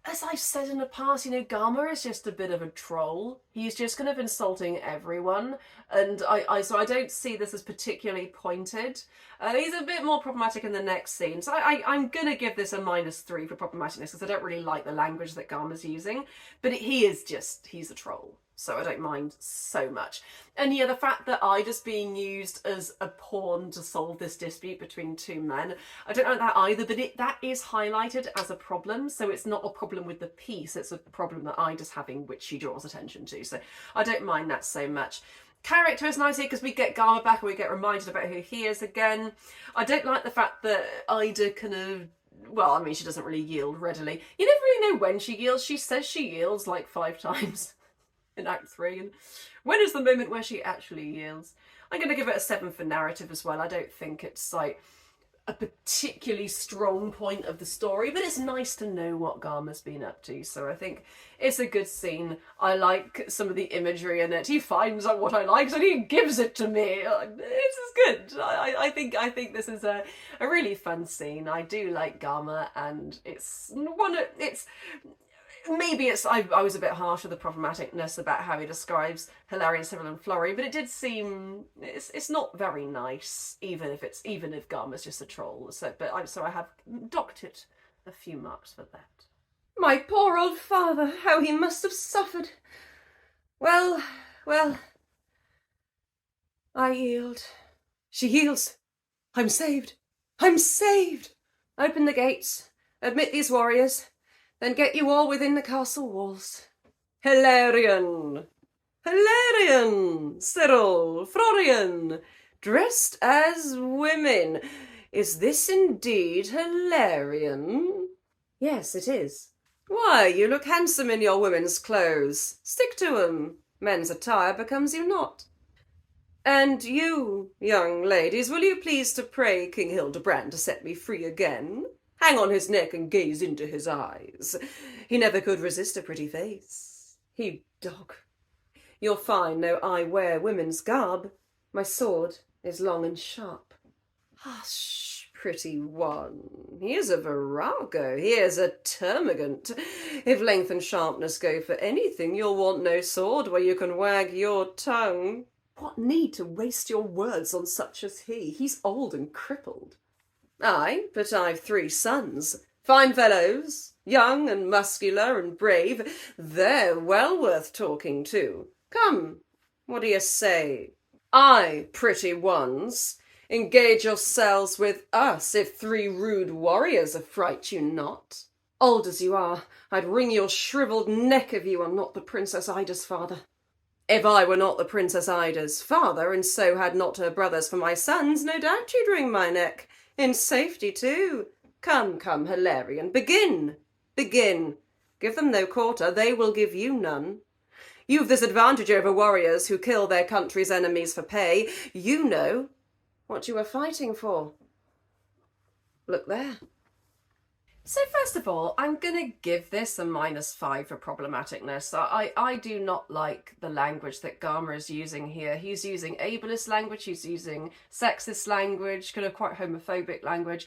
as I've said in the past, you know, Gama is just a bit of a troll. He's just kind of insulting everyone. And so I don't see this as particularly pointed. He's a bit more problematic in the next scene. So I'm going to give this a -3 for problematicness because I don't really like the language that Gama's using. But he's a troll. So I don't mind so much. And yeah, the fact that Ida's being used as a pawn to solve this dispute between 2 men, I don't like that either, but that is highlighted as a problem. So it's not a problem with the piece, it's a problem that Ida's having, which she draws attention to. So I don't mind that so much. Character is nice here because we get Gama back and we get reminded about who he is again. I don't like the fact that Ida kind of, well, I mean, she doesn't really yield readily. You never really know when she yields. She says she yields like 5 times in Act 3, and when is the moment where she actually yields? I'm going to give it a 7 for narrative as well. I don't think it's like a particularly strong point of the story, but it's nice to know what Gama's been up to, so I think it's a good scene. I like some of the imagery in it. He finds out what I like and he gives it to me. This is good. I think this is a really fun scene. I do like Gama, and maybe I was a bit harsh with the problematicness about how he describes Hilarion, Sullivan, and Florrie, but it did seem it's not very nice, even if Gama's just a troll. So I have docked it a few marks for that. My poor old father, how he must have suffered. Well, I yield. She yields. I'm saved. I'm saved. Open the gates. Admit these warriors. Then get you all within the castle walls. Hilarion! Hilarion! Cyril! Florian! Dressed as women. Is this indeed Hilarion? Yes, it is. Why, you look handsome in your women's clothes. Stick to 'em. Men's attire becomes you not. And you, young ladies, will you please to pray King Hildebrand to set me free again? Hang on his neck and gaze into his eyes. He never could resist a pretty face. He dog. You'll find no I wear women's garb. My sword is long and sharp. Hush, pretty one. He is a virago. He is a termagant. If length and sharpness go for anything, you'll want no sword where you can wag your tongue. What need to waste your words on such as he? He's old and crippled. Ay, but I've 3 sons. Fine fellows, young and muscular and brave. They're well worth talking to. Come, what do you say? Ay, pretty ones, engage yourselves with us if 3 rude warriors affright you not. Old as you are, I'd wring your shrivelled neck if you were not the Princess Ida's father. If I were not the Princess Ida's father, and so had not her brothers for my sons, no doubt you'd wring my neck. In safety, too. Come, come, Hilarion, begin. Begin. Give them no quarter, they will give you none. You've this advantage over warriors who kill their country's enemies for pay. You know what you are fighting for. Look there. So first of all, I'm going to give this a -5 for problematicness. I do not like the language that Gama is using here. He's using ableist language, he's using sexist language, kind of quite homophobic language.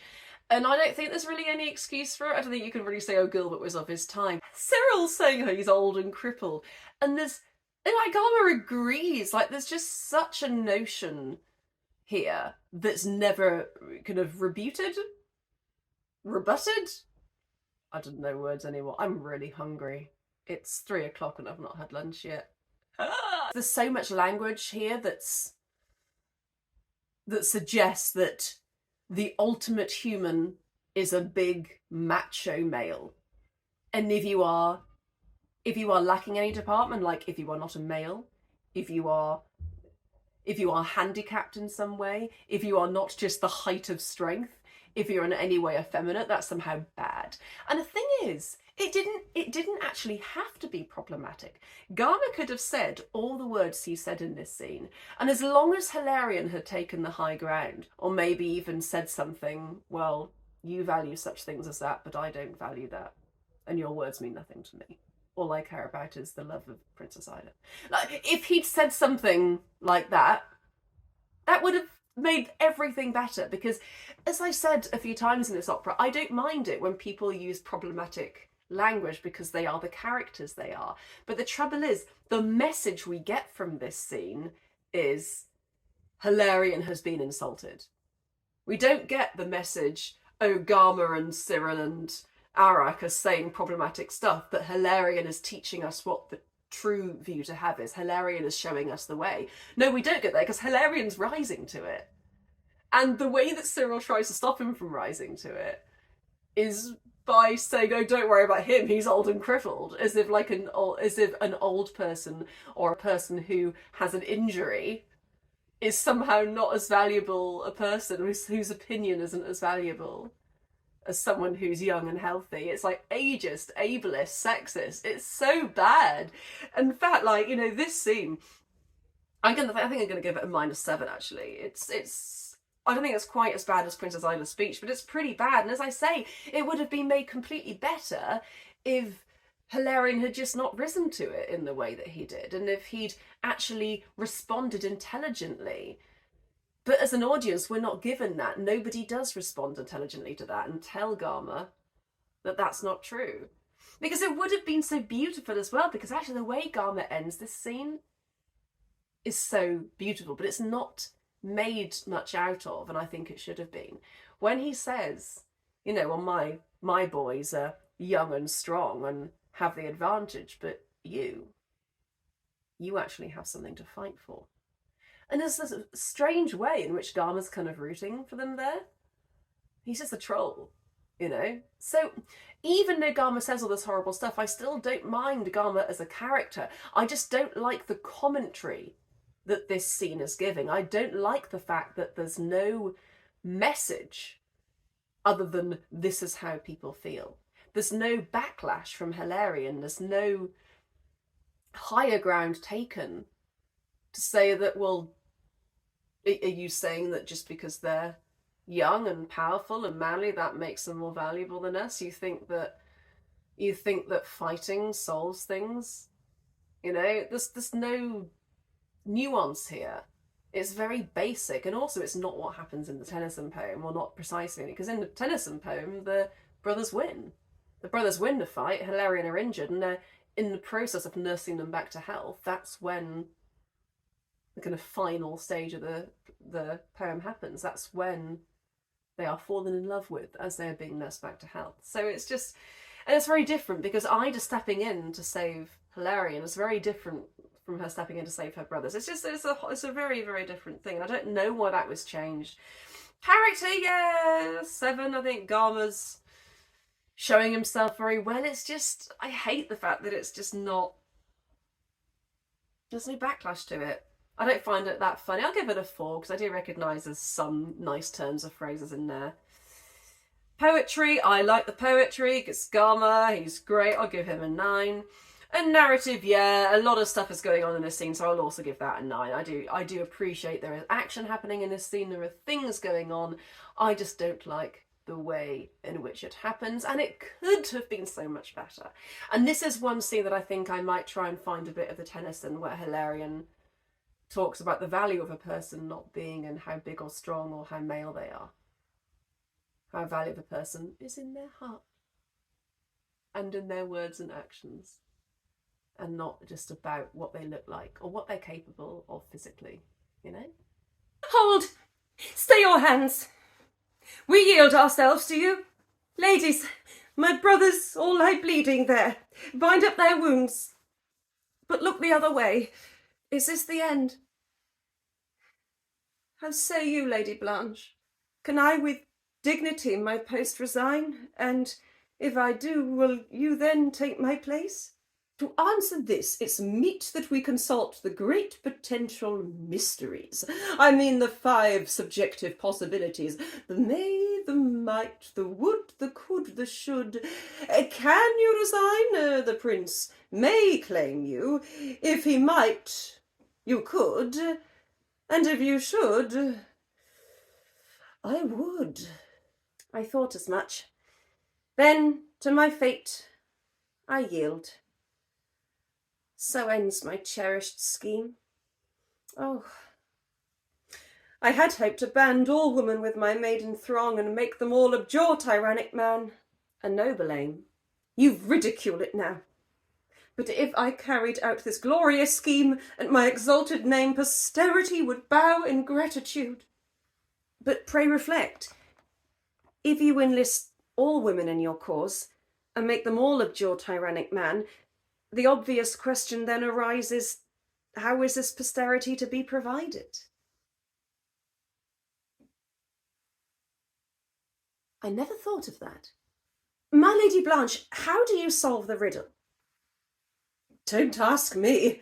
And I don't think there's really any excuse for it. I don't think you can really say, oh, Gilbert was of his time. Cyril's saying he's old and crippled. And like, Gama agrees. Like, there's just such a notion here that's never kind of rebutted? I don't know words anymore. I'm really hungry. It's 3 o'clock and I've not had lunch yet. There's so much language here that suggests that the ultimate human is a big macho male. And if you are lacking any department, like if you are not a male, if you are handicapped in some way, if you are not just the height of strength, if you're in any way effeminate, that's somehow bad. And the thing is, it didn't actually have to be problematic. Gama could have said all the words he said in this scene, and as long as Hilarion had taken the high ground, or maybe even said something, well, you value such things as that, but I don't value that, and your words mean nothing to me. All I care about is the love of Princess Ida. Like, if he'd said something like that, that would have made everything better, because as I said a few times in this opera, I don't mind it when people use problematic language because they are the characters they are. But the trouble is, the message we get from this scene is Hilarion has been insulted. We don't get the message, oh, Gama and Cyril and Arak are saying problematic stuff, but Hilarion is teaching us what the true view to have is. Hilarion is showing us the way. No, we don't get there because Hilarion's rising to it. And the way that Cyril tries to stop him from rising to it is by saying, oh, don't worry about him, he's old and crippled, as if an old person or a person who has an injury is somehow not as valuable a person whose opinion isn't as valuable as someone who's young and healthy. It's like ageist, ableist, sexist. It's so bad. In fact, like, you know, this scene, I think I'm gonna give it a -7 actually. I don't think it's quite as bad as Princess Ida's speech, but it's pretty bad. And as I say, it would have been made completely better if Hilarion had just not risen to it in the way that he did, and if he'd actually responded intelligently. But as an audience, we're not given that. Nobody does respond intelligently to that and tell Gama that that's not true. Because it would have been so beautiful as well, because actually the way Gama ends this scene is so beautiful, but it's not made much out of, and I think it should have been. When he says, you know, well, my boys are young and strong and have the advantage, but you actually have something to fight for. And there's this strange way in which Gama's kind of rooting for them there. He's just a troll, you know? So even though Gama says all this horrible stuff, I still don't mind Gama as a character. I just don't like the commentary that this scene is giving. I don't like the fact that there's no message other than this is how people feel. There's no backlash from Hilarion. There's no higher ground taken to say that, well, are you saying that just because they're young and powerful and manly, that makes them more valuable than us? You think that fighting solves things? You know, there's no nuance here. It's very basic, and also it's not what happens in the Tennyson poem, or not precisely, because in the Tennyson poem the brothers win. The brothers win the fight, Hilarion are injured, and they're in the process of nursing them back to health. That's when the kind of final stage of the poem happens. That's when they are fallen in love with as they are being nursed back to health. So it's just, and it's very different because Ida stepping in to save Hilarion is very different from her stepping in to save her brothers. It's a very, very different thing. And I don't know why that was changed. Character, yeah, 7. I think Gama's showing himself very well. It's just, I hate the fact that it's just not, there's no backlash to it. I don't find it that funny. I'll give it a 4 because I do recognise there's some nice turns of phrases in there. Poetry, I like the poetry. It's Gama, he's great. I'll give him a 9. And narrative, yeah, a lot of stuff is going on in this scene, so I'll also give that a 9. I do appreciate there is action happening in this scene. There are things going on. I just don't like the way in which it happens, and it could have been so much better. And this is one scene that I think I might try and find a bit of the Tennyson, where Hilarion talks about the value of a person not being in how big or strong or how male they are. How value of a person is in their heart and in their words and actions, and not just about what they look like or what they're capable of physically, you know? Hold! Stay your hands! We yield ourselves to you. Ladies, my brothers all lie bleeding there. Bind up their wounds. But look the other way. Is this the end? How say you, Lady Blanche? Can I with dignity my post resign? And if I do, will you then take my place? To answer this, it's meet that we consult the great potential mysteries. I mean the 5 subjective possibilities. The may, the might, the would, the could, the should. Can you resign? The prince may claim you. If he might, you could. And if you should, I would. I thought as much. Then, to my fate, I yield. So ends my cherished scheme. Oh, I had hoped to band all women with my maiden throng and make them all abjure tyrannic man. A noble aim. You ridicule it now. But if I carried out this glorious scheme, and my exalted name posterity would bow in gratitude. But pray reflect. If you enlist all women in your cause, and make them all abjure tyrannic man, the obvious question then arises, how is this posterity to be provided? I never thought of that. My Lady Blanche, how do you solve the riddle? Don't ask me.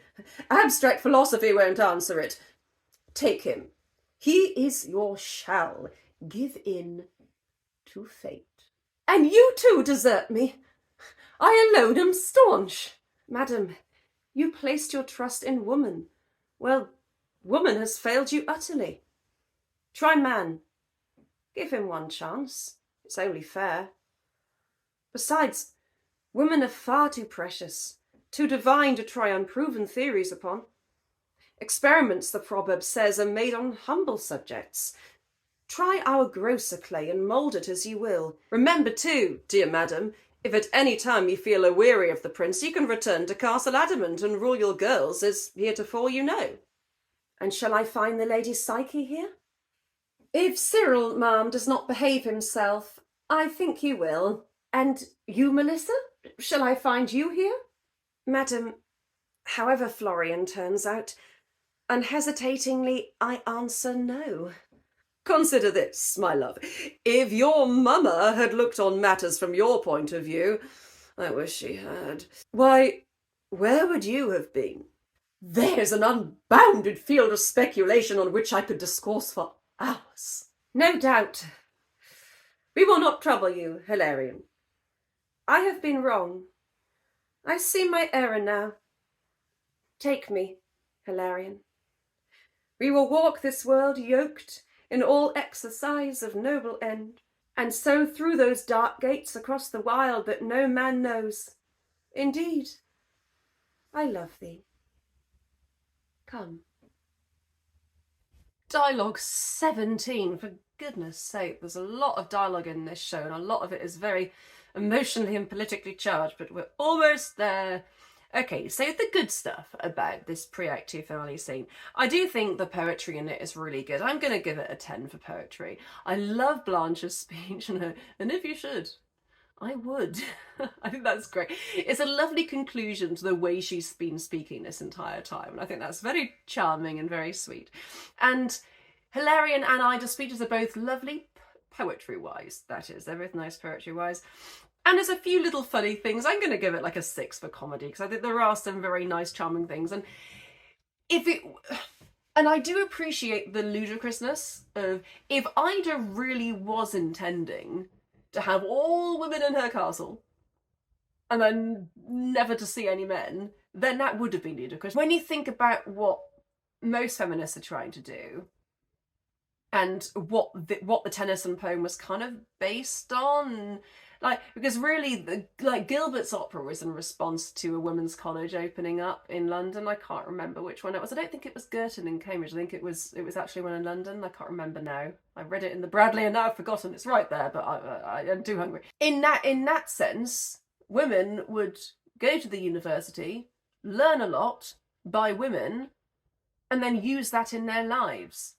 Abstract philosophy won't answer it. Take him. He is your shall. Give in to fate. And you too desert me. I alone am staunch. Madam, you placed your trust in woman. Well, woman has failed you utterly. Try man. Give him one chance. It's only fair. Besides, women are far too precious, too divine to try unproven theories upon. Experiments, the proverb says, are made on humble subjects. Try our grosser clay and mould it as you will. Remember too, dear madam, if at any time you feel a-weary of the prince, you can return to Castle Adamant and rule your girls as heretofore you know. And shall I find the Lady Psyche here? If Cyril, ma'am, does not behave himself, I think you will. And you, Melissa? Shall I find you here? Madam, however Florian turns out, unhesitatingly I answer no. Consider this, my love. If your mamma had looked on matters from your point of view, I wish she had, why, where would you have been? There's an unbounded field of speculation on which I could discourse for hours. No doubt. We will not trouble you, Hilarion. I have been wrong. I see my error now. Take me, Hilarion. We will walk this world yoked in all exercise of noble end, and so through those dark gates across the wild that no man knows. Indeed, I love thee. Come. Dialogue 17, for goodness sake. There's a lot of dialogue in this show, and a lot of it is very emotionally and politically charged, but we're almost there. Okay, so the good stuff about this pre-act 2 finale scene. I do think the poetry in it is really good. I'm going to give it a 10 for poetry. I love Blanche's speech and if you should, I would. I think that's great. It's a lovely conclusion to the way she's been speaking this entire time. And I think that's very charming and very sweet. And Hilarion and Ida's speeches are both lovely poetry-wise, that is. They're both nice poetry-wise. And there's a few little funny things. I'm going to give it like a 6 for comedy because I think there are some very nice, charming things. And I do appreciate the ludicrousness of if Ida really was intending to have all women in her castle and then never to see any men, then that would have been ludicrous. When you think about what most feminists are trying to do, and what the Tennyson poem was kind of based on, like, because really, Gilbert's opera was in response to a women's college opening up in London. I can't remember which one it was. I don't think it was Girton in Cambridge. I think it was actually one in London. I can't remember now. I read it in the Bradley and now I've forgotten. It's right there, but I am too hungry. In that sense, women would go to the university, learn a lot by women, and then use that in their lives.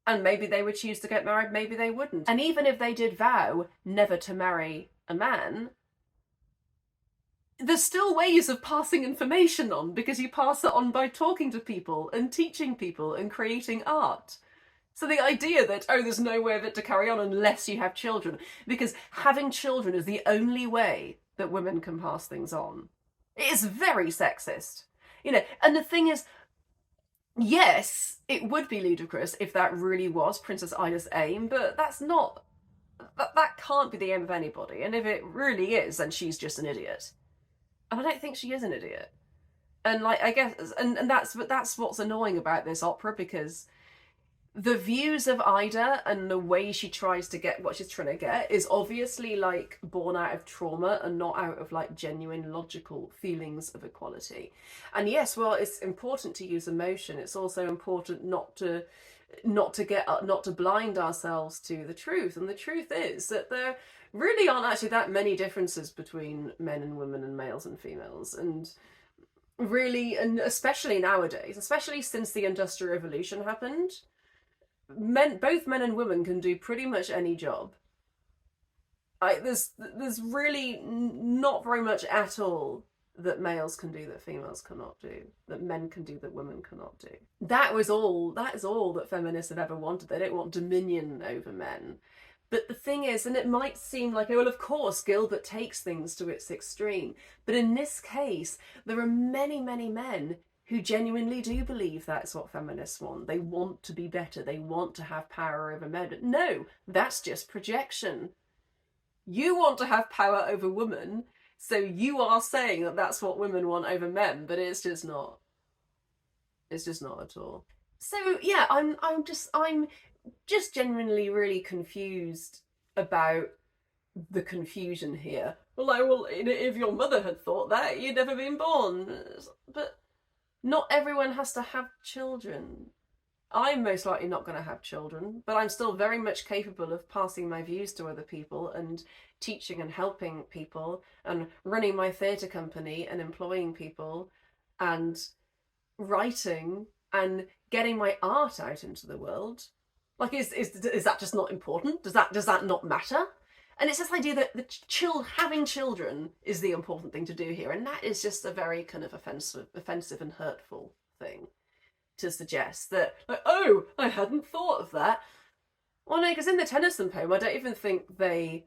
And maybe they would choose to get married, maybe they wouldn't. And even if they did vow never to marry a man, there's still ways of passing information on, because you pass it on by talking to people and teaching people and creating art. So the idea that, oh, there's no way of it to carry on unless you have children, because having children is the only way that women can pass things on, it is very sexist. And the thing is, yes, it would be ludicrous if that really was Princess Ida's aim, but that can't be the aim of anybody. And if it really is, then she's just an idiot. And I don't think she is an idiot. And I guess, and that's what's annoying about this opera, because the views of Ida and the way she tries to get what she's trying to get is obviously born out of trauma and not out of genuine logical feelings of equality. And yes, well, it's important to use emotion. It's also important not to blind ourselves to the truth. And the truth is that there really aren't actually that many differences between men and women and males and females. And really, and especially nowadays, especially since the Industrial Revolution happened, both men and women can do pretty much any job. There's really not very much at all that males can do that females cannot do, that men can do that women cannot do. That is all that feminists have ever wanted. They don't want dominion over men. But the thing is, and it might seem like, oh, well, of course, Gilbert takes things to its extreme. But in this case, there are many, many men who genuinely do believe that's what feminists want. They want to be better. They want to have power over men. But no, that's just projection. You want to have power over women, so you are saying that that's what women want over men, but it's just not. It's just not at all. So yeah, I'm just genuinely really confused about the confusion here. Well, if your mother had thought that, you'd never been born. But not everyone has to have children. I'm most likely not going to have children, but I'm still very much capable of passing my views to other people and teaching and helping people and running my theatre company and employing people and writing and getting my art out into the world. Is that just not important? Does that not matter? And it's this idea that having children is the important thing to do here, and that is just a very kind of offensive and hurtful thing to suggest that, oh, I hadn't thought of that. Well, no, because in the Tennyson poem, I don't even think they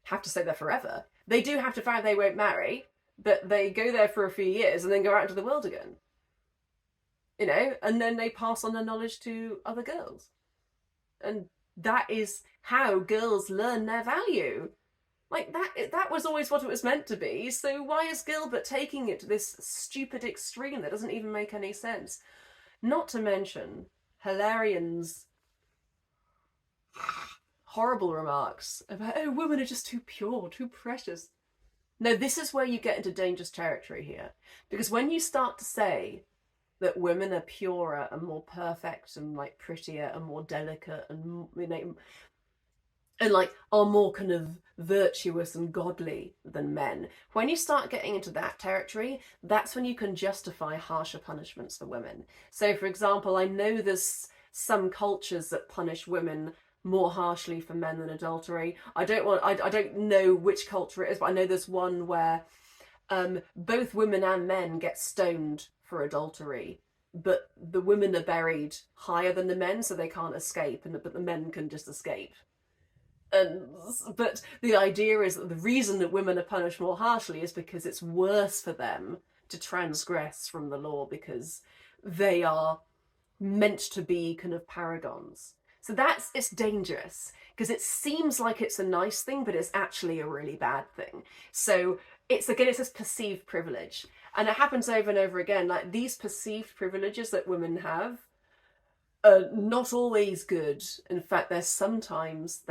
have to stay there forever. They do have to vow they won't marry, but they go there for a few years and then go out into the world again. And then they pass on their knowledge to other girls. And that is how girls learn their value. That was always what it was meant to be. So why is Gilbert taking it to this stupid extreme that doesn't even make any sense? Not to mention Hilarion's horrible remarks about, oh, women are just too pure, too precious. No, this is where you get into dangerous territory here. Because when you start to say that women are purer and more perfect and prettier and more delicate and are more kind of virtuous and godly than men. When you start getting into that territory, that's when you can justify harsher punishments for women. So, for example, I know there's some cultures that punish women more harshly for men than adultery. I don't know which culture it is, but I know there's one where both women and men get stoned for adultery, but the women are buried higher than the men, so they can't escape, but the men can just escape. But the idea is that the reason that women are punished more harshly is because it's worse for them to transgress from the law, because they are meant to be kind of paragons. So it's dangerous, because it seems like it's a nice thing, but it's actually a really bad thing. So it's this perceived privilege. And it happens over and over again. Like, these perceived privileges that women have are not always good. In fact, they sometimes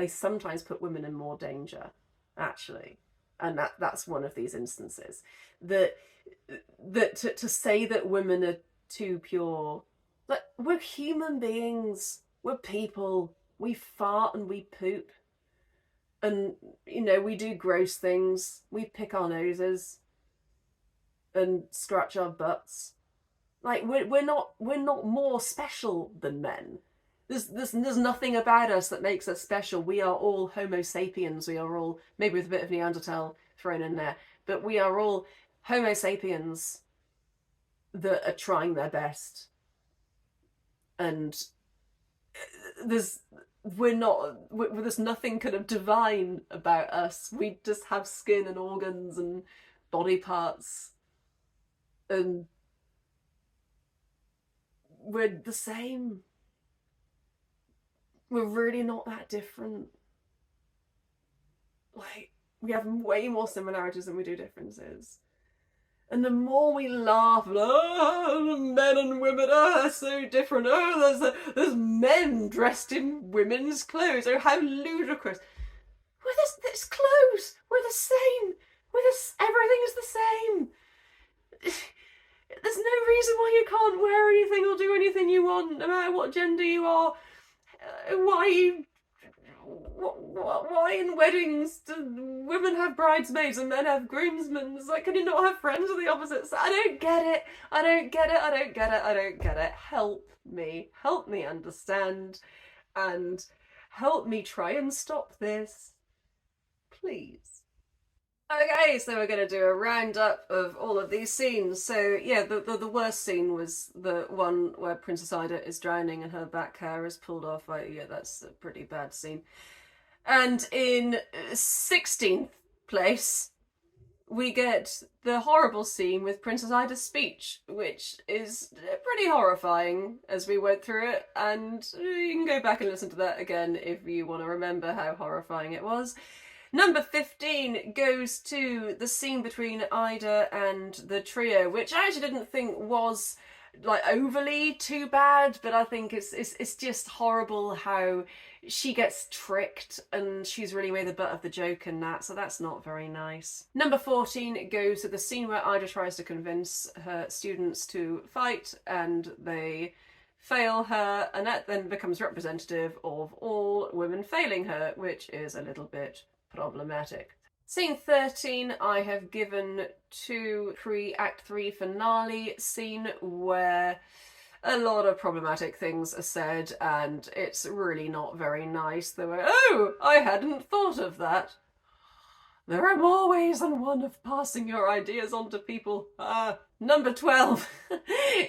put women in more danger, actually. And that's one of these instances. That to say that women are too pure, like, we're human beings, we're people, we fart and we poop, and we do gross things, we pick our noses and scratch our butts. Like, we're not more special than men. There's nothing about us that makes us special. We are all Homo sapiens. We are all, maybe with a bit of Neanderthal thrown in there, but we are all Homo sapiens that are trying their best. And there's nothing kind of divine about us. We just have skin and organs and body parts, and we're the same. We're really not that different. Like, we have way more similarities than we do differences. And the more we laugh, men and women are so different. There's men dressed in women's clothes. Oh, how ludicrous! There's clothes. We're the same. Everything is the same. There's no reason why you can't wear anything or do anything you want, no matter what gender you are. Why in weddings do women have bridesmaids and men have groomsmen? It's like, can you not have friends of the opposite side? I don't get it. Help me understand, and help me try and stop this, please. Okay, so we're going to do a roundup of all of these scenes. So yeah, the worst scene was the one where Princess Ida is drowning and her back hair is pulled off. Yeah, that's a pretty bad scene. And in 16th place, we get the horrible scene with Princess Ida's speech, which is pretty horrifying as we went through it. And you can go back and listen to that again if you want to remember how horrifying it was. Number 15 goes to the scene between Ida and the trio, which I actually didn't think was like overly too bad, but I think it's just horrible how she gets tricked and she's really made the butt of the joke in that, so that's not very nice. Number 14 goes to the scene where Ida tries to convince her students to fight and they fail her, and that then becomes representative of all women failing her, which is a little bit problematic. Scene 13 I have given to pre-Act 3 finale scene, where a lot of problematic things are said and it's really not very nice. They were, oh, I hadn't thought of that. There are more ways than one of passing your ideas on to people. Number 12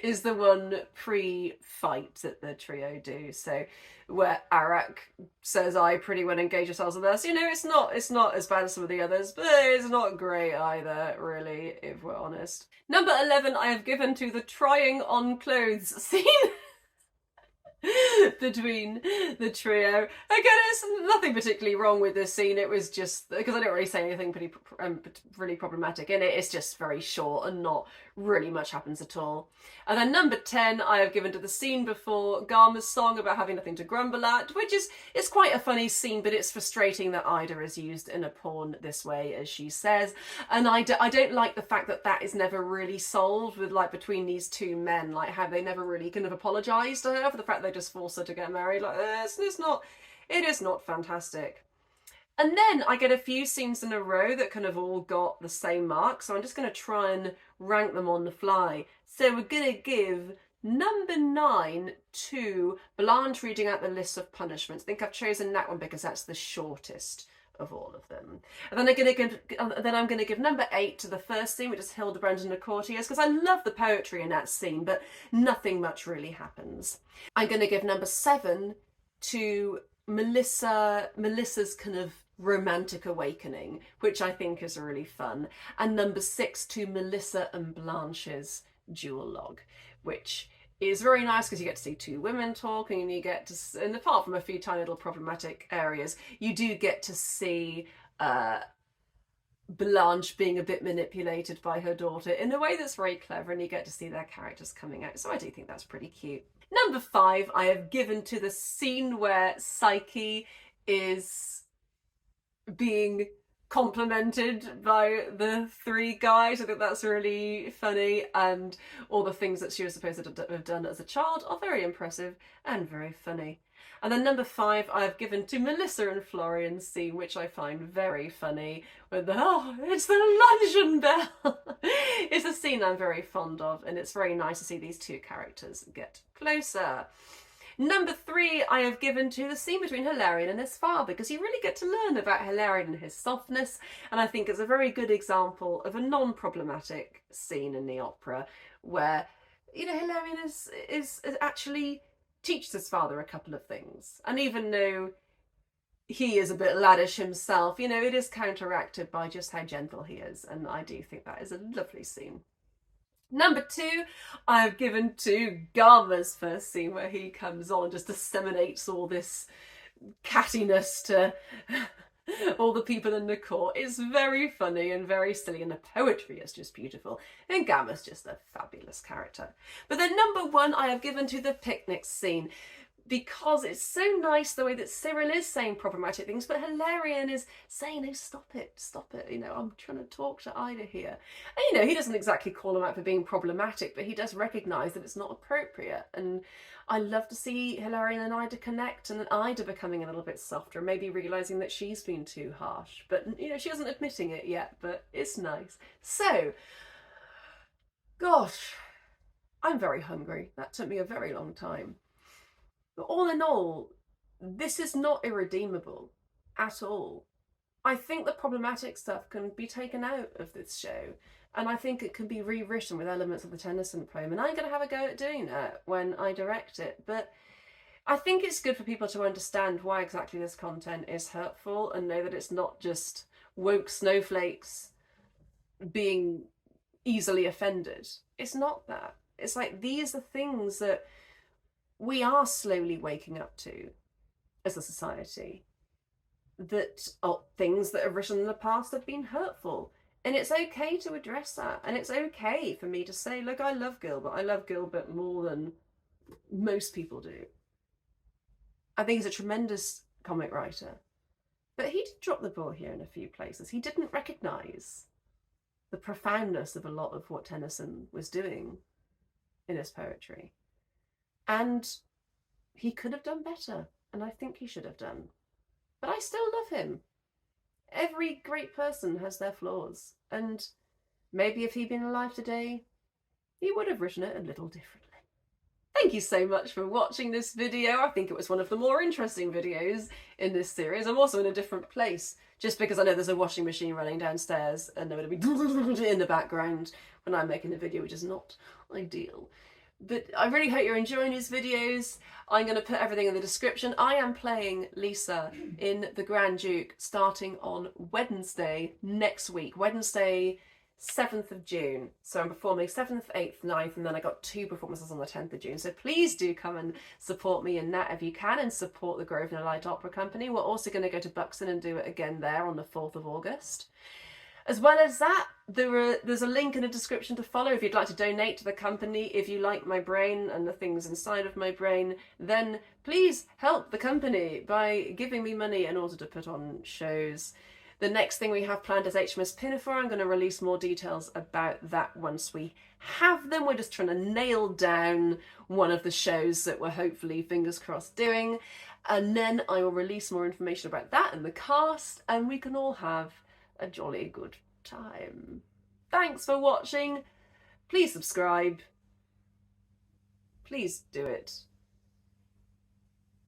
is the one pre-fight that the trio do. So where Arak says, I pretty well engage yourselves with us. It's not as bad as some of the others, but it's not great either, really, if we're honest. Number 11 I have given to the trying on clothes scene between the trio. Again, there's nothing particularly wrong with this scene. It was just because I don't really say anything really problematic in it. It's just very short and not really much happens at all. And then number 10 I have given to the scene before Gama's song about having nothing to grumble at, which is quite a funny scene, but it's frustrating that Ida is used in a porn this way, as she says. And I don't like the fact that is never really solved with, like, between these two men, like how they never really kind of apologise to her for the fact they just force her to get married. Like, it is not fantastic. And then I get a few scenes in a row that kind of all got the same mark. So I'm just going to try and rank them on the fly. So we're going to give number 9 to Blanche reading out the list of punishments. I think I've chosen that one because that's the shortest of all of them. And then I'm going to give number 8 to the first scene, which is Hildebrand and the courtiers, because I love the poetry in that scene, but nothing much really happens. I'm going to give number 7 to Melissa's kind of romantic awakening, which I think is really fun, and number 6 to Melissa and Blanche's duologue, which is very nice because you get to see two women talking, and you get to, and apart from a few tiny little problematic areas, you do get to see Blanche being a bit manipulated by her daughter in a way that's very clever, and you get to see their characters coming out. So I do think that's pretty cute. Number 5 I have given to the scene where Psyche is being complimented by the 3 guys. I think that's really funny, and all the things that she was supposed to have done as a child are very impressive and very funny. And then number 5 I have given to Melissa and Florian's scene, which I find very funny, with it's the luncheon bell. It's a scene I'm very fond of, and it's very nice to see these 2 characters get closer. Number 3 I have given to the scene between Hilarion and his father, because you really get to learn about Hilarion and his softness, and I think it's a very good example of a non-problematic scene in the opera where, you know, Hilarion is actually teaches his father a couple of things, and even though he is a bit laddish himself, you know, it is counteracted by just how gentle he is, and I do think that is a lovely scene. Number 2 I have given to Gama's first scene, where he comes on and just disseminates all this cattiness to all the people in the court. It's very funny and very silly, and the poetry is just beautiful, and Gama's just a fabulous character. But then number 1 I have given to the picnic scene, because it's so nice the way that Cyril is saying problematic things, but Hilarion is saying, no, stop it, you know, I'm trying to talk to Ida here. And, you know, he doesn't exactly call him out for being problematic, but he does recognise that it's not appropriate. And I love to see Hilarion and Ida connect, and Ida becoming a little bit softer, maybe realising that she's been too harsh. But, you know, she isn't admitting it yet, but it's nice. So, gosh, I'm very hungry. That took me a very long time. But all in all, this is not irredeemable at all. I think the problematic stuff can be taken out of this show, and I think it can be rewritten with elements of the Tennyson poem, and I'm going to have a go at doing that when I direct it. But I think it's good for people to understand why exactly this content is hurtful, and know that it's not just woke snowflakes being easily offended. It's not that. It's like, these are things that we are slowly waking up to as a society, that things that are written in the past have been hurtful, and it's okay to address that, and it's okay for me to say, look, I love Gilbert. I love Gilbert more than most people do. I think he's a tremendous comic writer, but he did drop the ball here in a few places. He didn't recognise the profoundness of a lot of what Tennyson was doing in his poetry. And he could have done better, and I think he should have done. But I still love him. Every great person has their flaws, and maybe if he'd been alive today, he would have written it a little differently. Thank you so much for watching this video. I think it was one of the more interesting videos in this series. I'm also in a different place, just because I know there's a washing machine running downstairs, and there would be in the background when I'm making a video, which is not ideal. But I really hope you're enjoying these videos. I'm going to put everything in the description. I am playing Lisa in The Grand Duke starting on Wednesday next week. Wednesday, 7th of June. So I'm performing 7th, 8th, 9th, and then I got 2 performances on the 10th of June. So please do come and support me in that if you can, and support the Grosvenor Light Opera Company. We're also going to go to Buxton and do it again there on the 4th of August. As well as that, there's a link in the description to follow if you'd like to donate to the company. If you like my brain and the things inside of my brain, then please help the company by giving me money in order to put on shows. The next thing we have planned is HMS Pinafore. I'm going to release more details about that once we have them. We're just trying to nail down one of the shows that we're hopefully, fingers crossed, doing. And then I will release more information about that and the cast, and we can all have a jolly good time. Thanks for watching. Please subscribe. Please do it.